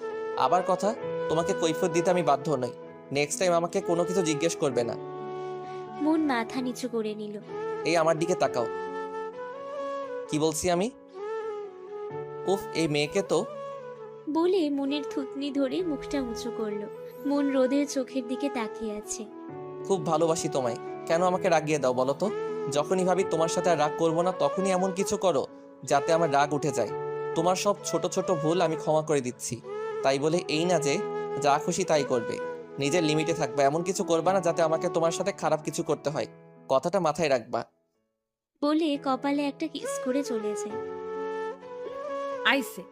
আবার কথা, তোমাকে কৈফিয়ত দিতে আমি বাধ্য নই। নেক্সট টাইম আমাকে কোনো কিছু জিজ্ঞেস করবে না। মন মাথা নিচু করে নিল। এই আমার দিকে তাকাও। কি বলছি আমি? উফ, এই মেয়েকে তো। বলে মনের থুতনি ধরে মুখটা উঁচু করলো। মন রোদের চোখের দিকে তাকিয়ে আছে। খুব ভালোবাসি তোমায়, কেন আমাকে রাগিয়ে দাও বলো তো? যখনই ভাবি তোমার সাথে আর রাগ করবো না, তখনই এমন কিছু করো যাতে আমার রাগ উঠে যায়। তোমার সব ছোট ছোট ভুল আমি ক্ষমা করে দিচ্ছি, তাই বলে এই না যে যা খুশি তাই করবে। নিজের লিমিটে থাকবে, এমন কিছু করবা না যাতে আমাকে তোমার সাথে খারাপ কিছু করতে হয়। কথাটা মাথায় রাখবা। বলে কপালে একটা কিস করে চলে যায়। আইসে,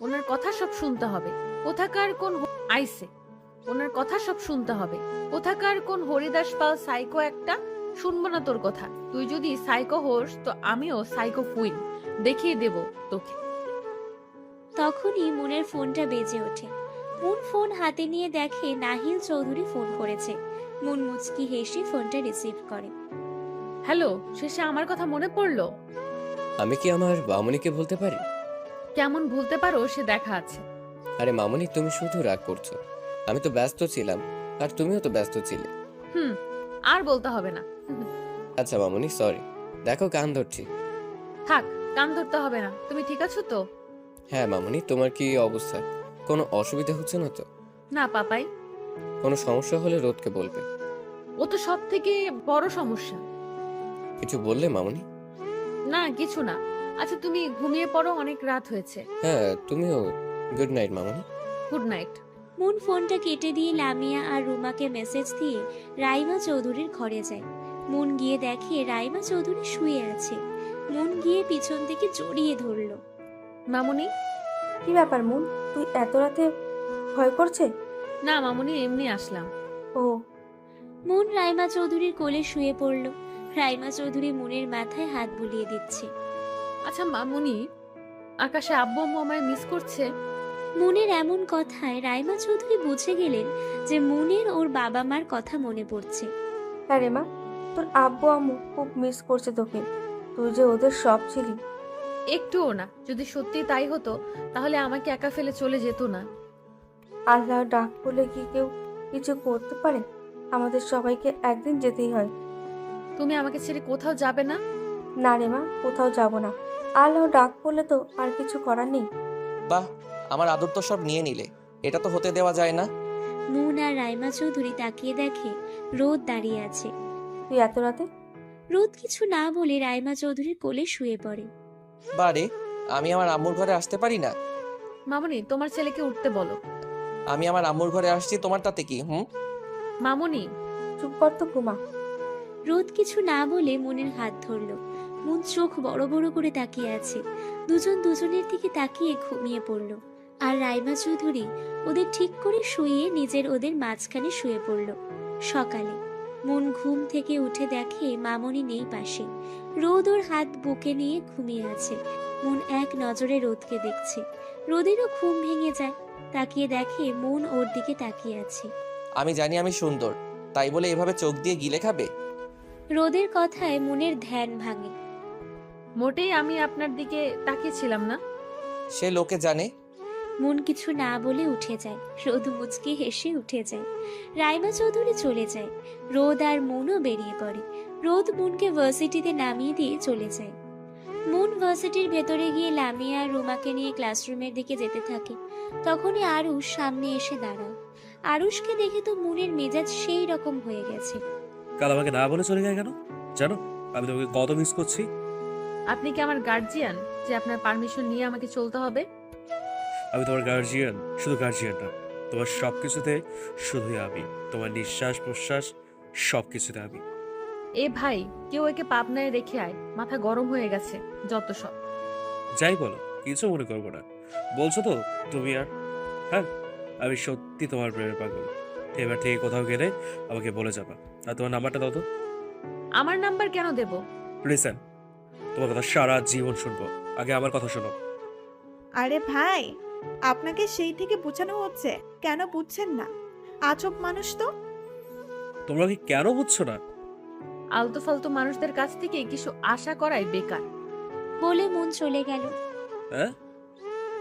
ওনার কথা সব শুনতে হবে। কোথাকার কোন আইসে, ওনার কথা সব শুনতে হবে। কোথাকার কোন হরিদাস পাল সাইকো একটা, শুনবো না তোর কথা। তুই যদি সাইকো হোস তো আমিও সাইকো কুইন দেখিয়ে দেব তোকে। তখনই মনের ফোনটা বেজে ওঠে। মন ফোন হাতে নিয়ে দেখে নাহিল চৌধুরী ফোন করেছে। মন মুচকি হেসে ফোনটা রিসিভ করে। হ্যালো, শেষে আমার কথা মনে পড়লো? আমি কি আমার মামুনিকে বলতে পারি? কেমন ভুলতে পারো সে দেখা আছে। আরে মামুনি, তুমি শুধু রাগ করছো। আমি তো ব্যস্ত ছিলাম, আর তুমিও তো ব্যস্ত ছিলে। আর বলতে হবে না। আচ্ছা মামুনি, সরি। দেখো কান ধরছি। থাক, কান ধরতে হবে না। তুমি ঠিক আছো তো? হ্যাঁ মামুনি, তোমার কি অবস্থা? কোনো অসুবিধা হচ্ছে না তো? না পাপাই, কোনো সমস্যা হলে রোদকে বলবে। ও তো সব থেকে বড় সমস্যা। কিছু বললে মামুনি? না কিছু না। আচ্ছা তুমি ঘুমিয়ে পড়ো, অনেক রাত হয়েছে। হ্যাঁ, তুমিও। গুড নাইট মামুনি। Good night. মন ফোনটা কেটে দিয়ে লামিয়া আর রুমাকে মেসেজ দিয়ে রাইমা চৌধুরীর ঘরে যায়। মন গিয়ে দেখে রাইমা চৌধুরী শুয়ে আছে। মন গিয়ে পিছন থেকে জড়িয়ে ধরলো। মামুনি। কি ব্যাপার মন, তুই এত রাতে ভয় করছে? না মামুনি, এমনি আসলাম। ও। মন রাইমা চৌধুরীর কোলে শুয়ে পড়ল। রাইমা চৌধুরী মনের মাথায় হাত বুলিয়ে দিচ্ছে। আচ্ছা মামুনি, আকাশে আব্বু আম্মু আমায় মিস করছে? মনের এমন কথায় রাইমা চৌধুরী বুঝে গেলেন যে মনের ওর বাবা মার কথা মনে পড়ছে। হ্যাঁ রে মা, তোর আব্বু আম্মু খুব মিস করছে তোকে। তুই যে ওদের সব ছিলি। একটুও না। যদি সত্যি তাই হতো তাহলে আমাকে একা ফেলে চলে যেত না। আল্লাহ ডাক পড়লে কি কেউ কিছু করতে পারে? আমাদের সবাইকে একদিন যেতেই হয়। তুমি আমাকে ছেড়ে কোথাও যাবে না? না রে মা, কোথাও যাব না। আল্লাহ ডাক পড়লে তো আর কিছু করার নেই। বাহ, আমার আদর তো সব নিয়ে নিলে, এটা তো হতে দেওয়া যায় না। মুন আর রাইমা চৌধুরী তাকিয়ে দেখে রোদ দাঁড়িয়ে আছে। তুই এত রাতে? রোদ কিছু না বলে রাইমা চৌধুরীর কোলে শুয়ে পড়ে। বারে, আমি আমার আম্মুর ঘরে আসতে পারি না? মামুনি, তোমার ছেলেকে উঠতে বলো। আমি আমার আম্মুর ঘরে আসছি, তোমার তাতে কি? মামুনি। চুপ কর তো, ঘুমা। রোদ কিছু না বলে মনের হাত ধরলো। মন চোখ বড় বড় করে তাকিয়ে আছে। দুজন দুজনের দিকে তাকিয়ে ঘুমিয়ে পড়ল। আর রাইমা চৌধুরী ওদের ঠিক করে শুইয়ে নিজের ওদের মাঝখানে শুয়ে পড়ল। সকালে মন ঘুম থেকে উঠে দেখে মামনি নেই পাশে। রোদ ওর হাত বুকে নিয়ে ঘুমিয়ে আছে। মন এক নজরে রোদকে দেখছে। রোদেরও ঘুম ভেঙে যায়। তাকিয়ে দেখে মন ওর দিকে তাকিয়ে আছে। আমি জানি আমি সুন্দর, তাই বলে এভাবে চোখ দিয়ে গিলে খাবে? রোদের কথায় মনের ধ্যান ভাঙে। মোটেই আমি আপনার দিকে তাকিয়েছিলাম না। সে লোকে জানে। মন কিছু না বলে উঠে যায়। রোদ মুচকি হেসে উঠে যায়। রাইমা চৌধুরী চলে যায়। রোদ আর মনও বেরিয়ে পড়ে। রোদ মনকে ভার্সিটিতে নামিয়ে দিয়ে চলে যায়। মুন ভার্সিটির ভেতরে গিয়ে লামিয়া আর রুমাকে নিয়ে ক্লাসরুমের দিকে যেতে থাকে। তখনই আরুষ সামনে এসে দাঁড়ায়। আরুষকে দেখে তো মুনের মেজাজ সেই রকম হয়ে গেছে। কাল আমাকে না বলে চলে গেল কেন? জানো আমি তোমাকে কত মিস করছি। আপনি কি আমার গার্জিয়ান যে আপনার পারমিশন নিয়ে আমাকে চলতে হবে? আমি তোমার গার্জিয়ান, শুধু গার্জিয়ান না, তোমার সবকিছুতে শুধুই আমি। তোমার নিঃশ্বাস প্রশ্বাস সবকিছুতে আমি। এ ভাই, কেউ একে পাবনায় রেখে আয়, মাথা গরম হয়ে গেছে যত সব। যাই বলো, কিছু মনে করবো না। বলছো তো তুমি আর? হ্যাঁ, আমি সত্যি তোমার প্রেমের পাগল। এবার থেকে কোথাও গেলে আমাকে বলে যাবা। আর তোমার নাম্বারটা দাও তো। আমার নাম্বার কেন দেব? লিসেন, তোমার কথা সারা জীবন শুনবো, আগে আমার কথা শোনো। আরে ভাই, আপনাকে সেই থেকে বোঝানো হচ্ছে, কেন বুঝছেন না? আজব মানুষ তো। তোমরা কি কেন বুঝছো না? আলতু ফালতু মানুষদের কাছ থেকে কিছু আশা করাই বেকার। বলে মুন চলে গেল। হ্যাঁ,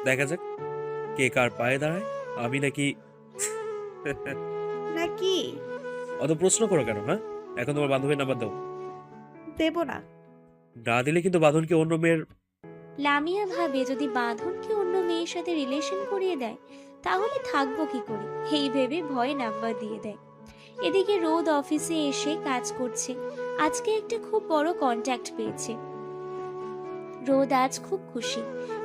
দেখা যাক কে কার পায়ে দাঁড়ায়, আমি নাকি। নাকি অত প্রশ্ন করো কেন? হ্যাঁ, এখন তোমার বান্ধবীর নাম্বার দাও। দেব না। না দিলে কিন্তু বাঁধনকে অন্য মেয়ের। লামিয়া ভাবে যদি বাঁধনকে অন্য মেয়ের সাথে রিলেশন করিয়ে দেয় তাহলে থাকবো কি করে, এই ভেবে ভয়ে নাম্বার দিয়ে দেয়। এদিকে রোদ অফিসে এসে কাজ করছে। আজকে একটা খুব বড় কন্ট্যাক্ট পেয়েছে। রোদ আজ খুব খুশি,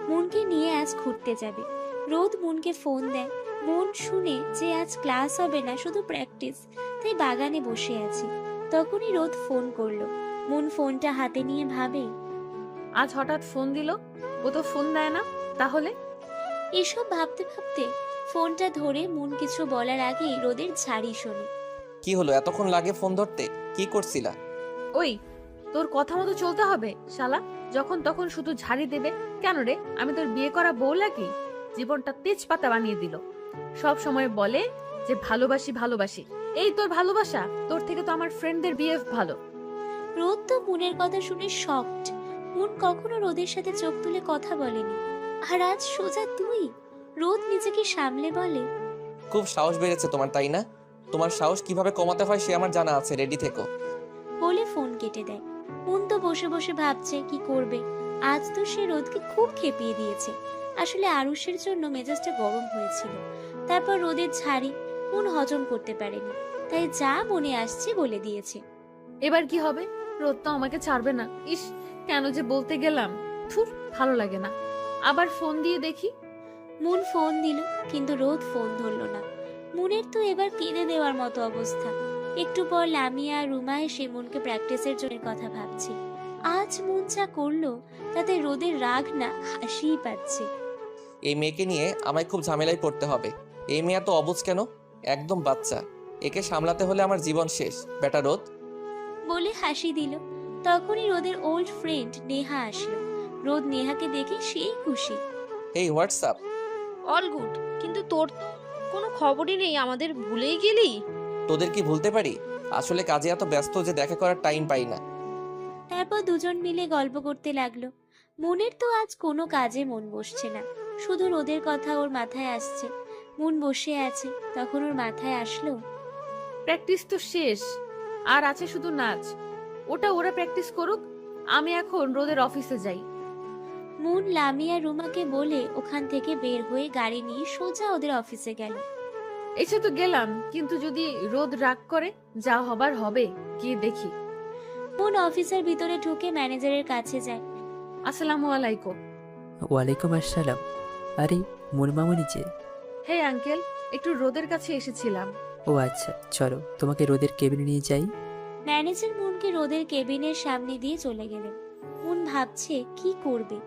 মুনকে নিয়ে আজ ঘুরতে যাবে। রোদ মুনকে ফোন দেয়। মুন শুনে যে আজ ক্লাস হবে না, শুধু প্র্যাকটিস, তাই বাগানে বসে আছে। তখনই রোদ ফোন করলো। মুন ফোনটা হাতে নিয়ে ভাবে, আজ হঠাৎ ফোন দিল, ও তো ফোন দেয় না, তাহলে? এসব ভাবতে ভাবতে ফোনটা ধরে মুন কিছু বলার আগেই রোদের ঝাড়ি শোনে। কি হলো, এতক্ষণ লাগে ফোন ধরতে? কি করছিলা? ওই, তোর কথা মতো চলতে হবে শালা। যখন তখন শুধু ঝাড়ি দেবে কেন রে? আমি তোর বিয়ে করা বউ নাকি? জীবনটা তেজপাতা বানিয়ে দিল। সব সময় বলে যে ভালোবাসি ভালোবাসি। এই তোর ভালোবাসা? তোর থেকে তো আমার ফ্রেন্ডদের বিয়ে ভালো। রোদ তো মুনের কথা শুনে শকড। মুন কখনো রোদের সাথে চোখ তুলে কথা বলেনি, আর আজ সোজা তুই। রোদ নিজেকে সামলে বলে, খুব সাহস বেড়েছে তোমার, তাই না? তোমার সাহস কিভাবে কমাতে হয় সে আমার জানা আছে, রেডি থেকো। বলে ফোন কেটে দেয়। মুন তো বসে বসে ভাবছে কি করবে। আজ তো সে রোদকে খুব খেপিয়ে দিয়েছে। আসলে আরুষের জন্য মেজাজটা গরম হয়েছিল। তারপর রোদের ঝাড়ি মুন হজম করতে পারেনি, তাই যা মনে আসছে বলে দিয়েছে। এবার কি হবে? রোদ তো আমাকে ছাড়বে না। ইস, কেন যে বলতে গেলাম। থুর, ভালো লাগে না। আবার ফোন দিয়ে দেখি। মুন ফোন দিল, কিন্তু রোদ ফোন ধরলো না। মুনের তো এবার কেঁদে দেওয়ার মতো অবস্থা। একটু পর লামিয়া আর রুমা এসে মুনকে প্র্যাকটিসের জন্য কথা ভাবছে। আজ মুন যা করলো তাতে রোদের রাগ না হাসিই পাচ্ছে। এই মেয়েকে নিয়ে আমায় খুব ঝামেলায় পড়তে হবে। এই মেয়ে তো অবুঝ কেন, একদম বাচ্চা। একে সামলাতে হলে আমার জীবন শেষ, বেটা রোদ। বলে হাসি দিল। তখনই রোদের ওল্ড ফ্রেন্ড নেহা আসলো। রোদ নেহাকে দেখে সেই খুশি। এই হোয়াটসঅ্যাপ। অল গুড, কিন্তু তোর তো কোনো খবরই নেই, আমাদের ভুলেই গেলি। তোদের কি ভুলতে পারি? আসলে কাজে এত ব্যস্ত যে দেখা করার টাইম পাই না। তারপর দুজন মিলে গল্প করতে লাগলো। মুনের তো আজ কোনো কাজে মন বসছে না, শুধু রোদের কথা ওর মাথায় আসছে। মুন বসে আছে, তখন ওর মাথায় আসলো, প্র্যাকটিস তো শেষ, আর আছে শুধু নাচ। ওটা ওরা প্র্যাকটিস করুক, আমি এখন রোদের অফিসে যাই। মুন লামিয়া রুমাকে বলে ওখান থেকে বের হয়ে গাড়ি নিয়ে সোজা ওদের অফিসে গেল। এসে তো গেলাম, কিন্তু যদি রোদ রাগ করে, যা হবার হবে, গিয়ে দেখি। মুন অফিসের ভিতরে ঢুকে ম্যানেজারের কাছে যায়। আসসালামু আলাইকুম। ওয়ালাইকুম আসসালাম। আরে মুন মামুনি যে। হে আঙ্কেল, একটু রোদের কাছে এসেছিলাম। ও আচ্ছা, চলো তোমাকে রোদের কেবিনে নিয়ে যাই। ম্যানেজার মুনকে রোদের কেবিনের সামনে দিয়ে চলে গেলেন। মুন ভাবছে কি করবে,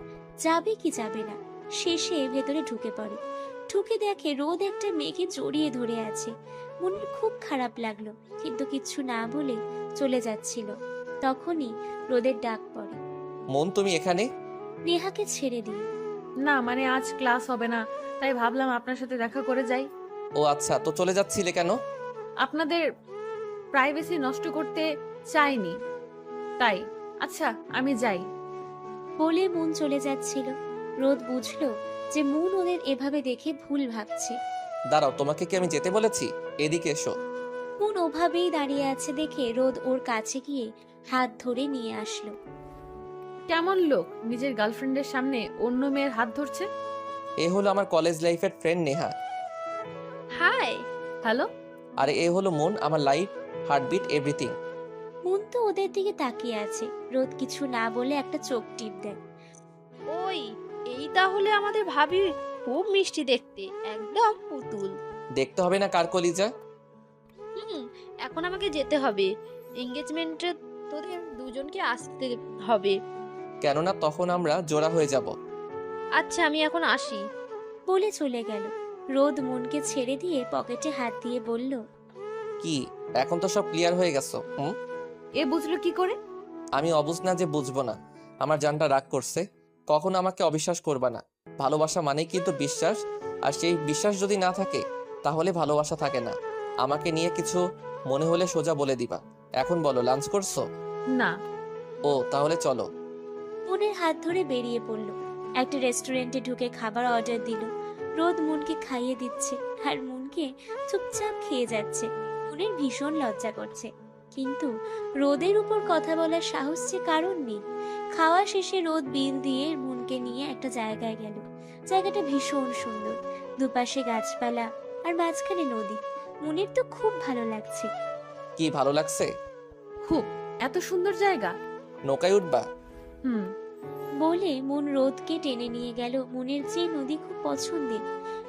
যাবে কি যাবে না। শেষে ভেতরে ঢুকে পড়ে। ঢুকে দেখে রোদ একটা মেয়েকে জড়িয়ে ধরে আছে। মুনের খুব খারাপ লাগলো, কিন্তু কিচ্ছু না বলে চলে যাচ্ছিল। তখনই রোদের ডাক পড়ে, মন তুমি এখানে? নেহাকে ছেড়ে দিই। না মানে আজ ক্লাস হবে না, তাই ভাবলাম আপনার সাথে দেখা করে যাই। ও আচ্ছা, তো চলে যাচ্ছিলে কেন? আপনাদের প্রাইভেসি নষ্ট করতে চাইনি, তাই। আচ্ছা, আমি যাই। বলে মুন চলে যাচ্ছিল। রোদ বুঝলো যে মুন ওদের এভাবে দেখে ভুল ভাবছে। দাঁড়াও, তোমাকে কি আমি যেতে বলেছি? এদিকে এসো। মুন ওভাবেই দাঁড়িয়ে আছে দেখে রোদ ওর কাছে গিয়ে হাত ধরে নিয়ে আসলো। কেমন লোক নিজের গার্লফ্রেন্ডের সামনে অন্য মেয়ের হাত ধরছে? এ হলো আমার কলেজ লাইফের ফ্রেন্ড নেহা। হাই। হ্যালো। আর এ হলো মন, আমার লাইফ, হার্টবিট, এভরিথিং। মন তো ওদের দিকে তাকিয়ে আছে। রোদ কিছু না বলে একটা চোখ টিপ দেয়। ওই, এই তাহলে আমাদের ভাবি, খুব মিষ্টি দেখতে, একদম পুতুল। দেখতে হবে না কার কলিজা। এখন আমাকে যেতে হবে, এঙ্গেজমেন্টে তোদের দুজনকে আসতে হবে। কেননা তখন আমরা জোড়া হয়ে যাব। আচ্ছা, আমি এখন আসি। বলে চলে গেল। রোদ মনকে ছেড়ে দিয়ে পকেটে হাত দিয়ে বলল, কি এখন তো সব ক্লিয়ার হয়ে গেছো? এ বুঝলো কি করে? আমি অবুঝ না যে বুঝবো না। আমার জানটা রাগ করছে। কখনো আমাকে অবিশ্বাস করবা না। ভালোবাসা মানেই কিন্তু বিশ্বাস, আর সেই বিশ্বাস যদি না থাকে তাহলে ভালোবাসা থাকে না। আমাকে নিয়ে কিছু মনে হলে সোজা বলে দিবা। এখন বলো, লাঞ্চ করছো? না। ও, তাহলে চলো। মনের হাত ধরে বেরিয়ে পড়ল। একটা রেস্টুরেন্টে ঢুকে খাবার অর্ডার দিল। রোদ মনকে খাইয়ে দিচ্ছে আর মনকে চুপচাপ খেয়ে যাচ্ছে। মনের ভীষণ লজ্জা করছে, কিন্তু রোদের উপর কথা বলার সাহস যে কারণ নেই। খাওয়া শেষে রোদ বিল দিয়ে মনকে নিয়ে একটা জায়গায় গেল। জায়গাটা ভীষণ সুন্দর, দুপাশে গাছপালা আর মাঝখানে নদী। মনের তো খুব ভালো লাগছে। কি ভালো লাগছে? খুব। এত সুন্দর জায়গা। নৌকায় উঠবা? বলে মন রোদকে টেনে নিয়ে গেল মনের যে নদী খুব পছন্দের।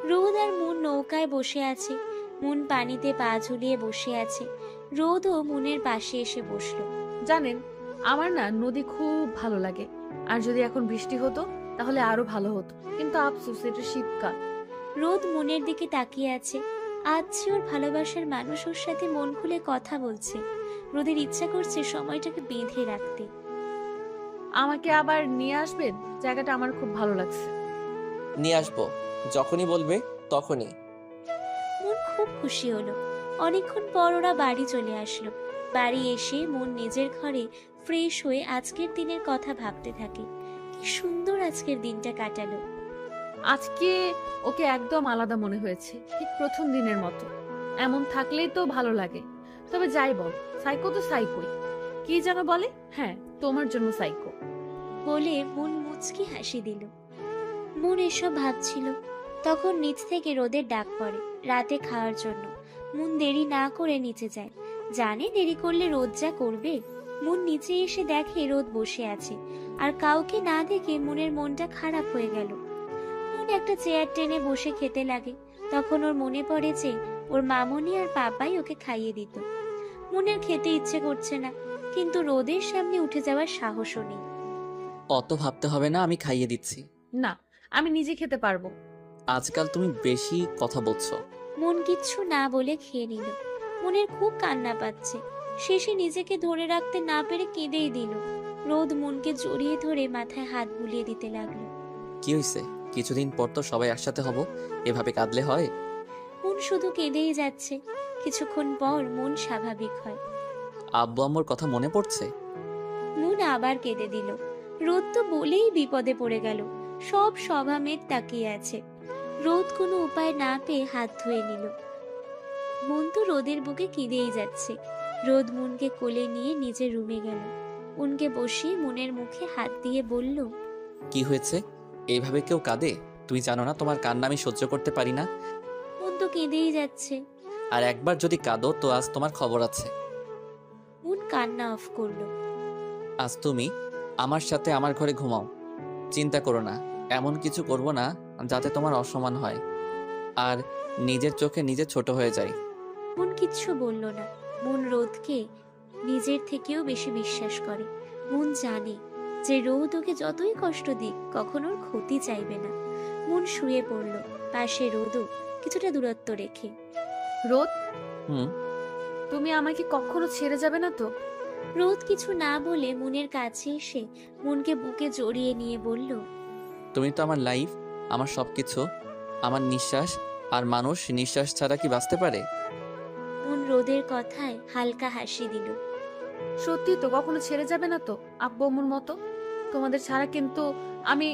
রোদ আর মন নৌকায় বসে আছে। মন পানিতে পা ঝুলিয়ে বসে আছে। রোদও মনের পাশে এসে বসলো। জানেন, আমার না নদী খুব ভালো লাগে, আর যদি এখন বৃষ্টি হতো তাহলে আরো ভালো হতো, কিন্তু আফসোস এটা শীতকাল। রোদ মনের দিকে তাকিয়ে আছে। আজ যে ওর ভালোবাসার মানুষ ওর সাথে মন খুলে কথা বলছে। রোদের ইচ্ছা করছে সময়টাকে বেঁধে রাখতে। আমাকে আবার নিয়ে আসবেন? জায়গাটা আমার খুব ভালো লাগছে। নিয়ে আসবো, যখনই বলবে তখনই। মন খুব খুশি হলো। অনেকক্ষণ পর ওরা বাড়ি চলে আসলো। বাড়ি এসে মন নিজের ঘরে ফ্রেশ হয়ে আজকের দিনের কথা ভাবতে থাকে। কি সুন্দর আজকের দিনটা কাটালো। আজকে ওকে একদম আলাদা মনে হয়েছে, ঠিক প্রথম দিনের মতো। এমন থাকলেই তো ভালো লাগে। তবে যাই বল, সাইকো তো সাইকোই। কি যেন বলে? হ্যাঁ, তোমার জন্য সাইকো। বলে মন মুচকি হাসি দিল। মন এসব ভাবছিল, তখন নিচ থেকে রোদের ডাক পড়ে রাতে খাওয়ার জন্য। মন দেরি না করে নিচে যায়, জানে দেরি করলে রোদ যা করবে। মন নিচে এসে দেখে রোদ বসে আছে, আর কাউকে না দেখে মনের মনটা খারাপ হয়ে গেল। মন একটা চেয়ার টেনে বসে খেতে লাগে। তখন ওর মনে পড়ে যে ওর মামনি আর পাপাই ওকে খাইয়ে দিত। মনের খেতে ইচ্ছে করছে না, কিন্তু রোদের সামনে উঠে যাওয়ার সাহসও নেই। অত ভাবতে হবে না, আমি খাইয়ে দিচ্ছি। না, আমি নিজে খেতে পারবো। আজকাল তুমি বেশি কথা বলছো। মন কিচ্ছু না বলে খেয়ে নিল। মনের খুব কান্না পাচ্ছে। শেষে নিজেকে ধরে রাখতে না পেরে কেঁদেই দিল। রোদ মনকে জড়িয়ে ধরে মাথায় হাত বুলিয়ে দিতে লাগলো। কি হয়েছে? কিছুদিন পর তো সবাই একসাথে হব, এভাবে কাঁদলে হয়? মন শুধু কেঁদেই যাচ্ছে। কিছুক্ষণ পর মন স্বাভাবিক হয়। আব্বু আম্মুর কথা মনে পড়ছে? মন আবার কেঁদে দিল। রোদ তো বলেই বিপদে পড়ে গেল। সব সভামেত তাকিয়ে আছে। রোদ কোনো উপায় না পেয়ে হাত ধুয়ে নিল। মন তো রোদের বুকে কেঁদেই যাচ্ছে। রোদ মনকে কোলে নিয়ে নিজের রুমে গেল। মনকে বসিয়ে মনের মুখে হাত দিয়ে বলল, কি হয়েছে? এইভাবে কেউ কাঁদে? তুমি জানো না তোমার কান্না আমি সহ্য করতে পারি না? মন তো কেঁদেই যাচ্ছে। আর একবার যদি কাঁদো তো আজ তোমার খবর আছে। মন কান্না অফ করলো। আজ তুমি আমার সাথে আমার ঘরে ঘুমাও। চিন্তা করো না, এমন কিছু করব না যাতে তোমার অসম্মান হয় আর নিজের চোখে নিজে ছোট হয়ে যায়। মন কিচ্ছু বলল না। মন রোদকে নিজের থেকেও বেশি বিশ্বাস করে। মন জানে যে রোদ ওকে যতই কষ্ট দিক কখনো ওর ক্ষতি চাইবে না। মন শুয়ে পড়ল পাশে, রোদও কিছুটা দূরত্ব রেখে। রোদ, হুম, তুমি আমাকে কখনো ছেড়ে যাবে না তো? রোদ কিছু না বলে মনের কাছে এসে মনকে বুকে জড়িয়ে নিয়ে বলল, তুমি তো আমার লাইফ, আমার সবকিছু, আমার নিঃশ্বাস। আর মানুষ নিঃশ্বাস ছাড়া কি বাঁচতে পারে? মন রোদের কথায় হালকা হাসি দিল। সত্যি তো কখনো ছেড়ে যাবে না তো আব্বু আম্মুর মতো? তোমাদের ছাড়া কিন্তু আমি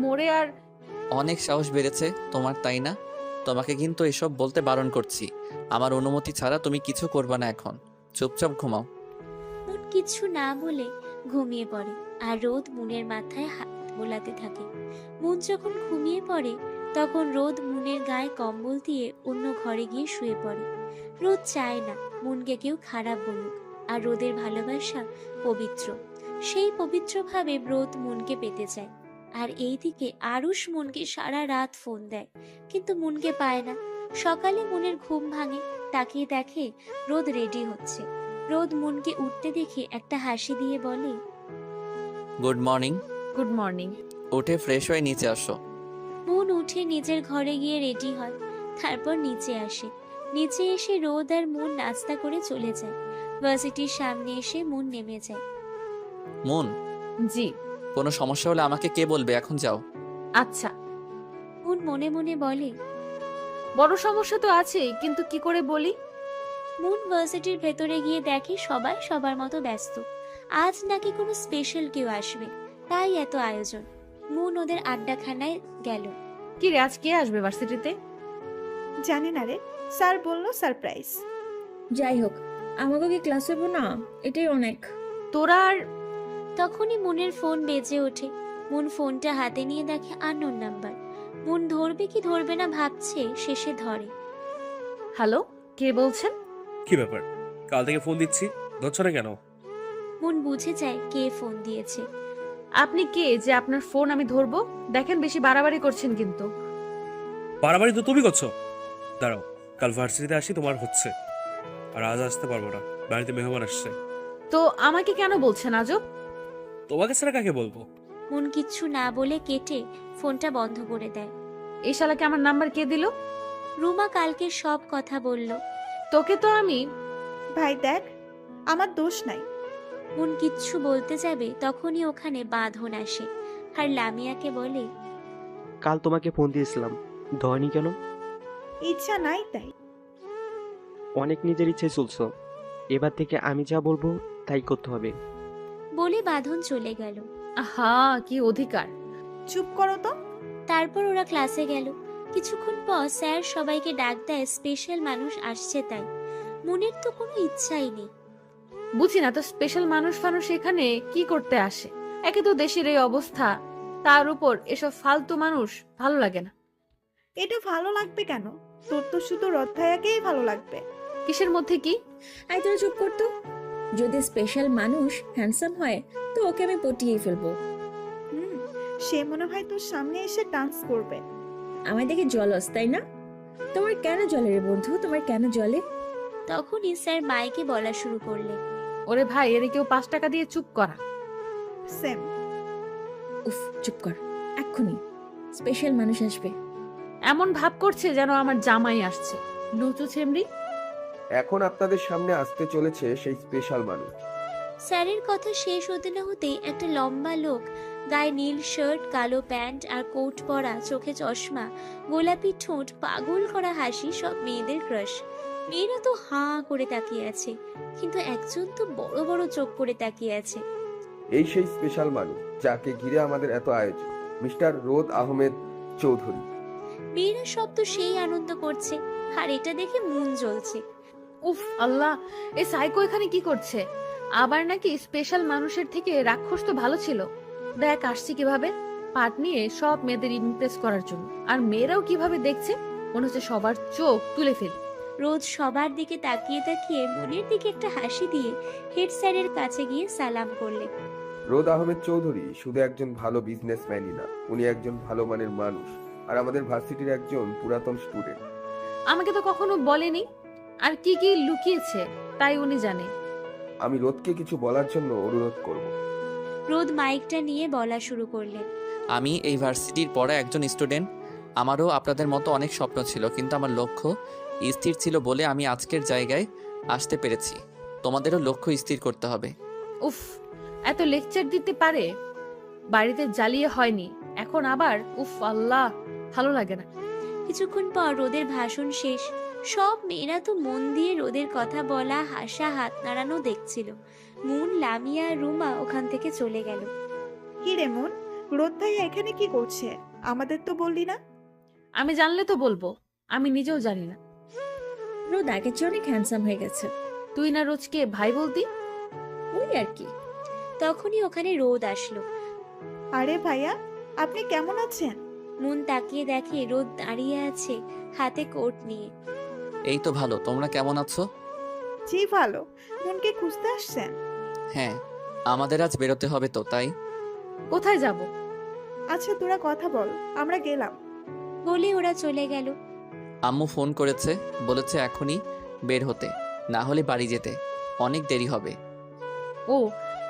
মরে আর। অনেক সাহস বেড়েছে তোমার, তাই না? তোমাকে কিন্তু এসব বলতে বারণ করছি। আমার অনুমতি ছাড়া তুমি কিছু করবে না। এখন চুপচাপ ঘুমাও। মন কিছু না বলে ঘুমিয়ে পড়ে আর রোদ মুনের মাথায় হাত বোলাতে থাকে। মুন যখন ঘুমিয়ে পড়ে তখন রোদ মুনের গায়ে কম্বল দিয়ে অন্য ঘরে গিয়ে শুয়ে পড়ে। রোদ চায় না মুনকে কেউ খারাপ বলুক, আর রোদের ভালোবাসা পবিত্র। সেই পবিত্রভাবে রোদ মুনকে পেতে চায়। আর এইদিকে আরুষ মুনকে সারা রাত ফোন দেয়, কিন্তু মুনকে পায় না। সকালে মুনের ঘুম ভাঙে, তাকিয়ে দেখে রোদ রেডি হচ্ছে। রোদ মুনকে উঠতে দেখে একটা হাসি দিয়ে বলে, গুড মর্নিং। Good morning. উঠে ফ্রেশ হয়ে নিচে আসো। মুন উঠে নিজের ঘরে গিয়ে রেডি হয়, তারপর নিচে আসে। নিচে এসে রোদ আর মুন নাস্তা করে চলে যায়। ভার্সিটির সামনে এসে মুন নেমে যায়। মুন, জি। কোনো সমস্যা হলে আমাকে কে বলবে, এখন যাও। আচ্ছা। মুন মনে মনে বলে, বড় সমস্যা তো আছেই, কিন্তু কি করে বলি। মুন ভার্সিটির ভেতরে গিয়ে দেখে সবাই সবার মতো ব্যস্ত। আজ নাকি কোনো স্পেশাল কেউ আসবে, তাই এত আয়োজন। মুন ওদের আড্ডাখানায় গেল। কি রে, আজ কে আসবে ভার্সিটিতে? জানি না রে, স্যার বললো সারপ্রাইজ। যাই হোক, আমাকে কি ক্লাস হবো না, এটাই অনেক। তোরা আর তখনই মুনের ফোন বেজে ওঠে। মুন ফোনটা হাতে নিয়ে দেখে আননোন নাম্বার। মুন ধরবে কি ধরবে না ভাবছে, শেষে ধরে। হ্যালো, কে বলছেন? কি ব্যাপার, কাল থেকে ফোন দিচ্ছি, ধরছ না কেন? মুন বুঝে যায় কে ফোন দিয়েছে। আপনি কে যে আপনার ফোন আমি ধরবো? দেখেন বেশি বাড়াবাড়ি করছেন কিন্তু। বাড়াবাড়ি তো তুমি করছো। দাঁড়াও, কাল ভার্সিটিতে আসি, তোমার হচ্ছে। আর আজ আসতে পারবো না, বাড়িতে মেহমান আসছে। তো আমাকে কেন বলছেন আজব? তোমাকে ছাড়া কাকে বলবো? মুন কিচ্ছু না বলে কেটে ফোনটা বন্ধ করে দেয়। এই শালাকে আমার নাম্বার কে দিল? রুমা কালকে সব কথা বলল। তোকে তো আমি। ভাই দেখ, আমার দোষ নাই। মুন কিচ্ছু বলতে যাবে তখনই ওখানে বাঁধন আসে আর লামিয়াকে বলে, কাল তোমাকে ফোন দিয়েছিলাম, ধরনি কেন? ইচ্ছা নাই তাই। অনেক নিজের ইচ্ছে চলছো, এবার থেকে আমি যা বলবো তাই করতে হবে। বলে বাঁধন চলে গেল। আহা, কি অধিকার! চুপ করো তো। তারপর ওরা ক্লাসে গেল। কিছুক্ষণ পর স্যার সবাইকে ডাক দেয়, স্পেশাল মানুষ আসছে তাই। মুনের তো কোনো ইচ্ছাই নেই। বুঝি না তো, স্পেশাল মানুষ এখানে কি করতে আসে? একে তো দেশের এই অবস্থা, তার উপর এসব ফালতু মানুষ ভালো লাগে না। এটা ভালো লাগবে কেন? তোর তো শুধু রথয়াকেই ভালো লাগবে। কিসের মধ্যে কি? আই তোরা চুপ করতো। যদি স্পেশাল মানুষ হ্যান্ডসাম হয় তো ওকে আমি পটিয়ে ফেলবো। সে মনে হয় তোর সামনে এসে ডান্স করবে। আমায় দেখে জলস, তাই না? তোমার কেন জলে রে বন্ধু, তোমার কেন জলে? তখনই স্যার মাইকে বলা শুরু করলেন, ওরে ভাই, এর কেউ 5 টাকা দিয়ে চুপ করা। সেম। উফ, চুপ কর এক্ষুনি, স্পেশাল মানুষ আসবে। এমন ভাব করছে যেন আমার জামাই আসছে। লুচু ছেমড়ি। এখন আপনাদের সামনে আসতে চলেছে সেই স্পেশাল মানুষ। স্যারের কথা শেষ হতে না হতেই একটা লম্বা লোক, গায়ে নীল শার্ট, কালো প্যান্ট আর কোট পরা, চোখে চশমা, গোলাপি ঠোঁট, পাগল করা হাসি, সব মেয়েদের ক্রাশ। মেয়েরা তো হাঁ করে তাকিয়ে আছে, কিন্তু একজন তো বড় বড় চোখ করে তাকিয়ে আছে। এই সেই স্পেশাল মানুষ যাকে ঘিরে আমাদের এত আয়োজন, মিস্টার রোদ আহমেদ চৌধুরী। মেয়েরা সব তো সেই আনন্দ করছে, আর এটা দেখে মন জ্বলছে। উফ আল্লাহ, এই সাইকো এখানে কি করছে? আবার নাকি স্পেশাল মানুষের থেকে রাক্ষস তো ভালো ছিল। দেখ আসছি কিভাবে, পাট নিয়ে সব মেয়েদের ইমপ্রেস করার জন্য। আর মেয়েরাও কিভাবে দেখছে, মনে হচ্ছে সবার চোখ তুলে ফেল। রোজ সবার দিকে তাকিয়ে তাকিয়ে মনের দিকে একটা হাসি দিয়ে হেড স্যারের কাছে গিয়ে সালাম করলে। রোদ আহমেদ চৌধুরী শুধু একজন ভালো বিজনেসম্যানই না, উনি একজন ভালো মানের মানুষ, আর আমাদের ভার্সিটির একজন পুরাতন স্টুডেন্ট। আমাকে তো কখনো বলেনি, আর কি কি লুকিয়েছে তাই উনি জানে। আমি রোদকে কিছু বলার জন্য অনুরোধ করব। রোদ মাইকটা নিয়ে বলা শুরু করলেন, আমি এই ভার্সিটির পড়া একজন স্টুডেন্ট। আমারও আপনাদের মতো অনেক স্বপ্ন ছিল, কিন্তু আমার লক্ষ্য স্থির ছিল বলে আমি আজকের জায়গায় আসতে পেরেছি। তোমাদেরও লক্ষ্য স্থির করতে হবে। উফ, এত লেকচার দিতে পারে? বাড়িতে জ্বালিয়ে হয়নি, এখন আবার উফ আল্লাহ, ভালো লাগে না। কিছুক্ষণ পর রোদের ভাষণ শেষ। সব মেয়েরা তো মন দিয়ে রোদের কথা বলা, হাসা, হাত নাড়ানো দেখছিল। মুন, লামিয়া আর রুমা ওখান থেকে চলে গেল। কি রে মন, রোদ ভাইয়া এখানে কি করছে? আমাদের তো বললি না। আমি জানলে তো বলবো, আমি নিজেও জানি না। রোদ আগের চেয়ে অনেক হ্যান্ডসাম হয়ে গেছে। তুই না রোজকে ভাই বলতি? ওই আর কি। তখনই ওখানে রোদ আসলো। আরে ভাইয়া, আপনি কেমন আছেন? মন তাকিয়ে দেখে রোদ দাঁড়িয়ে আছে হাতে কোট নিয়ে। এই তো ভালো, তোমরা কেমন আছো? জি ভালো। মনকে খুঁজতে আসছেন? হ্যাঁ, আমাদের আজ বেরোতে হবে তো, তাই। কোথায় যাব? আচ্ছা তোরা কথা বল, আমরা গেলাম। বলে ওরা চলে গেল। আম্মু ফোন করেছে, বলেছে এখনই বের হতে, না হলে বাড়ি যেতে অনেক দেরি হবে। ও,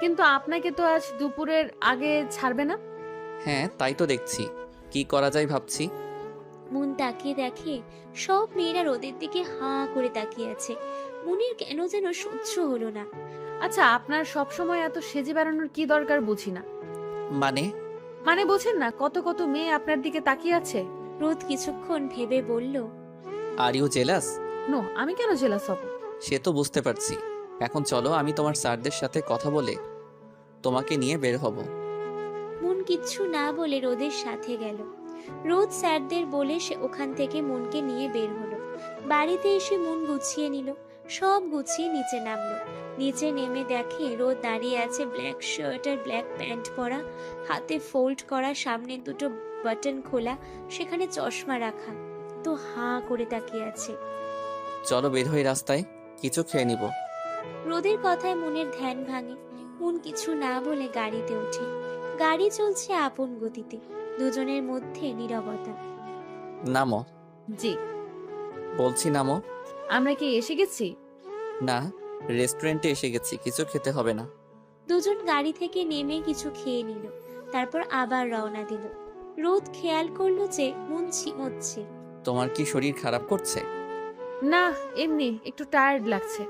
কিন্তু আপনাকে তো আজ দুপুরের আগে ছাড়বে না। হ্যাঁ, তাই তো দেখছি কি করা যায় ভাবছি। মন তাকিয়ে দেখে সব মেয়েরা রোদের দিকে হাঁ করে তাকিয়ে আছে। মনের কেন যেন সহ্য হলো না। আচ্ছা, আপনার সব সময় এত সেজে বেড়ানোর কি দরকার বুঝি না। মানে বোঝেন না কত কত মেয়ে আপনার দিকে তাকিয়ে আছে? রোদ কিছুক্ষণ ভেবে বলল, আর ইউ জেলাস? নো, আমি কেন জেলাস হব? সে তো বুঝতে পারছি। এখন চলো, আমি তোমার স্যারদের সাথে কথা বলে তোমাকে নিয়ে বের হব। মন কিচ্ছু না বলে রোদের সাথে গেল। রোদ স্যারদের বলে সে ওখান থেকে মনকে নিয়ে বের হলো। বাড়িতে এসে মন গুছিয়ে নিল, সব গুছিয়ে নিচে নামলো। নিচে নেমে দেখে রোদ দাঁড়িয়ে আছে, ব্ল্যাক শার্ট আর ব্ল্যাক প্যান্ট পরা, হাতে ফোল্ড করা, সামনে দুটো বাটন খোলা, সেখানে চশমা রাখা, তো হাঁ করে তাকিয়ে আছে। চলো বের হয়ে রাস্তায় কিছু খেয়ে নিব। রোদের কথায় মনের ধ্যান ভাঙে। মন কিছু না বলে গাড়িতে ওঠে। গাড়ি চলছে আপন গতিতে, দুজনের মধ্যে নীরবতা। নামো। জি। বলছি নামো। আমরা কি এসে গেছি? না, রেস্টুরেন্টে এসে গেছি, কিছু খেতে হবে না। দুজন গাড়ি থেকে নেমে কিছু খেয়ে নিল, তারপর আবার রওনা দিল। রোদ খেয়াল করলো যে মন ঝিমোচ্ছে। তোমার কি শরীর খারাপ করছে? না, এমনি একটু টায়ার্ড লাগছে।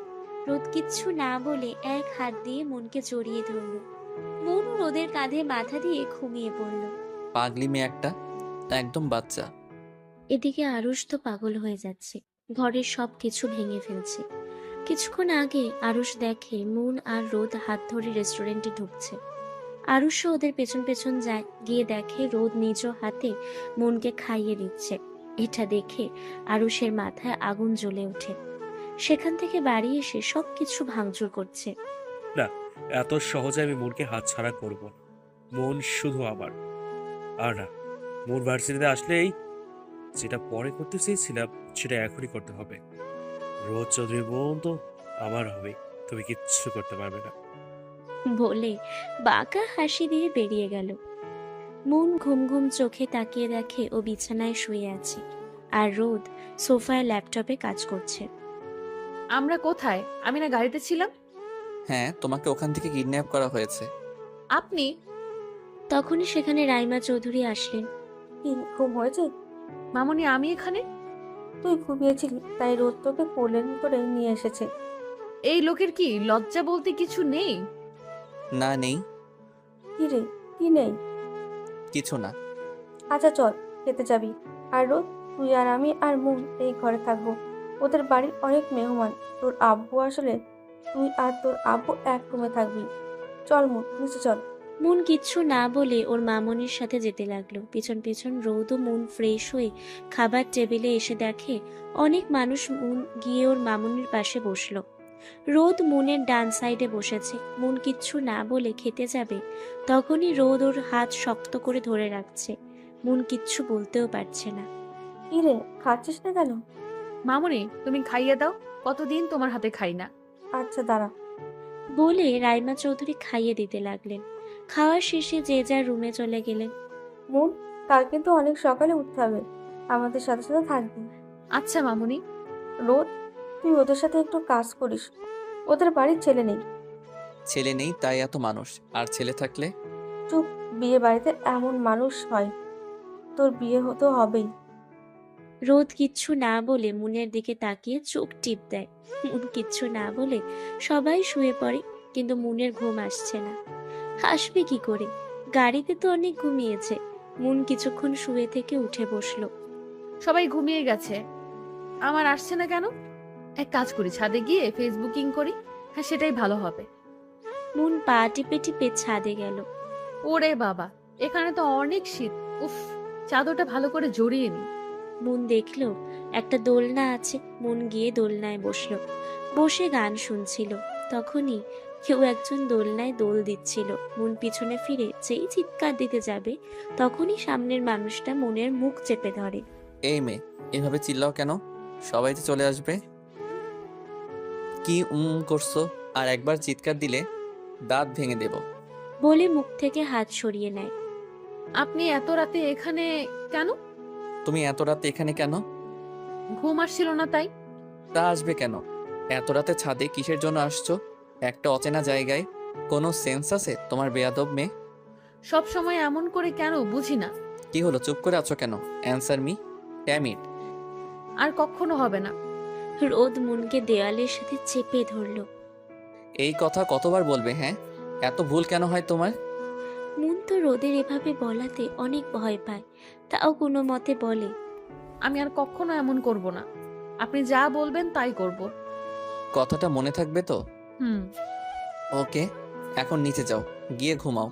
রোদ কিচ্ছু না বলে এক হাত দিয়ে মনকে জড়িয়ে ধরল। মন রোদের কাঁধে মাথা দিয়ে ঘুমিয়ে পড়ল। পাগলি মেয়ে একটা, একদম বাচ্চা। এদিকে আরুষ তো পাগল হয়ে যাচ্ছে, ঘরের সব কিছু ভেঙে ফেলছে। কিছুক্ষণ আগে আরুষ দেখে মুন আর রোদ হাত ধরে রেস্টুরেন্টে ঢুকছে। আরুষও ওদের পেছন পেছন যায়, গিয়ে দেখে রোদ নিজ হাতে মনকে খাইয়ে দিচ্ছে। এটা দেখে আরুষের মাথায় আগুন জ্বলে ওঠে। সেখান থেকে বাড়ি এসে সবকিছু ভাঙচুর করছে। না, এত সহজে আমি মনকে হাতছাড়া করব না। মন শুধু আমার। আর না, মন ভার্সিটিতে আসলেই যেটা পরে করতে চেয়েছিলাম সেটা এখনই করতে হবে। রোজ চৌধুরী বোন তো আমার হবে, তুমি কিচ্ছু করতে পারবে না। বলে বাঁকা হাসি দিয়ে বেরিয়ে গেল। মন ঘুম ঘুম চোখে তাকিয়ে দেখে ও বিছানায় শুয়ে আছে, আর রোদ সোফায় ল্যাপটপে কাজ করছে। আমরা কোথায়? আমি না গাড়িতে ছিলাম। হ্যাঁ, তোমাকে ওখান থেকে কিডন্যাপ করা হয়েছে। আপনি? তখনই সেখানে রাইমা চৌধুরী আসলেন। কি ঘুম হয়েছে? মামনি, আমি এখানে? তুই ঘুমিয়েছিলি, তাই রোদ তোকে কোলে করে নিয়ে এসেছে। এই লোকের কি লজ্জা বলতে কিছু নেই? না, নেই। কি রে, কি নেই? কিছু না। আচ্ছা চল, খেতে যাবি। আর রোদ, তুই আর আমি আর মুন এই ঘরে থাকবো। ওদের বাড়ির অনেক মেহমান, তোর আব্বু আসলে তুই আর তোর আব্বু এক রুমে থাকবি। চল মুন, নিচে চল। মুন কিচ্ছু না বলে ওর মামনির সাথে যেতে লাগলো। পিছন পিছন রোদ ও মুন ফ্রেশ হয়ে খাবার টেবিলে এসে দেখে অনেক মানুষ। মুন গিয়ে ওর মামনির পাশে বসলো। রোদ মুনের ডান সাইডে বসেছে। মুন কিচ্ছু না বলে খেতে যাবে, তখনই রোদ ওর হাত শক্ত করে ধরে রাখছে। মুন কিচ্ছু বলতেও পারছে না। কি রে, খাচ্ছিস না কেন? মামনি, তুমি খাইয়ে দাও, কতদিন তোমার হাতে খাই না। আচ্ছা দাঁড়া। বলে রাইমা চৌধুরী খাইয়ে দিতে লাগলেন। খাওয়া শেষে যে যার রুমে চলে গেলেন। মুন, কাল কিন্তু অনেক সকালে উঠতে হবে, আমাদের সাথে সাথে থাকবি। আচ্ছা মামুনি। রোদ, তুই ওদের সাথে একটু কাজ করিস, ওদের বাড়ির ছেলে নেই। ছেলে নেই তাই এত মানুষ, আর ছেলে থাকলে? চুপ, বিয়ে বাড়িতে এমন মানুষ হয়, তোর বিয়ে হতে হবেই। রোদ কিচ্ছু না বলে মুনের দিকে তাকিয়ে চোখ টিপ দেয়। মুন কিচ্ছু না বলে সবাই শুয়ে পড়ে, কিন্তু মুনের ঘুম আসছে না। হাসবে কি করে? গাড়িতে তো অনেক ঘুমিয়েছে। মুন কিছুক্ষণ শুয়ে থেকে উঠে বসলো। সবাই ঘুমিয়ে গেছে, আমার আসছে না কেন? এক কাজ করি, ছাদে গিয়ে ফেসবুকিং করি। হ্যাঁ, সেটাই ভালো হবে। মুন পা টিপে টিপে ছাদে গেল। ওরে বাবা, এখানে তো অনেক শীত। উফ, চাদরটা ভালো করে জড়িয়ে নি। মুন দেখলো একটা দোলনা আছে। মুন গিয়ে দোলনায় বসলো, বসে গান শুনছিল। তখনই কেউ একজন দোলনায় দোল দিচ্ছিল। মন পিছনে ফিরে যেই চিৎকার দিতে যাবে তখনই সামনের মানুষটা মনের মুখ চেপে ধরে। এই মেয়ে, এভাবে চিল্লাও কেন? সবাই তো চলে আসবে। কি করছো? আর একবার চিৎকার দিলে দাঁত ভেঙে দেব। বলে মুখ থেকে হাত সরিয়ে নেয়। আপনি এত রাতে এখানে কেন? তুমি এত রাতে এখানে কেন? ঘুম আসছিল না তাই। তা আসবে কেন? এত রাতে ছাদে কিসের জন্য আসছো? একটা অচেনা জায়গায়। কোনো সেন্স আছে তোমার, বেয়াদব মেয়ে? সব সময় এমন করে কেন বুঝি না। কি হলো, চুপ করে আছো কেন? Answer me, damn it. আর কখনো হবে না। রোদ মনকে দেওয়ালের সাথে চেপে ধরলো। এই কথা কতবার বলবে? হ্যাঁ, এত ভুল কেন হয় তোমার? মন তো রোদের এভাবে বলাতে অনেক ভয় পায়, তাও কোনো মতে বলে, আমি আর কখনো এমন করব না। আপনি যা বলবেন তাই করব। কথাটা মনে থাকবে তো? হুম। ওকে, এখন নিচে যাও, গিয়ে ঘুমাও।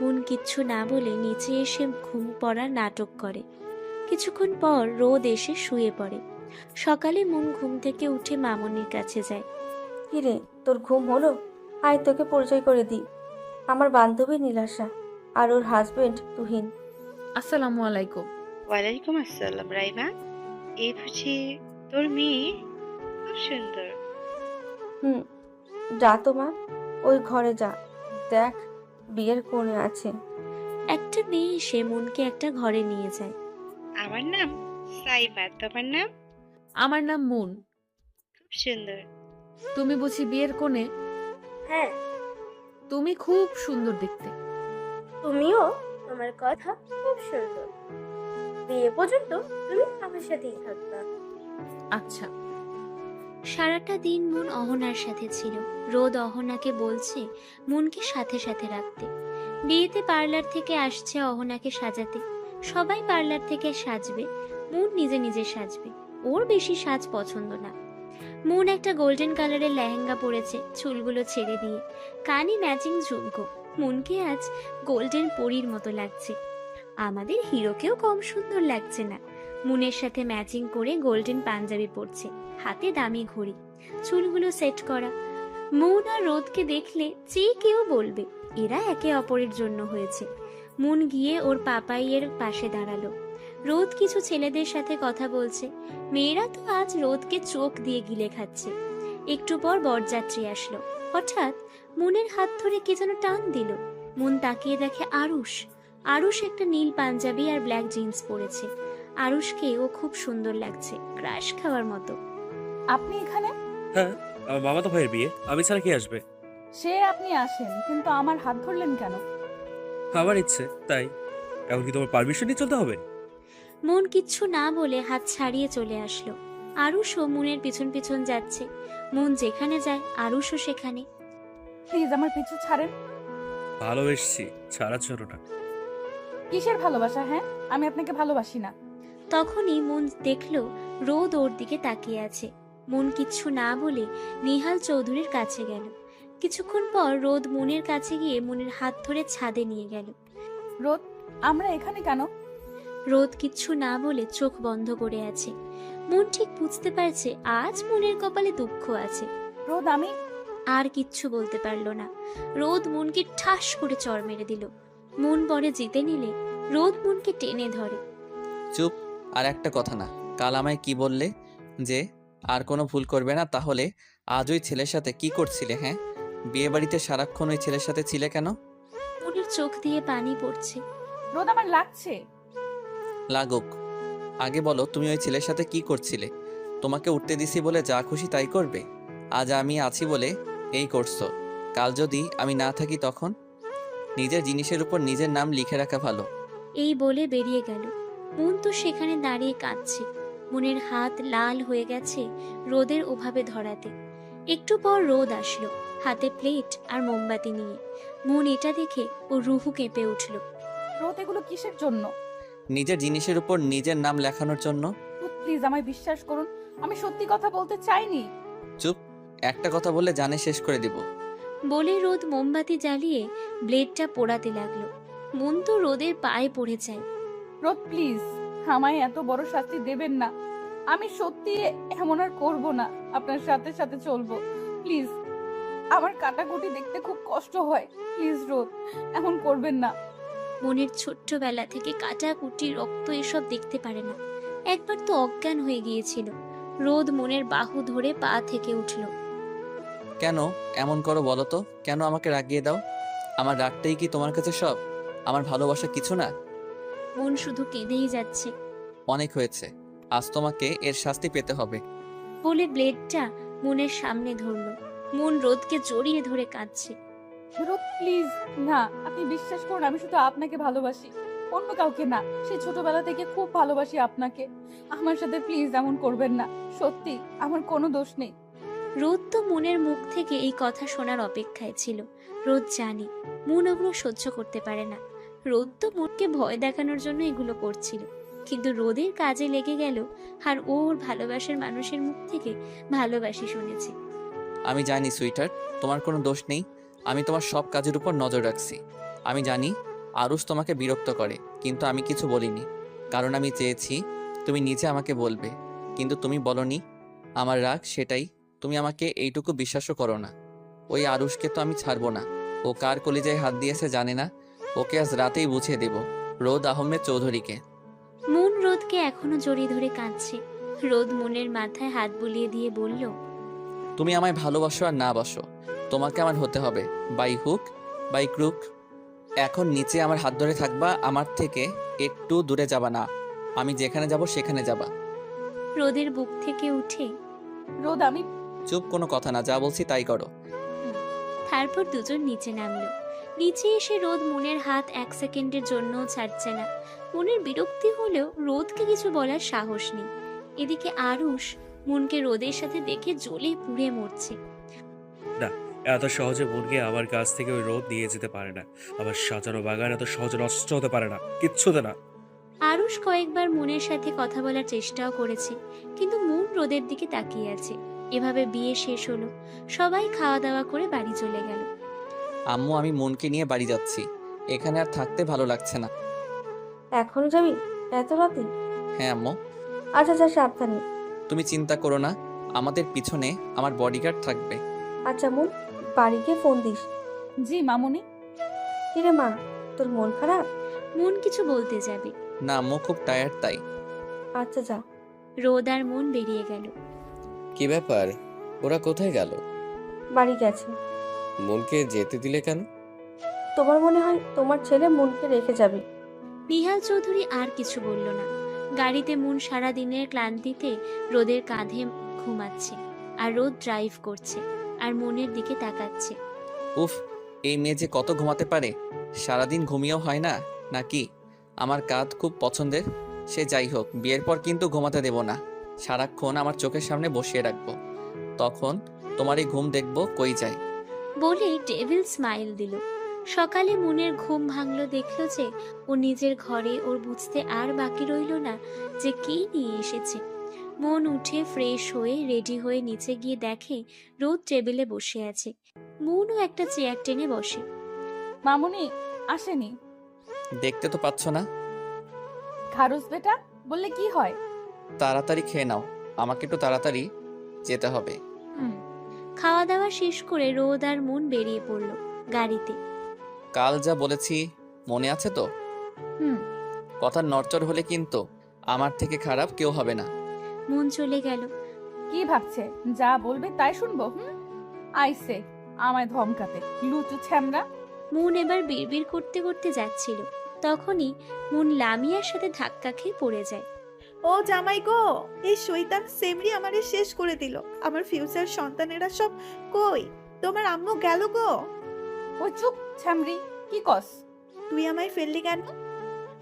মন কিচ্ছু না বলে নিচে এসে ঘুম পড়ার নাটক করে। কিছুক্ষণ পর রোদ এসে শুয়ে পড়ে। সকালে মন ঘুম থেকে উঠে মামনির কাছে যায়। কিরে, তোর ঘুম হলো? আয় তোকে পরিচয় করে দিই। আমার বান্ধবী নীলাশা আর ওর হাজবেন্ড তুহিন। আসসালামু আলাইকুম। ওয়ালাইকুম আসসালাম। রাইমা, এই বুঝি তোর মেয়ে? খুব সুন্দর। হুম, যা তো মা, ওই ঘরে যা, দেখ বিয়ের কোণে আছে। একটা মেয়ে এসে মনকে একটা ঘরে নিয়ে যায়। আমার নাম সাইমা, তোমার নাম? আমার নাম মুন। খুব সুন্দর। তুমি বুঝি বিয়ের কোণে? হ্যাঁ। তুমি খুব সুন্দর দেখতে। তুমিও, তোমার কথা খুব সুন্দর। বিয়ে পর্যন্ত তুমি আমার সাথেই থাকবা। আচ্ছা। সারাটা দিন মন অহনার সাথে ছিল। রোদ অহনাকে বলছে মনকে সাথে সাথে রাখতে। বিয়েতে পার্লার থেকে আসছে অহনাকে সাজাতে। সবাই পার্লার থেকে সাজবে, মন নিজে নিজে সাজবে। ওর বেশি সাজ পছন্দ না। মন একটা গোল্ডেন কালারের লেহেঙ্গা পরেছে, চুলগুলো ছেড়ে দিয়ে। কানে ম্যাচিং ঝুমকো। মনকে আজ গোল্ডেন পরীর মতো লাগছে। আমাদের হিরোকেও কম সুন্দর লাগছে না। মুনের সাথে ম্যাচিং করে গোল্ডেন পাঞ্জাবি পরছে, হাতে দামি ঘড়ি, চুলগুলো সেট করা। মুন আর রোদকে দেখলে যে কেউ বলবে এরা একে অপরের জন্য হয়েছে। মুন গিয়ে ওর পাপাইয়ের পাশে দাঁড়ালো। রোদ কিছু ছেলেদের সাথে কথা বলছে। মেয়েরা তো আজ রোদকে চোখ দিয়ে গিলে খাচ্ছে। একটু পর বরযাত্রী আসলো। হঠাৎ মুনের হাত ধরে কে যেন টান দিল। মুন তাকিয়ে দেখে আরুষ। আরুষ একটা নীল পাঞ্জাবি আর ব্ল্যাক জিন্স পরেছে। আরুষকে ও খুব সুন্দর লাগছে, ক্রাশ খাওয়ার মতো। আপনি এখানে? হ্যাঁ, আমার মামাতো ভাইয়ের বিয়ে, আমি ছাড়া কে আসবে? সে আপনি আসেন, কিন্তু আমার হাত ধরলেন কেন? আমার ইচ্ছে তাই। এখন কি তোমার পারমিশন নিয়ে চলতে হবে? মন কিচ্ছু না বলে হাত ছাড়িয়ে চলে আসলো। আরুষও মুনের পিছন পিছন যাচ্ছে। মন যেখানে যায় আরুষও সেখানে। প্লিজ আমার পিছু ছাড়েন। ভালোবেসছি, ছাড়া ছোট না। কিসের ভালোবাসা? হ্যাঁ, আমি আপনাকে ভালোবাসি না। তখনই মন দেখলো রোদ ওর দিকে তাকিয়ে আছে। মন কিচ্ছু না বলে নিহাল চৌধুরীর কাছে গেল। কিছুক্ষণ পর রোদ মনের কাছে গিয়ে মনের হাত ধরে ছাদে নিয়ে গেল। রোদ, আমরা এখানে কেন? রোদ কিচ্ছু না বলে চোখ বন্ধ করে আছে। মন ঠিক বুঝতে পারছে আজ মনের কপালে দুঃখ আছে। রোদ, আমি আর কিচ্ছু বলতে পারলো না। রোদ মনকে ঠাস করে চড় মেরে দিল। মন পরে জিতে নিলে রোদ মনকে টেনে ধরে। চুপ, আর একটা কথা না। কাল আমায় কি বললে যে আর কোনো ভুল করবে না? তাহলে আজ ওই ছেলের সাথে কি করছিলে? হ্যাঁ, বিয়ে বাড়িতে সারাক্ষণ ওই ছেলের সাথে ছিলে কেন? মনের চোখ দিয়ে পানি পড়ছে। রোদ, আমার লাগছে। লাগুক, আগে বলো তুমি ওই ছেলের সাথে কি করছিলে? তোমাকে উঠতে দিছি বলে যা খুশি তাই করবে? আজ আমি আছি বলে এই করছো। কাল যদি আমি না থাকি তখন? নিজের জিনিসের উপর নিজের নাম লিখে রাখা ভালো। এই বলে বেরিয়ে গেল। মন তো সেখানে দাঁড়িয়ে কাঁদছে। মনের হাত লাল হয়ে গেছে রোদের ওভাবে ধরাতে। একটু পর রোদ আসলো, হাতে প্লেট আর মোমবাতি নিয়ে। মন এটা দেখে ও রুহু কেঁপে উঠল। রোদ, এগুলো কিসের জন্য? নিজের জিনিসের উপর নিজের নাম লেখানোর জন্য। প্লিজ আমায় বিশ্বাস করুন, আমি সত্যি কথা বলতে চাইনি। চুপ, একটা কথা বললে জানে শেষ করে দিব। বলে রোদ মোমবাতি জ্বালিয়ে ব্লেডটা পোড়াতে লাগলো। মন তো রোদের পায়ে পড়ে যায়। রোদ, প্লিজ আমায় এত বড় শাস্তি দেবেন না। আমি সত্যি এমন আর করবো না, আপনার সাথে সাথে চলবো। প্লিজ। আমার কাটাকুটি দেখতে খুব কষ্ট হয়। প্লিজ রোদ, এমন করবেন না। মনের ছোট্টবেলা থেকে কাটাকুটি, রক্ত এসব দেখতে পারে না। একবার তো অজ্ঞান হয়ে গিয়েছিল। রোদ মনের বাহু ধরে পা থেকে উঠল। কেন এমন করো বলো তো? কেন আমাকে রাগিয়ে দাও? আমার রাগটাই কি তোমার কাছে সব? আমার ভালোবাসা কিছু না? মন শুধু কেঁদেই যাচ্ছে। অনেক হয়েছে, আজ তোমাকে এর শাস্তি পেতে হবে। বলে ব্লেডটা মনের সামনে ধরলো। মন রোদকে জড়িয়ে ধরে কাঁদছে। রোদ প্লিজ না, আপনি বিশ্বাস করুন আমি শুধু আপনাকে ভালোবাসি, অন্য কাউকে না। সেই ছোটবেলা থেকে খুব ভালোবাসি আপনাকে। আমার সাথে প্লিজ এমন করবেন না। সত্যি আমার কোনো দোষ নেই। রোদ তো মনের মুখ থেকে এই কথা শোনার অপেক্ষায় ছিল। রোদ জানি মন ওগুলো সহ্য করতে পারে না। রোদ তো মনকে ভয় দেখানোর জন্য এগুলো করছিল, কিন্তু রোদের কাজে লেগে গেল আর ওর ভালোবাসার মানুষের মুখ থেকে ভালোবাসি শুনেছে। আমি জানি সুইটার, তোমার কোনো দোষ নেই। আমি তোমার সব কাজের উপর নজর রাখছি। আমি জানি আরুষ তোমাকে বিরক্ত করে, কিন্তু আমি কিছু বলিনি, কারণ আমি চেয়েছি তুমি নিজে আমাকে বলবে, কিন্তু তুমি বলনি। আমার রাগ সেটাই। তুমি আমাকে এইটুকু বিশ্বাসও করো না। ওই আরুষকে তো আমি ছাড়বো না। ও কার কলিজায় হাত দিয়েছে জানে না। ওকে আজ রাতেই বুঝিয়ে দেব। রোদ আহমেদ চৌধুরীকে। মন রোদকে এখনো জড়িয়ে ধরে কাঁদছে। রোদ মনের মাথায় হাত বুলিয়ে দিয়ে বলল, তুমি আমায় ভালোবাসো আর না বাসো, তোমাকে আমার হতে হবে, বাই হুক বাই ক্রুক। এখন নিচে আমার হাত ধরে থাকবা, আমার থেকে একটু দূরে যাবা না। আমি যেখানে যাব সেখানে যাবা। রোদের বুক থেকে উঠে রোদ আমি চুপ, কোনো কথা না, যা বলছি তাই করো। তারপর দুজন নিচে নামলো। নিচে এসে রোদ মনের হাত এক সেকেন্ডের জন্যও ছাড়ছে না। মনের বিরক্তি হলেও রোদকে কিছু বলার সাহস নেই। এদিকে আরুষ মনকে রোদের সাথে দেখে জ্বলে পুড়ে মরছে। না, এত সহজে মনকে আমার কাছ থেকে ওই রোদ নিয়ে যেতে পারে না। আমার সাজানো বাগান এত সহজে নষ্ট হতে পারে না, কিচ্ছুতে না। আরুষ কয়েকবার মনের সাথে কথা বলার চেষ্টাও করেছে, কিন্তু মন রোদের দিকে তাকিয়ে আছে। এভাবে বিয়ে শেষ হলো। সবাই খাওয়া দাওয়া করে বাড়ি চলে গেল। আম্মু, আমি মনকে নিয়ে বাড়ি যাচ্ছি। এখানে আর থাকতে ভালো লাগছে না। এখনো যাবি এত রাতে? হ্যাঁ আম্মু। আচ্ছা যা, সাবধানে। তুমি চিন্তা করো না, আমাদের পিছনে আমার বডিগার্ড থাকবে। আচ্ছা মন, বাড়ি গিয়ে ফোন দিস। জি মামুনি। কিরে মা, তোর মন খারাপ? মন কিছু বলতে যাবে। না আম্মু, খুব টায়ার্ড তাই। আচ্ছা যা। রোদ আর মন বেরিয়ে গেল। কি ব্যাপার, ওরা কোথায় গেল? বাড়ি গেছে। মনকে যেতে দিলে কেন? তোমার মনে হয় তোমার ছেলে মনকে রেখে যাবে? নিহাল চৌধুরী আর কিছু বলল না। গাড়িতে মন সারা দিনের ক্লান্তিতে রোদের কাঁধে ঘুমাচ্ছে, আর রোদ ড্রাইভ করছে আর মনের দিকে তাকাচ্ছে। উফ, এই মেয়ে যে কত ঘুমাতে পারে। সারাদিন ঘুমিয়েও হয় না নাকি? আমার কাঁধ খুব পছন্দের। সে যাই হোক, বিয়ের পর কিন্তু ঘুমাতে দেব না। সারাক্ষণ আমার চোখের সামনে বসিয়ে রাখবো, তখন তোমারই ঘুম দেখবো কই যায়। বলে ডেভিল স্মাইল দিল। সকালে মনের ঘুম ভাঙলো, দেখলো যে ও নিজের ঘরে। ওর বুঝতে আর বাকি রইল না যে কি নিয়ে এসেছে। মন উঠে ফ্রেশ হয়ে রেডি হয়ে নিচে গিয়ে দেখে রোদ টেবিলে বসে আছে। মনও একটা চেয়ার টেনে বসে। মামুনি আসেনি? দেখতে তো পাচ্ছ না। খারুস বেটা বললে কি হয়? তাড়াতাড়ি খেয়ে নাও, আমাকে একটু তাড়াতাড়ি যেতে হবে। খাওয়া দাওয়া শেষ করে রোদ আর মন বেরিয়ে পড়লো গাড়িতে। কাল যা বলেছি মনে আছে তো? কথার নড়চড় হলে কিন্তু আমার থেকে খারাপ কেউ হবে না। মন চলে গেল। কি ভাবছে যা বলবে তাই শুনবো? আইসে আমায় ধমকাতে, লুচু ছ্যামড়া। মন এবার বিড়বিড় করতে করতে যাচ্ছিল, তখনই মন লামিয়ার সাথে ধাক্কা খেয়ে পড়ে যায়। ও জামাই গো, এই শয়তান সেমরি আমারে শেষ করে দিল। আমার ফিউচার সন্তানেরা সব কই? তোমার আম্মু গেল গো। ওই চুপ ছ্যামরি, কি কস? তুই আমায় ফেললি কেন?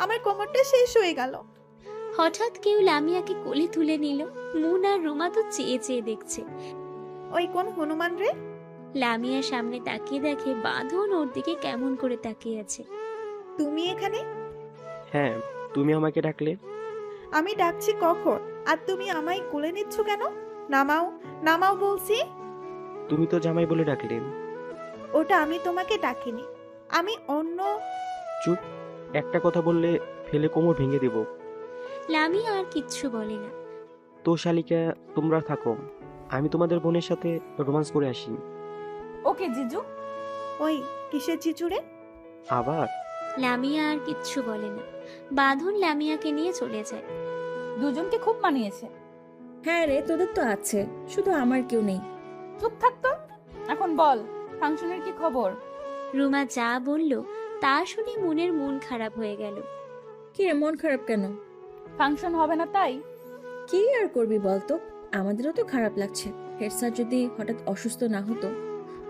আমার কোমরটা শেষ হয়ে গেল। হঠাৎ কেউ লামিয়াকে কোলে তুলে নিল। মুন আর রুমা তো চেয়ে চেয়ে দেখছে। ওই কোন হনুমান রে? লামিয়া সামনে তাকিয়ে দেখে বাঁধন ওর দিকে কেমন করে তাকিয়ে আছে। তুমি এখানে? হ্যাঁ, তুমি আমাকে ডাকলে? আমি ডাকছি কখন, আর তুমি আমায় কোলে নিচ্ছ কেন? নামাও নামাও বলছি। তুমি তো জামাই বলে ডাকলে। ওটা আমি তোমাকে ডাকিনি, আমি অন্য। চুপ, একটা কথা বললে ফেলে কোমর ভেঙে দেব। লামিয়া আর কিচ্ছু বলে না। তো শালিকা, তোমরা থাকো, আমি তোমাদের বোনের সাথে রোমান্স করে আসি। ওকে জিজু। ওই কিসের চিচুড়ে? আবার লামিয়া আর কিচ্ছু বলে না। বাঁধন লামিয়াকে নিয়ে চলে যায়। দুজনকে খুব মানিয়েছে। হ্যাঁ রে, তোদের তো আছে, শুধু আমার কেউ নেই। চুপ থাকতো। এখন বল, ফাংশনের কি খবর? রুমা যা বলল তা শুনে মনের মন খারাপ হয়ে গেল। কি রে, মন খারাপ কেন? ফাংশন হবে না তাই? কি আর করবি বলতো, আমাদেরও তো খারাপ লাগছে। হেড স্যার যদি হঠাৎ অসুস্থ না হতো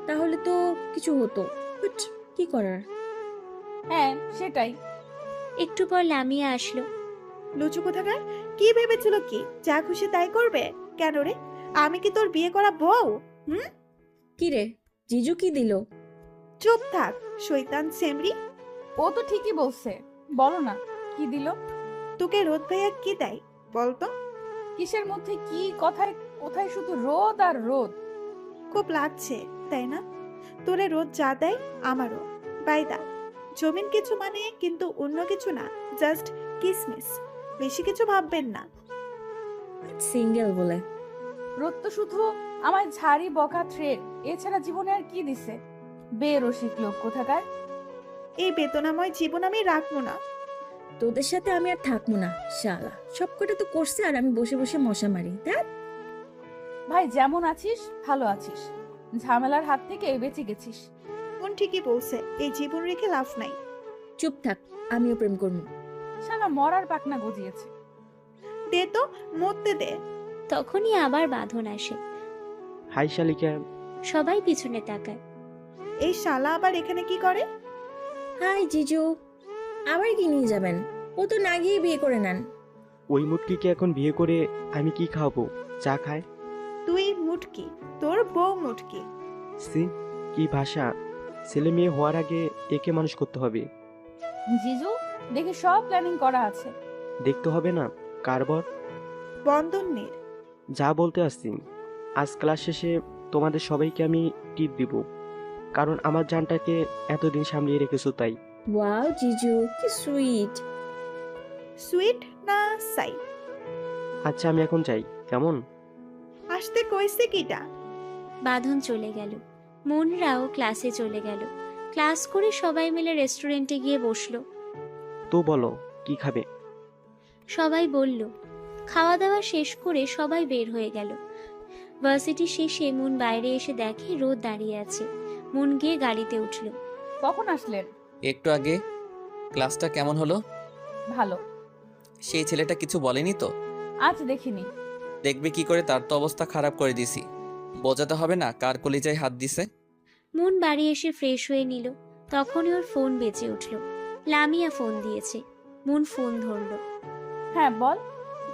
তাহলে তো কিছু হতো, বাট কি করার। হ্যাঁ সেটাই। একটু পর লামিয়া আসলো। লুচু কোথাকার, কি ভেবেছিল কি যা খুশি তাই করবে? কেন রে, আমি কি তোর বিয়ে করা বউ? কি রে, জিজু কি দিল? চুপ থাক শয়তান সেমরি। ও তো ঠিকই বলছে, বলো না কি দিল। তোকে রোদ ভাইয়া কি দেয় বলতো? কিসের মধ্যে কি, কথায় কোথায় শুধু রোদ আর রোদ। খুব লাগছে তাই না? তোরে রোদ যা দেয় আমারও বাইদা। জমিন কিছু মানে কিন্তু অন্য কিছু না, জাস্ট কিসমিস। বেশি কিছু ভাববেন না। সিঙ্গেল বলে রোদ তো শুধু আমার ঝাড়ি বকা থ্রেড, এছাড়া জীবনে আর কি দিছে? বেরসিক লোক কোথাকার। এই বেদনাময় জীবন আমি রাখবো না। তোদের সাথে আমি আর থাকবো না শালা। সবকটা তো করছে আর আমি বসে বসে মশা মারি। দেখ ভাই, যেমন আছিস ভালো আছিস, ঝামেলার হাত থেকে বেঁচে গেছিস। কোন ঠিকই বলছে, এই জীবন রেখে লাভ নাই। চুপ থাক, আমিও প্রেম করবো। শালা মরার পাকনা গজিয়েছে। দে তো, মরতে দে। তখনই আবার বাঁধন আসে। হাই শালিকা। সবাই পিছনে তাকায়। এই শালা আবার এখানে কি করে? হাই জিজু। আবার কি নিয়ে যাবেন? ও তো না গিয়ে বিয়ে করে নেন। ওই মুটকিকে এখন বিয়ে করে আমি কি খাওয়াবো? চা খায়? তুই মুটকি, তোর বউ মুটকি। সি, কি ভাষা! ছেলে মেয়ে হওয়ার আগে একে মানুষ করতে হবে। জিজু, দেখি সব প্ল্যানিং করা আছে। দেখতে হবে না কারবর বন্ধনের। যা বলতে আসছি, আজ ক্লাস শেষে তোমাদের সবাইকে আমি টিপ দিব, কারণ আমার জানটাকে এতদিন সামলিয়ে রেখেছো তাই। ওয়াও জিজু, কি সুইট। সুইট না সাই? আচ্ছা আমি এখন যাই, কেমন? আসতে কইছে কিটা? বাঁধন চলে গেল। মনরাও ক্লাসে চলে গেল। ক্লাস করে সবাই মিলে রেস্টুরেন্টে গিয়ে বসলো। তো বলো কি খাবে? সবাই বলল। খাওয়া দাওয়া শেষ করে সবাই বের হয়ে গেল। ভার্সিটি শেষে মন বাইরে এসে দেখে রোদ দাঁড়িয়ে আছে। মন গিয়ে গাড়িতে উঠল। কখন আসলেন? একটু আগে। ক্লাসটা কেমন হলো? ভালো। সেই ছেলেটা কিছু বলেনি তো? আজ দেখিনি। দেখবে কি করে, তার তো অবস্থা খারাপ করে দিছি। বোঝাতে হবে না কার কলিজায় হাত দিছে। মন বাড়ি এসে ফ্রেশ হয়ে নিল। তখনই ওর ফোন বেজে উঠল। লামিয়া ফোন দিয়েছে। মন ফোন ধরল। হ্যাঁ বল।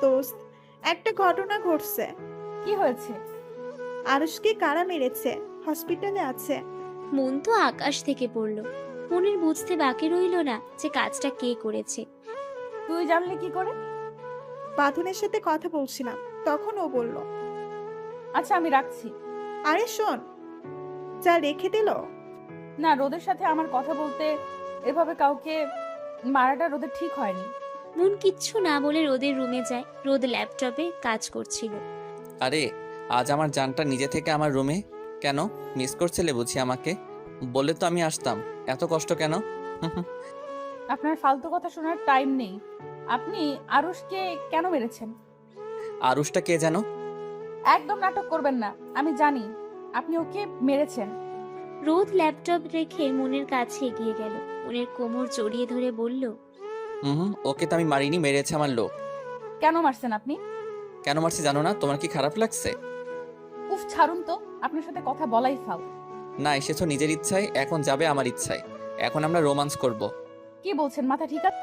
দোস্ত, একটা ঘটনা ঘটছে। কি হয়েছে? আরুষকে কারা মেরেছে, হসপিটালে আছে। মন তো আকাশ থেকে পড়ল। মনের বুঝতে বাকি রইল না যে কাজটা কে করেছে। তুই জানলি কি করে? বাঁধনের সাথে কথা বলছিলাম, তখন ও বলল। আচ্ছা আমি রাখছি। আরে শোন, যা রেখে দিল। না, রোদের সাথে আমার কথা বলতে এভাবে কাউকে মারাটা রোদের ঠিক হয়নি। মন কিচ্ছু না বলে রোদের রুমে যায়। রোদ ল্যাপটপে কাজ করছিল। আরে আজ আমার জানটা নিজে থেকে আমার রুমে কেন? মিস করছিলে বুঝি আমাকে? বলে তো আমি আসতাম, এত কষ্ট কেন? আপনার ফালতু কথা শোনার টাইম নেই। আপনি আরুষকে কেন মেরেছেন? আরুষটা কে জানো? একদম নাটক করবেন না, আমি জানি আপনি ওকে মেরেছেন। রোদ ল্যাপটপ রেখে মনের কাছে এগিয়ে গেল। মনের কোমর জড়িয়ে ধরে বলল, ওকে তো আমি মারিনি, মেরেছে আমার লোক। কেন মারছেন আপনি? কেন মারছি জানো না? তোমার কি খারাপ লাগছে? উফ ছাড়ুন তো, আপনার সাথে কথা বলাই ফাউ। না, এসেছো নিজের ইচ্ছায়, এখন যাবে আমার ইচ্ছায়। এখন আমরা রোমান্স করব। কি বলছেন, মাথা ঠিক আছে?